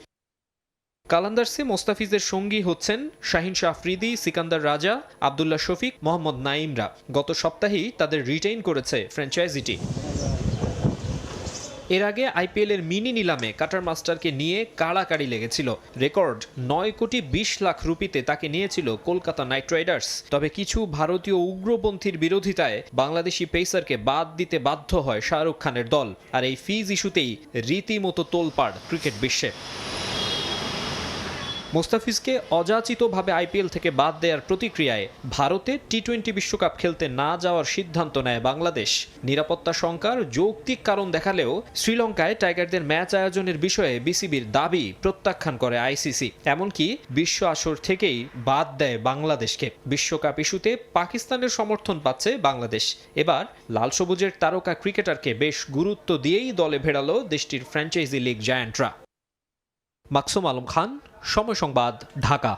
কালান্দার্সে মোস্তাফিজের সঙ্গী হচ্ছেন শাহিন শাহ আফ্রিদি, সিকান্দার রাজা, আব্দুল্লাহ শফিক, মোহাম্মদ নাইমরা। গত সপ্তাহেই তাদের রিটেইন করেছে ফ্র্যাঞ্চাইজিটি। এর আগে আইপিএল এর মিনি নিলামে কাটার মাস্টারকে নিয়ে কাড়াকাড়ি লেগেছিল। রেকর্ড 9,20,00,000 রুপিতে তাকে নিয়েছিল কলকাতা নাইট রাইডার্স। তবে কিছু ভারতীয় উগ্রপন্থীর বিরোধিতায় বাংলাদেশি পেসারকে বাদ দিতে বাধ্য হয় শাহরুখ খানের দল। আর এই ফিজ ইস্যুতেই রীতিমতো তোলপাড় ক্রিকেট বিশ্বে। মোস্তাফিজকে অযাচিতভাবে আইপিএল থেকে বাদ দেওয়ার প্রতিক্রিয়ায় ভারতে টি-20 বিশ্বকাপ খেলতে না যাওয়ার সিদ্ধান্ত নেয় বাংলাদেশ। নিরাপত্তা শঙ্কার যৌক্তিক কারণ দেখালেও শ্রীলঙ্কায় টাইগারদের ম্যাচ আয়োজনের বিষয়ে বিসিবির দাবি প্রত্যাখ্যান করে আইসিসি। এমনকি বিশ্ব আসর থেকেই বাদ দেয় বাংলাদেশকে। বিশ্বকাপ ইস্যুতে পাকিস্তানের সমর্থন পাচ্ছে বাংলাদেশ। এবার লাল সবুজের তারকা ক্রিকেটারকে বেশ গুরুত্ব দিয়েই দলে ভেড়ালো দেশটির ফ্র্যাঞ্চাইজি লিগ জায়ান্টরা। মাকসুম আলম খান, সময় সংবাদ, ঢাকা।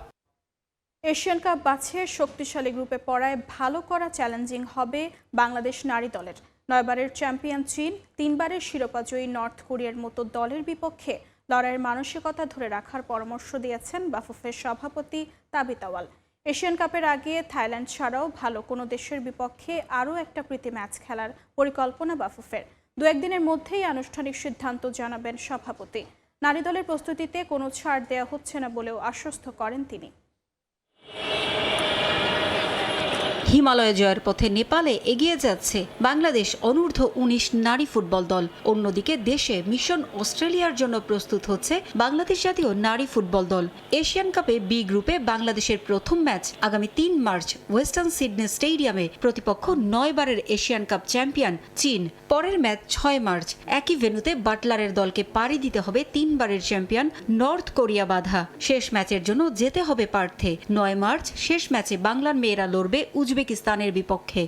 এশিয়ান কাপ বাছে শক্তিশালী গ্রুপে পড়ায় ভালো করা চ্যালেঞ্জিং হবে বাংলাদেশ নারী দলের। 9বারের চ্যাম্পিয়ন চীন, 3বারের শিরোপাজয়ী নর্থ কোরিয়ার মতো দলের বিপক্ষে লড়াইয়ের মানসিকতা ধরে রাখার পরামর্শ দিয়েছেন বাফুফের সভাপতি তাবিথ আউয়াল। এশিয়ান কাপের আগে থাইল্যান্ড ছাড়াও ভালো কোনো দেশের বিপক্ষে আরও একটা প্রীতি ম্যাচ খেলার পরিকল্পনা বাফুফের। 2-1 দিনের মধ্যেই আনুষ্ঠানিক সিদ্ধান্ত জানাবেন সভাপতি। নারী দলের প্রস্তুতিতে কোনো ছাড় দেওয়া হচ্ছে না বলেও আশ্বস্ত করেন তিনি। হিমালয় জয়ের পথে নেপালে এগিয়ে যাচ্ছে বাংলাদেশ অনূর্ধ্ব 19 নারী ফুটবল দল। অন্যদিকে দেশে মিশন অস্ট্রেলিয়ার জন্য প্রস্তুত হচ্ছে বাংলাদেশ জাতীয় নারী ফুটবল দল। এশিয়ান কাপে বি গ্রুপে বাংলাদেশের প্রথম ম্যাচ আগামী 3 মার্চ ওয়েস্টার্ন সিডনি স্টেডিয়ামে। প্রতিপক্ষ 9বারের এশিয়ান কাপ চ্যাম্পিয়ন চীন। পরের ম্যাচ 6 মার্চ একই ভেন্যুতে বাটলারের দলকে পাড়ি দিতে হবে 3বারের চ্যাম্পিয়ন নর্থ কোরিয়া বাধা। শেষ ম্যাচের জন্য যেতে হবে পার্থে। 9 মার্চ শেষ ম্যাচে বাংলার মেয়েরা লড়বে উজবেকিস্তানের বিপক্ষে।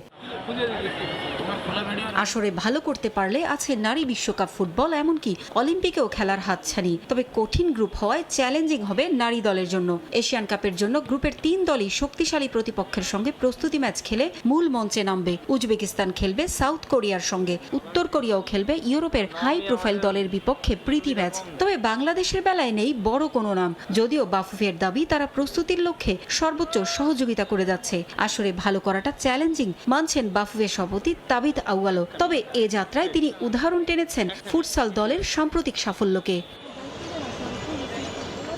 আসরে ভালো করতে পারলে আছে নারী বিশ্বকাপ ফুটবল, এমনকি অলিম্পিকেও খেলার হাতছানি। তবে কঠিন গ্রুপ হওয়ায় চ্যালেঞ্জিং হবে নারী দলের জন্য। এশিয়ান কাপের জন্য গ্রুপের 3 দলই শক্তিশালী প্রতিপক্ষের সঙ্গে প্রস্তুতি ম্যাচ খেলে মূল মঞ্চে নামবে। উজবেকিস্তান খেলবে সাউথ কোরিয়ার সঙ্গে, উত্তর কোরিয়াও খেলবে ইউরোপের হাই প্রোফাইল দলের বিপক্ষে প্রীতি ম্যাচ। তবে বাংলাদেশের বেলায় নেই বড় কোনো নাম, যদিও বাফুফের দাবি তারা প্রস্তুতির লক্ষ্যে সর্বোচ্চ সহযোগিতা করে যাচ্ছে। আসরে ভালো করাটা চ্যালেঞ্জিং মানছেন বাফুফের সভাপতি তাবিথ আউয়াল। তবে এ যাত্রায় তিনি উদাহরণ টেনেছেন ফুটসাল দলের সাম্প্রতিক সাফল্যকে।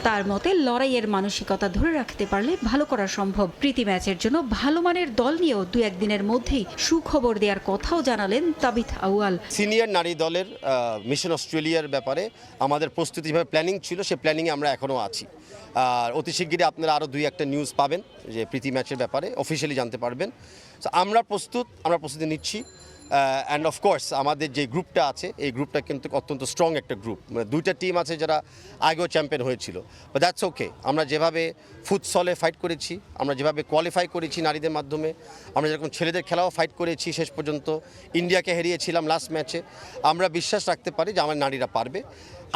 তার মতে লড়াইয়ের মানসিকতা ধরে রাখতে পারলে ভালো করা সম্ভব। প্রীতি ম্যাচের জন্য ভালো মানের দল নিয়েও 2-1 দিনের মধ্যেই সুখবর দেওয়ার কথাও জানালেন তাবিথ আউয়াল। সিনিয়র নারী দলের মিশন অস্ট্রেলিয়ার ব্যাপারে আমাদের প্রস্তুতি যেভাবে প্ল্যানিং ছিল, সেই প্ল্যানিংয়ে আমরা এখনও আছি। আর অতি শিগগিরই আপনারা আরও 2-1টা নিউজ পাবেন যে প্রীতি ম্যাচের ব্যাপারে অফিসিয়ালি জানতে পারবেন। আমরা প্রস্তুতি নিচ্ছি। অ্যান্ড অফকোর্স আমাদের যে গ্রুপটা আছে এই গ্রুপটা কিন্তু অত্যন্ত স্ট্রং একটা গ্রুপ। 2টা টিম আছে যারা আগেও চ্যাম্পিয়ন হয়েছিল, বাট দ্যাটস ওকে। আমরা যেভাবে ফুটসলে ফাইট করেছি, আমরা যেভাবে কোয়ালিফাই করেছি নারীদের মাধ্যমে, আমরা যেরকম ছেলেদের খেলাও ফাইট করেছি, শেষ পর্যন্ত ইন্ডিয়াকে হারিয়েছিলাম লাস্ট ম্যাচে, আমরা বিশ্বাস রাখতে পারি যে আমার নারীরা পারবে।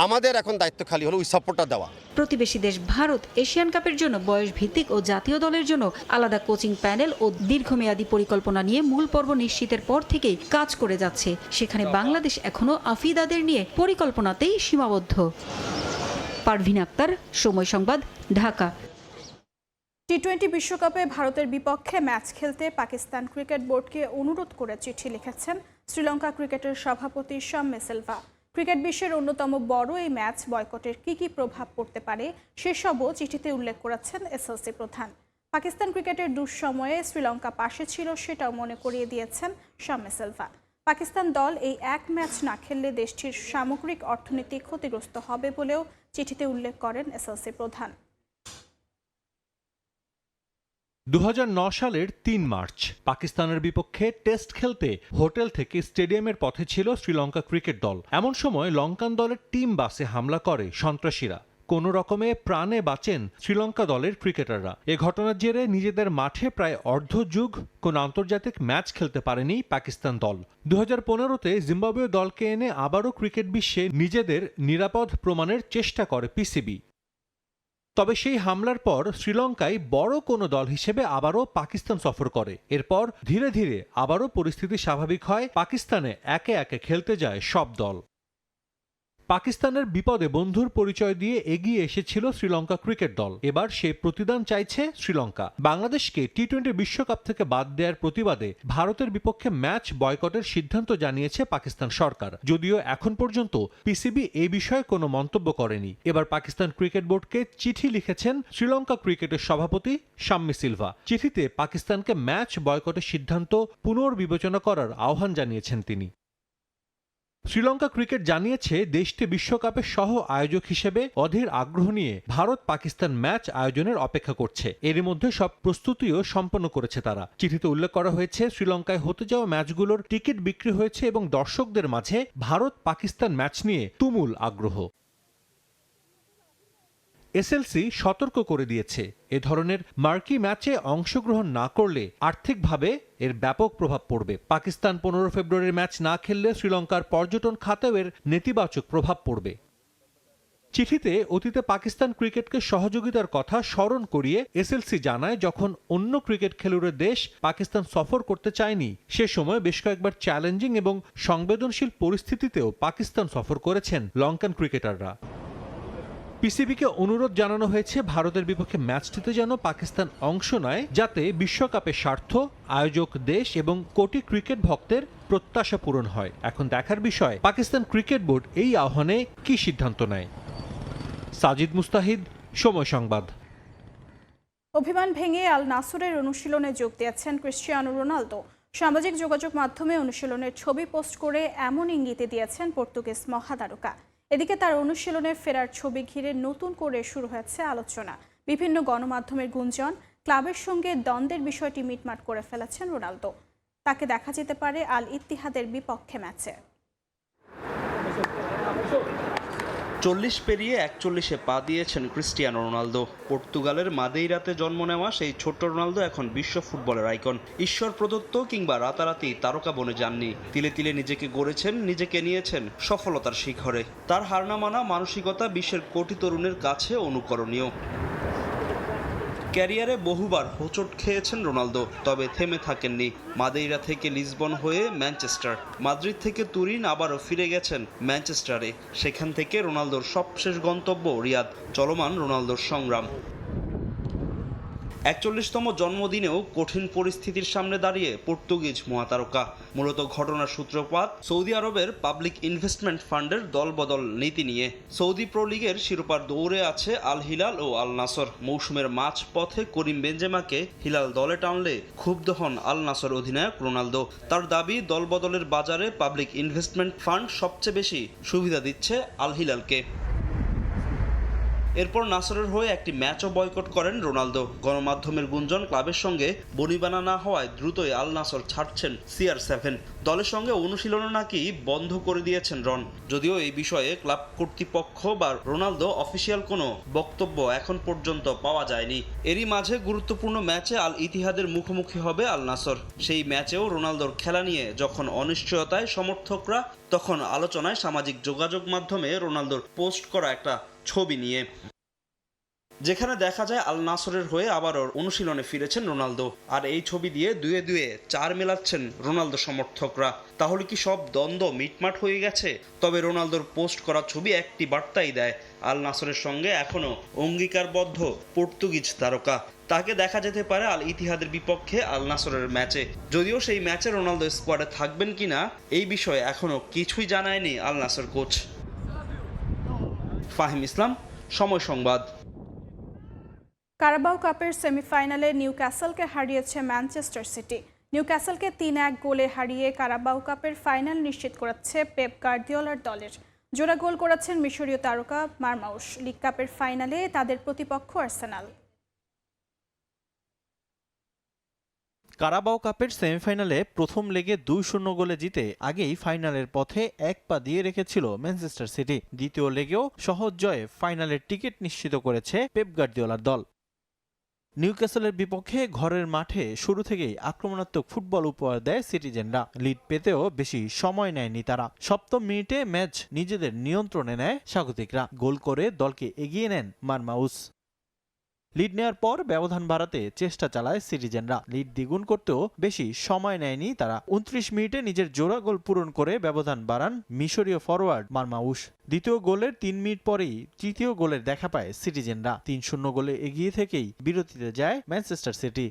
আমাদের এখন দায়িত্ব খালি হলো ওই সাপোর্টটা দেওয়া। প্রতিবেশী দেশ ভারত এশিয়ান কাপের জন্য বয়স ভিত্তিক ও জাতীয় দলের জন্য আলাদা কোচিং প্যানেল ও দীর্ঘমেয়াদী পরিকল্পনা নিয়ে মূল পর্ব নিশ্চিতের পর থেকেই কাজ করে যাচ্ছে। সেখানে বাংলাদেশ এখনো আফিদাদের নিয়ে পরিকল্পনাতেই সীমাবদ্ধ। পারভিন আক্তার, সময় সংবাদ, ঢাকা। টি-20 বিশ্বকাপে ভারতের বিপক্ষে ম্যাচ খেলতে পাকিস্তান ক্রিকেট বোর্ডকে অনুরোধ করে চিঠি লিখেছেন শ্রীলঙ্কা ক্রিকেটের সভাপতি শাম্মে সিলভা। ক্রিকেট বিশ্বের অন্যতম বড় এই ম্যাচ বয়কটের কী প্রভাব পড়তে পারে সেসবও চিঠিতে উল্লেখ করেছেন এসএলসি প্রধান। পাকিস্তান ক্রিকেটের দুঃসময়ে শ্রীলঙ্কা পাশে ছিল সেটাও মনে করিয়ে দিয়েছেন শাম্মে সিলভা। পাকিস্তান দল এই এক ম্যাচ না খেললে দেশটির সামগ্রিক অর্থনীতি ক্ষতিগ্রস্ত হবে বলেও চিঠিতে উল্লেখ করেন এসএলসি প্রধান। 2009 সালের 3 মার্চ পাকিস্তানের বিপক্ষে টেস্ট খেলতে হোটেল থেকে স্টেডিয়ামের পথে ছিল শ্রীলঙ্কা ক্রিকেট দল। এমন সময় লঙ্কান দলের টিম বাসে হামলা করে সন্ত্রাসীরা। কোনো রকমে প্রাণে বাঁচেন শ্রীলঙ্কা দলের ক্রিকেটাররা। এ ঘটনার জেরে নিজেদের মাঠে প্রায় অর্ধযুগ কোনো আন্তর্জাতিক ম্যাচ খেলতে পারেনি পাকিস্তান দল। 2015-তে জিম্বাবুয়ে দলকে এনে আবারও ক্রিকেট বিশ্বে নিজেদের নিরাপদ প্রমাণের চেষ্টা করে পিসিবি। তবে সেই হামলার পর শ্রীলঙ্কায় বড় কোনো দল হিসেবে আবারও পাকিস্তান সফর করে। এরপর ধীরে ধীরে আবারও পরিস্থিতি স্বাভাবিক হয়, পাকিস্তানে একে একে খেলতে যায় সব দল। পাকিস্তানের বিপদে বন্ধুর পরিচয় দিয়ে এগিয়ে এসেছিল শ্রীলঙ্কা ক্রিকেট দল। এবার সেই প্রতিদান চাইছে শ্রীলঙ্কা। বাংলাদেশকে টি-20 বিশ্বকাপ থেকে বাদ দেওয়ার প্রতিবাদে ভারতের বিপক্ষে ম্যাচ বয়কটের সিদ্ধান্ত জানিয়েছে পাকিস্তান সরকার। যদিও এখন পর্যন্ত পিসিবি এই বিষয়ে কোনো মন্তব্য করেনি। এবার পাকিস্তান ক্রিকেট বোর্ডকে চিঠি লিখেছেন শ্রীলঙ্কা ক্রিকেটের সভাপতি শাম্মী সিলভা। চিঠিতে পাকিস্তানকে ম্যাচ বয়কটের সিদ্ধান্ত পুনর্বিবেচনা করার আহ্বান জানিয়েছেন তিনি। শ্রীলঙ্কা ক্রিকেট জানিয়েছে দেশটি বিশ্বকাপের সহ আয়োজক হিসেবে অধীর আগ্রহ নিয়ে ভারত পাকিস্তান ম্যাচ আয়োজনের অপেক্ষা করছে। এর মধ্যে সব প্রস্তুতিও সম্পন্ন করেছে তারা। চিঠিতে উল্লেখ করা হয়েছে শ্রীলঙ্কায় হতে যাওয়া ম্যাচগুলোর টিকিট বিক্রি হয়েছে এবং দর্শকদের মাঝে ভারত পাকিস্তান ম্যাচ নিয়ে তুমুল আগ্রহ। এসএলসি সতর্ক করে দিয়েছে, এ ধরনের মার্কি ম্যাচে অংশগ্রহণ না করলে আর্থিকভাবে এর ব্যাপক প্রভাব পড়বে। পাকিস্তান 15 ফেব্রুয়ারির ম্যাচ না খেললে শ্রীলঙ্কার পর্যটন খাতেও এর নেতিবাচক প্রভাব পড়বে। চিঠিতে অতীতে পাকিস্তান ক্রিকেটকে সহযোগিতার কথা স্মরণ করিয়ে এসএলসি জানায়, যখন অন্য ক্রিকেট খেলুড়ের দেশ পাকিস্তান সফর করতে চায়নি সে সময় বেশ কয়েকবার চ্যালেঞ্জিং এবং সংবেদনশীল পরিস্থিতিতেও পাকিস্তান সফর করেছেন লঙ্কান ক্রিকেটাররা। পিসিবিকে অনুরোধ জানানো হয়েছে ভারতের বিপক্ষে ম্যাচটিতে যেন পাকিস্তান অংশ নেয়, যাতে বিশ্বকাপের স্বার্থ, আয়োজক দেশ এবং কোটি ক্রিকেট ভক্তের প্রত্যাশা পূরণ হয়। এখন দেখার বিষয় পাকিস্তান ক্রিকেট বোর্ড এই আহ্বানে কী সিদ্ধান্ত নেয়। সাজিদ মুস্তাহিদ, সময় সংবাদ। অভিমান ভেঙে আল নাসরের অনুশীলনে যোগ দিয়েছেন ক্রিস্টিয়ানো রোনালদো। সামাজিক যোগাযোগ মাধ্যমে অনুশীলনের ছবি পোস্ট করে এমন ইঙ্গিতে দিয়েছেন পর্তুগিজ মহাতারকা। এদিকে তার অনুশীলনে ফেরার ছবি ঘিরে নতুন করে শুরু হয়েছে আলোচনা। বিভিন্ন গণমাধ্যমের গুঞ্জন, ক্লাবের সঙ্গে দ্বন্দ্বের বিষয়টি মিটমাট করে ফেলেছেন রোনালদো। তাকে দেখা যেতে পারে আল ইত্তিহাদের বিপক্ষে ম্যাচে। 40 পেরিয়ে 41-এ পা দিয়েছেন ক্রিস্টিয়ানো রোনালদো। পর্তুগালের মাদেইরাতে জন্ম নেওয়া সেই ছোট্ট রোনালদো এখন বিশ্ব ফুটবলের আইকন। ঈশ্বর প্রদত্ত কিংবা রাতারাতি তারকা বনে যাননি, তিলে তিলে নিজেকে গড়েছেন, নিজেকে নিয়েছেন সফলতার শিখরে। তার হার না মানা মানসিকতা বিশ্বের কোটি তরুণের কাছে অনুকরণীয়। ক্যারিয়ারে বহুবার হোঁচট খেয়েছেন রোনালদো, তবে থেমে থাকেননি। মাদেইরা থেকে লিসবন হয়ে ম্যানচেস্টার, মাদ্রিদ থেকে তুরিন, আবারও ফিরে গেছেন ম্যানচেস্টারে। সেখান থেকে রোনালদোর সবশেষ গন্তব্য রিয়াদ। চলমান রোনালদোর সংগ্রাম। 41তম জন্মদিনেও কঠিন পরিস্থিতির সামনে দাঁড়িয়ে পর্তুগিজ মহাতারকা। মূলত ঘটনার সূত্রপাত সৌদি আরবের পাবলিক ইনভেস্টমেন্ট ফান্ডের দলবদল নীতি নিয়ে। সৌদি প্রো লিগের শিরোপার দৌড়ে আছে আল হিলাল ও আল নাসর। মৌসুমের মাঝ পথে করিম বেনজেমাকে হিলাল দলে টানলে ক্ষুব্ধ হন আল নাসর অধিনায়ক রোনালদো। তার দাবি, দলবদলের বাজারে পাবলিক ইনভেস্টমেন্ট ফান্ড সবচেয়ে বেশি সুবিধা দিচ্ছে আল হিলালকে। এরপর নাসরের হয়ে একটি ম্যাচও বয়কট করেন রোনালদো। গণমাধ্যমের গুঞ্জন, ক্লাবের সঙ্গে বনিবানা না হওয়ায় দ্রুতই আল নাসর ছাড়ছেন CR7। দলের সঙ্গে অনুশীলনও নাকি বন্ধ করে দিয়েছেন রন। যদিও এই বিষয়ে ক্লাব কর্তৃপক্ষ বা রোনালদো অফিসিয়াল কোনো বক্তব্য এখন পর্যন্ত পাওয়া যায়নি। এরই মাঝে গুরুত্বপূর্ণ ম্যাচে আল ইতিহাদের মুখোমুখি হবে আল নাসর। সেই ম্যাচেও রোনালদোর খেলা নিয়ে যখন অনিশ্চয়তায় সমর্থকরা, তখন আলোচনায় সামাজিক যোগাযোগ মাধ্যমে রোনালদোর পোস্ট করা একটা ছবি নিয়ে, যেখানে দেখা যায় আল নাসরের হয়ে আবারও অনুশীলনে ফিরেছেন রোনালদো। আর এই ছবি দিয়ে দুয়ে দুয়ে 4 মেলাচ্ছেন রোনালদো সমর্থকরা। তাহলে কি সব দ্বন্দ্ব মিটমাট হয়ে গেছে? তবে রোনালদোর পোস্ট করা ছবি একটি বার্তাই দেয়, আল নাসরের সঙ্গে এখনো অঙ্গীকারবদ্ধ পর্তুগিজ তারকা। তাকে দেখা যেতে পারে আল ইতিহাদের বিপক্ষে আল নাসরের ম্যাচে। যদিও সেই ম্যাচে রোনালদো স্কোয়াডে থাকবেন কিনা এই বিষয়ে এখনো কিছুই জানায়নি আল নাসর কোচ। ফাহিম ইসলাম, সময় সংবাদ। কারাবাও কাপের সেমিফাইনালে নিউক্যাসলকে হারিয়েছে ম্যানচেস্টার সিটি। নিউক্যাসলকে 3-1 গোলে হারিয়ে কারাবাও কাপের ফাইনাল নিশ্চিত করেছে পেপ গার্দিওলার দলের। জোড়া গোল করেছেন মিশরীয় তারকা মারমাউশ। লিগ কাপের ফাইনালে তাদের প্রতিপক্ষ আর্সেনাল। কারাবাও কাপের সেমিফাইনালে প্রথম লেগে 2-0 গোলে জিতে আগেই ফাইনালের পথে এক পা দিয়ে রেখেছিল ম্যানচেস্টার সিটি। দ্বিতীয় লেগেও সহজ জয়ে ফাইনালের টিকিট নিশ্চিত করেছে পেপ গার্দিওলার দল। নিউক্যাসলের বিপক্ষে ঘরের মাঠে শুরু থেকেই আক্রমণাত্মক ফুটবল উপহার দেয় সিটিজেনরা। লিড পেতেও বেশি সময় নেয়নি তারা। সপ্তম মিনিটে ম্যাচ নিজেদের নিয়ন্ত্রণে নেয় স্বাগতিকরা। গোল করে দলকে এগিয়ে নেন মারমাউস। লিড নেওয়ার পর ব্যবধান বাড়াতে চেষ্টা চালায় সিটিজেনরা। লিড দ্বিগুণ করতেও বেশি সময় নেয়নি তারা। 29 মিনিটে নিজের জোড়া গোল পূরণ করে ব্যবধান বাড়ান মিশরীয় ফরওয়ার্ড মারমাউস। দ্বিতীয় গোলের 3 মিনিট পরেই তৃতীয় গোলের দেখা পায় সিটিজেনরা। 3-0 গোলে এগিয়ে থেকেই বিরতিতে যায় ম্যানচেস্টার সিটি।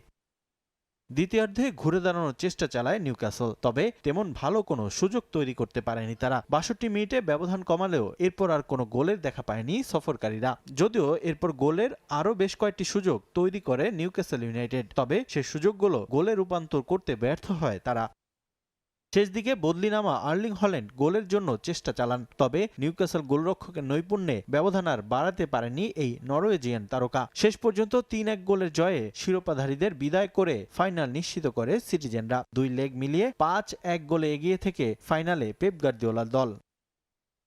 দ্বিতীয়ার্ধে ঘুরে দাঁড়ানোর চেষ্টা চালায় নিউক্যাসল, তবে তেমন ভালো কোনো সুযোগ তৈরি করতে পারেনি তারা। 62 মিনিটে ব্যবধান কমালেও এরপর আর কোনো গোলের দেখা পায়নি সফরকারীরা। যদিও এরপর গোলের আরও বেশ কয়েকটি সুযোগ তৈরি করে নিউক্যাসল ইউনাইটেড, তবে সে সুযোগগুলো গোলে রূপান্তর করতে ব্যর্থ হয় তারা। শেষ দিকে বদলি নামা আর্লিং হল্যান্ড গোলের জন্য চেষ্টা চালান, তবে নিউক্যাসল গোলরক্ষকের নৈপুণ্যে ব্যবধান আর বাড়াতে পারেনি এই নরওয়েজিয়ান তারকা। শেষ পর্যন্ত 3-1 গোলের জয়ে শিরোপাধারীদের বিদায় করে ফাইনাল নিশ্চিত করে সিটিজেনরা। 2 লেগ মিলিয়ে 5-1 গোলে এগিয়ে থেকে ফাইনালে পেপ গার্দিওলার দল।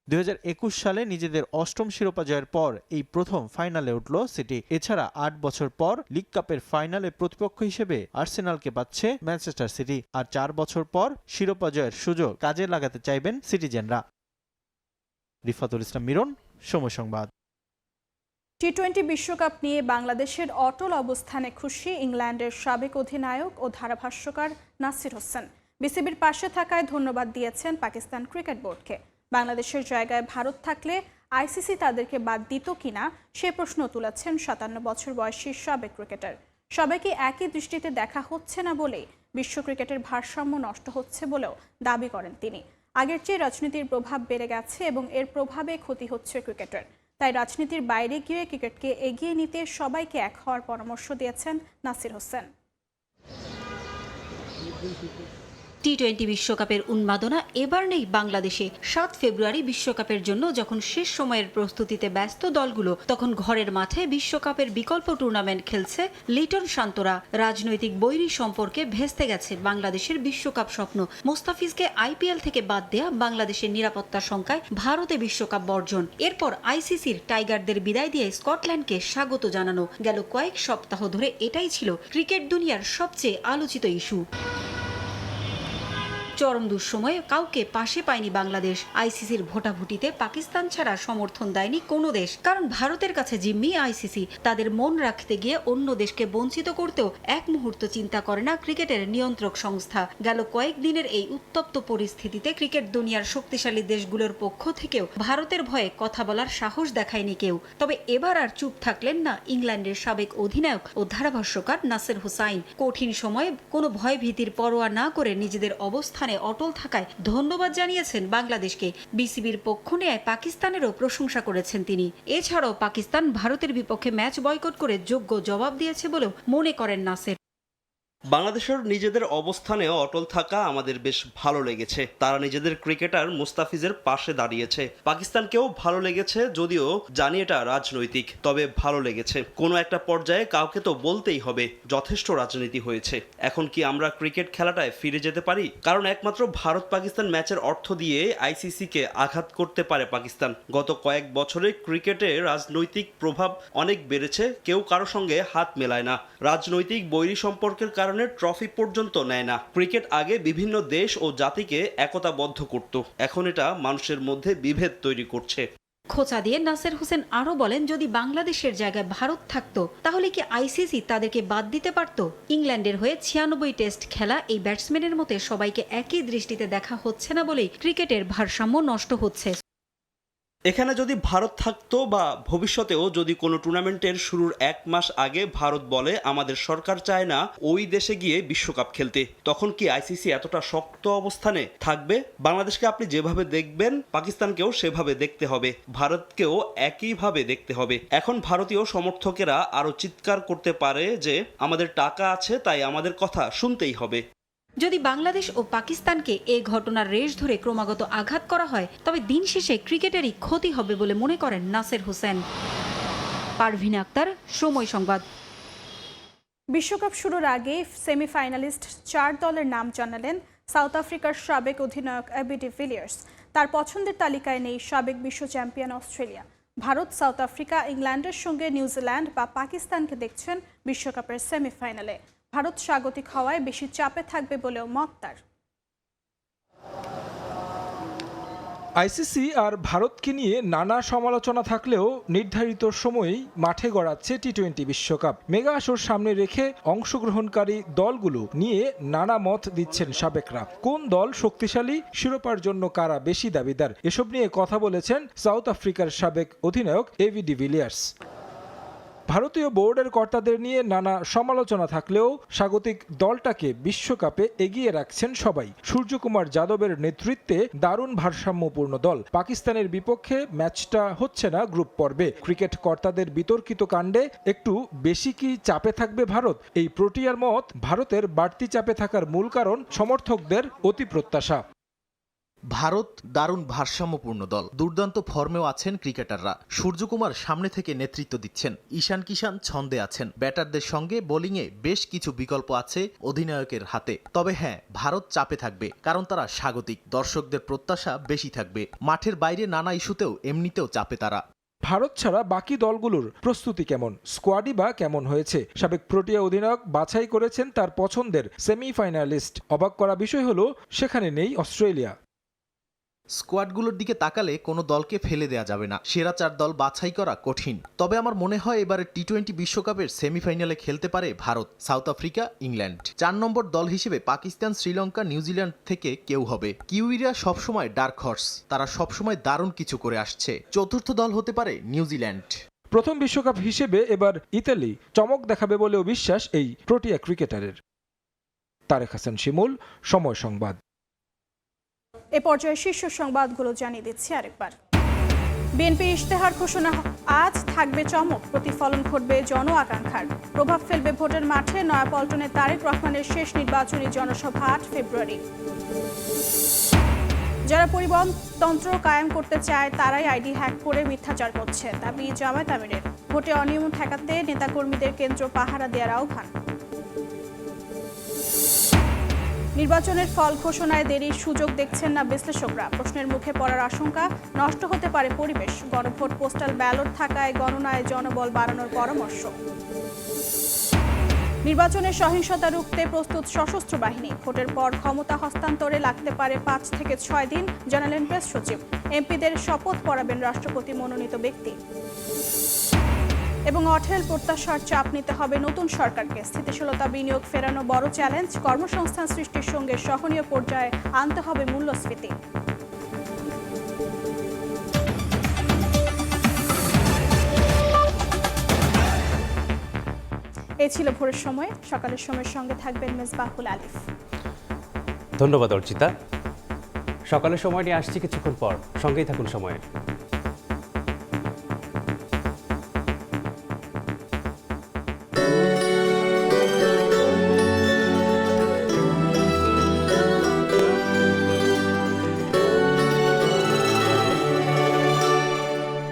2021 সালে নিজেদের 8ম শিরোপা জয়ের পর এই প্রথম ফাইনালে উঠল সিটি। এছাড়া 8 বছর পর লিগ কাপের ফাইনালে প্রতিপক্ষ হিসেবে আর্সেনালকে পাচ্ছে ম্যানচেস্টার সিটি। আর 4 বছর পর শিরোপা জয়ের সুযোগ কাজে লাগাতে চাইবেন সিটিজেনরা। রিফাতুল ইসলাম মিরন, সময় সংবাদ। টি-20 বিশ্বকাপ নিয়ে বাংলাদেশের অটল অবস্থানে খুশি ইংল্যান্ডের সাবেক অধিনায়ক ও ধারাভাষ্যকার নাসির হোসেন। বিসিবির পাশে থাকায় ধন্যবাদ দিয়েছেন পাকিস্তান ক্রিকেট বোর্ডকে। বাংলাদেশের জায়গায় ভারত থাকলে আইসিসি তাদেরকে বাদ দিত কিনা সে প্রশ্ন তুলেছেন 57 বছর বয়সী সাবেক ক্রিকেটার। সবাইকে একই দৃষ্টিতে দেখা হচ্ছে না বলেই বিশ্ব ক্রিকেটের ভারসাম্য নষ্ট হচ্ছে বলেও দাবি করেন তিনি। আগের চেয়ে রাজনীতির প্রভাব বেড়ে গেছে এবং এর প্রভাবে ক্ষতি হচ্ছে ক্রিকেটের। তাই রাজনীতির বাইরে গিয়ে ক্রিকেটকে এগিয়ে নিতে সবাইকে এক হওয়ার পরামর্শ দিয়েছেন নাসির হোসেন। টি-20 বিশ্বকাপের উন্মাদনা এবার নেই বাংলাদেশে। 7 ফেব্রুয়ারি বিশ্বকাপের জন্য যখন শেষ সময়ের প্রস্তুতিতে ব্যস্ত দলগুলো, তখন ঘরের মাঠে বিশ্বকাপের বিকল্প টুর্নামেন্ট খেলছে লিটন শান্তরা। রাজনৈতিক বৈরী সম্পর্কে ভেস্তে গেছে বাংলাদেশের বিশ্বকাপ স্বপ্ন। মোস্তাফিজকে আইপিএল থেকে বাদ দেয়া বাংলাদেশের নিরাপত্তা শঙ্কায় ভারতে বিশ্বকাপ বর্জন। এরপর আইসিসির টাইগারদের বিদায় দিয়ে স্কটল্যান্ডকে স্বাগত জানানো। গেল কয়েক সপ্তাহ ধরে এটাই ছিল ক্রিকেট দুনিয়ার সবচেয়ে আলোচিত ইস্যু। চরম দুঃসময়ে কাউকে পাশে পায়নি বাংলাদেশ। আইসিসির ভোটাভুটিতে পাকিস্তান ছাড়া সমর্থন দেয়নি কোনো দেশ, কারণ ভারতের কাছে জিম্মি আইসিসি। তাদের মন রাখতে গিয়ে অন্য দেশকে বঞ্চিত করতেও এক মুহূর্ত চিন্তা করে না ক্রিকেটের নিয়ন্ত্রক সংস্থা। গেল কয়েকদিনের এই উত্তপ্ত পরিস্থিতিতে ক্রিকেট দুনিয়ার শক্তিশালী দেশগুলোর পক্ষ থেকেও ভারতের ভয়ে কথা বলার সাহস দেখায়নি কেউ। তবে এবার আর চুপ থাকলেন না ইংল্যান্ডের সাবেক অধিনায়ক ও ধারাভাষ্যকার নাসির হোসাইন। কঠিন সময়ে কোনো ভয় ভীতির পরোয়া না করে নিজেদের অবস্থান অটল থাকায় ধন্যবাদ জানিয়েছেন বাংলাদেশকে। বিসিবির পক্ষ নেয় পাকিস্তানেরও প্রশংসা করেছেন তিনি। এছাড়াও পাকিস্তান ভারতের বিপক্ষে ম্যাচ বয়কট করে যোগ্য জবাব দিয়েছে বলেও মনে করেন নাসির। বাংলাদেশের নিজেদের অবস্থানে অটল থাকা আমাদের বেশ ভালো লেগেছে। তারা নিজেদের ক্রিকেটার মুস্তাফিজের পাশে দাঁড়িয়েছে। পাকিস্তানকেও ভালো লেগেছে, যদিও জানি এটা রাজনৈতিক, তবে ভালো লেগেছে। কোনো একটা পর্যায়ে কাউকে তো বলতেই হবে যথেষ্ট রাজনীতি হয়েছে। এখন কি আমরা ক্রিকেট খেলাটায় ফিরে যেতে পারি? কারণ একমাত্র ভারত পাকিস্তান ম্যাচের অর্থ দিয়ে আইসিসিকে আঘাত করতে পারে পাকিস্তান। গত কয়েক বছরে ক্রিকেটে রাজনৈতিক প্রভাব অনেক বেড়েছে, কেউ কারো সঙ্গে হাত মেলায় না। রাজনৈতিক বৈরী সম্পর্কের কারণে ট্রফি পর্যন্ত নেয় না। ক্রিকেট আগে বিভিন্ন দেশ ও জাতিকে একতাবদ্ধ করত, এখন এটা মানুষের মধ্যে বিভেদ তৈরি করছে। খোঁচা দিয়ে নাসির হোসেন আরো বলেন, যদি বাংলাদেশের জায়গায় ভারত থাকতো তাহলে কি আইসিসি তাদেরকে বাদ দিতে পারত? ইংল্যান্ডের হয়ে 96 টেস্ট খেলা এই ব্যাটসম্যানের মতে সবাইকে একই দৃষ্টিতে দেখা হচ্ছে না বলেই ক্রিকেটের ভারসাম্য নষ্ট হচ্ছে। এখানে যদি ভারত থাকতো বা ভবিষ্যতেও যদি কোনো টুর্নামেন্টের শুরুর 1 মাস আগে ভারত বলে আমাদের সরকার চায় না ওই দেশে গিয়ে বিশ্বকাপ খেলতে, তখন কি আইসিসি এতটা শক্ত অবস্থানে থাকবে? বাংলাদেশকে আপনি যেভাবে দেখবেন পাকিস্তানকেও সেভাবে দেখতে হবে, ভারতকেও একইভাবে দেখতে হবে। এখন ভারতীয় সমর্থকেরা আরো চিৎকার করতে পারে যে আমাদের টাকা আছে তাই আমাদের কথা শুনতেই হবে। যদি বাংলাদেশ ও পাকিস্তানকে এই ঘটনার রেশ ধরে ক্রমাগত আঘাত করা হয় তবে দিন শেষে ক্রিকেটেরই ক্ষতি হবে বলে মনে করেন নাসির হোসেন। পারভিন আক্তার, সময় সংবাদ। বিশ্বকাপ শুরুর আগে সেমিফাইনালিস্ট 4 দলের নাম জানালেন সাউথ আফ্রিকার সাবেক অধিনায়ক এবি ডিভিলিয়ার্স। তার পছন্দের তালিকায় নেই সাবেক বিশ্ব champion Australia. Bharat, south Africa, ইংল্যান্ডের সঙ্গে নিউজিল্যান্ড বা পাকিস্তানকে দেখছেন বিশ্বকাপের সেমিফাইনালে। ভারত স্বাগতিক হওয়ায় বেশি চাপে থাকবে বলেও মত তার। আইসিসি আর ভারতকে নিয়ে নানা সমালোচনা থাকলেও নির্ধারিত সময়েই মাঠে গড়াচ্ছে টি-20 বিশ্বকাপ। মেগা আসর সামনে রেখে অংশগ্রহণকারী দলগুলো নিয়ে নানা মত দিচ্ছেন সাবেকরা। কোন দল শক্তিশালী, শিরোপার জন্য কারা বেশি দাবিদার, এসব নিয়ে কথা বলেছেন সাউথ আফ্রিকার সাবেক অধিনায়ক এবি ডিভিলিয়ার্স। ভারতীয় বোর্ডের কর্তাদের নিয়ে নানা সমালোচনা থাকলেও স্বাগতিক দলটাকে বিশ্বকাপে এগিয়ে রাখছেন সবাই। সূর্যকুমার যাদবের নেতৃত্বে দারুণ ভারসাম্যপূর্ণ দল। পাকিস্তানের বিপক্ষে ম্যাচটা হচ্ছে না গ্রুপ পর্বে। ক্রিকেট কর্তাদের বিতর্কিত কাণ্ডে একটু বেশি কি চাপে থাকবে ভারত? এই প্রোটিয়ার মত, ভারতের বাড়তি চাপে থাকার মূল কারণ সমর্থকদের অতি প্রত্যাশা। ভারত দারুণ ভারসাম্যপূর্ণ দল, দুর্দান্ত ফর্মেও আছেন ক্রিকেটাররা। সূর্যকুমার সামনে থেকে নেতৃত্ব দিচ্ছেন, ঈশান কিষান ছন্দে আছেন। ব্যাটারদের সঙ্গে বোলিংয়ে বেশ কিছু বিকল্প আছে অধিনায়কের হাতে। তবে হ্যাঁ, ভারত চাপে থাকবে, কারণ তারা স্বাগতিক। দর্শকদের প্রত্যাশা বেশি থাকবে। মাঠের বাইরে নানা ইস্যুতেও এমনিতেও চাপে তারা। ভারত ছাড়া বাকি দলগুলোর প্রস্তুতি কেমন, স্কোয়াডই বা কেমন হয়েছে? সাবেক প্রোটিয়া অধিনায়ক বাছাই করেছেন তার পছন্দের সেমিফাইনালিস্ট। অবাক করা বিষয় হলো সেখানে নেই অস্ট্রেলিয়া। স্কোয়াডগুলোর দিকে তাকালে কোনো দলকে ফেলে দেয়া যাবে না। সেরা 4 দল বাছাই করা কঠিন। তবে আমার মনে হয় এবারে টি-20 বিশ্বকাপের সেমিফাইনালে খেলতে পারে ভারত, সাউথ আফ্রিকা, ইংল্যান্ড। 4 নম্বর দল হিসেবে পাকিস্তান, শ্রীলঙ্কা, নিউজিল্যান্ড থেকে কেউ হবে। কিউইরা সবসময় ডার্ক হর্স, তারা সবসময় দারুণ কিছু করে আসছে। চতুর্থ দল হতে পারে নিউজিল্যান্ড। প্রথম বিশ্বকাপ হিসেবে এবার ইতালি চমক দেখাবে বলেও বিশ্বাস এই প্রোটিয়া ক্রিকেটারের। তারেক হাসান শিমুল, সময় সংবাদ। এ পর্যায়ে শীর্ষ সংবাদগুলো জানিয়ে দিচ্ছি আরেকবার। বিএনপির ইশতেহার ঘোষণা, আজ থাকবে চমক, প্রতিফলন ঘটবে জন আকাঙ্ক্ষার, প্রভাব ফেলবে ভোটের মাঠে। নয়াপল্টনে তারেক রহমানের শেষ নির্বাচনী জনসভা 8 ফেব্রুয়ারি। যারা পরিবহনতন্ত্র কায়েম করতে চায় তারাই আইডি হ্যাক করে মিথ্যাচার করছে, দাবি জামায়াত আমিরের। ভোটে অনিয়ম ঠেকাতে নেতাকর্মীদের কেন্দ্র পাহারা দেওয়ার আহ্বান। নির্বাচনের ফল ঘোষণায় দেরির সুযোগ দেখছেন না বিশ্লেষকরা। প্রশ্নের মুখে পড়ার আশঙ্কা, নষ্ট হতে পারে পরিবেশ। গণভোট পোস্টাল ব্যালট থাকায় গণনায় জনবল বাড়ানোর পরামর্শ। নির্বাচনের সহিংসতা রুখতে প্রস্তুত সশস্ত্র বাহিনী। ভোটের পর ক্ষমতা হস্তান্তরে লাগতে পারে 5 থেকে 6 দিন, জানালেন প্রেস সচিব। এমপিদের শপথ পড়াবেন রাষ্ট্রপতি মনোনীত ব্যক্তি। এবং অঢেল প্রত্যাশার চাপ নিতে হবে নতুন সরকারকে। স্থিতিশীলতা, বিনিয়োগ ফেরানো বড় চ্যালেঞ্জ। কর্মসংস্থান সৃষ্টির সঙ্গে সহনীয় পর্যায়ে আনতে হবে মূল্যস্ফীতি। এই ছিল ভোরের সময়। সকালের সময়ের সঙ্গে থাকবেন মেজবাহুল আলিফ। ধন্যবাদ অর্চিতা। সকালের সময় নিয়ে আসছি কিছুক্ষণ পর, সঙ্গেই থাকুন সময়ের।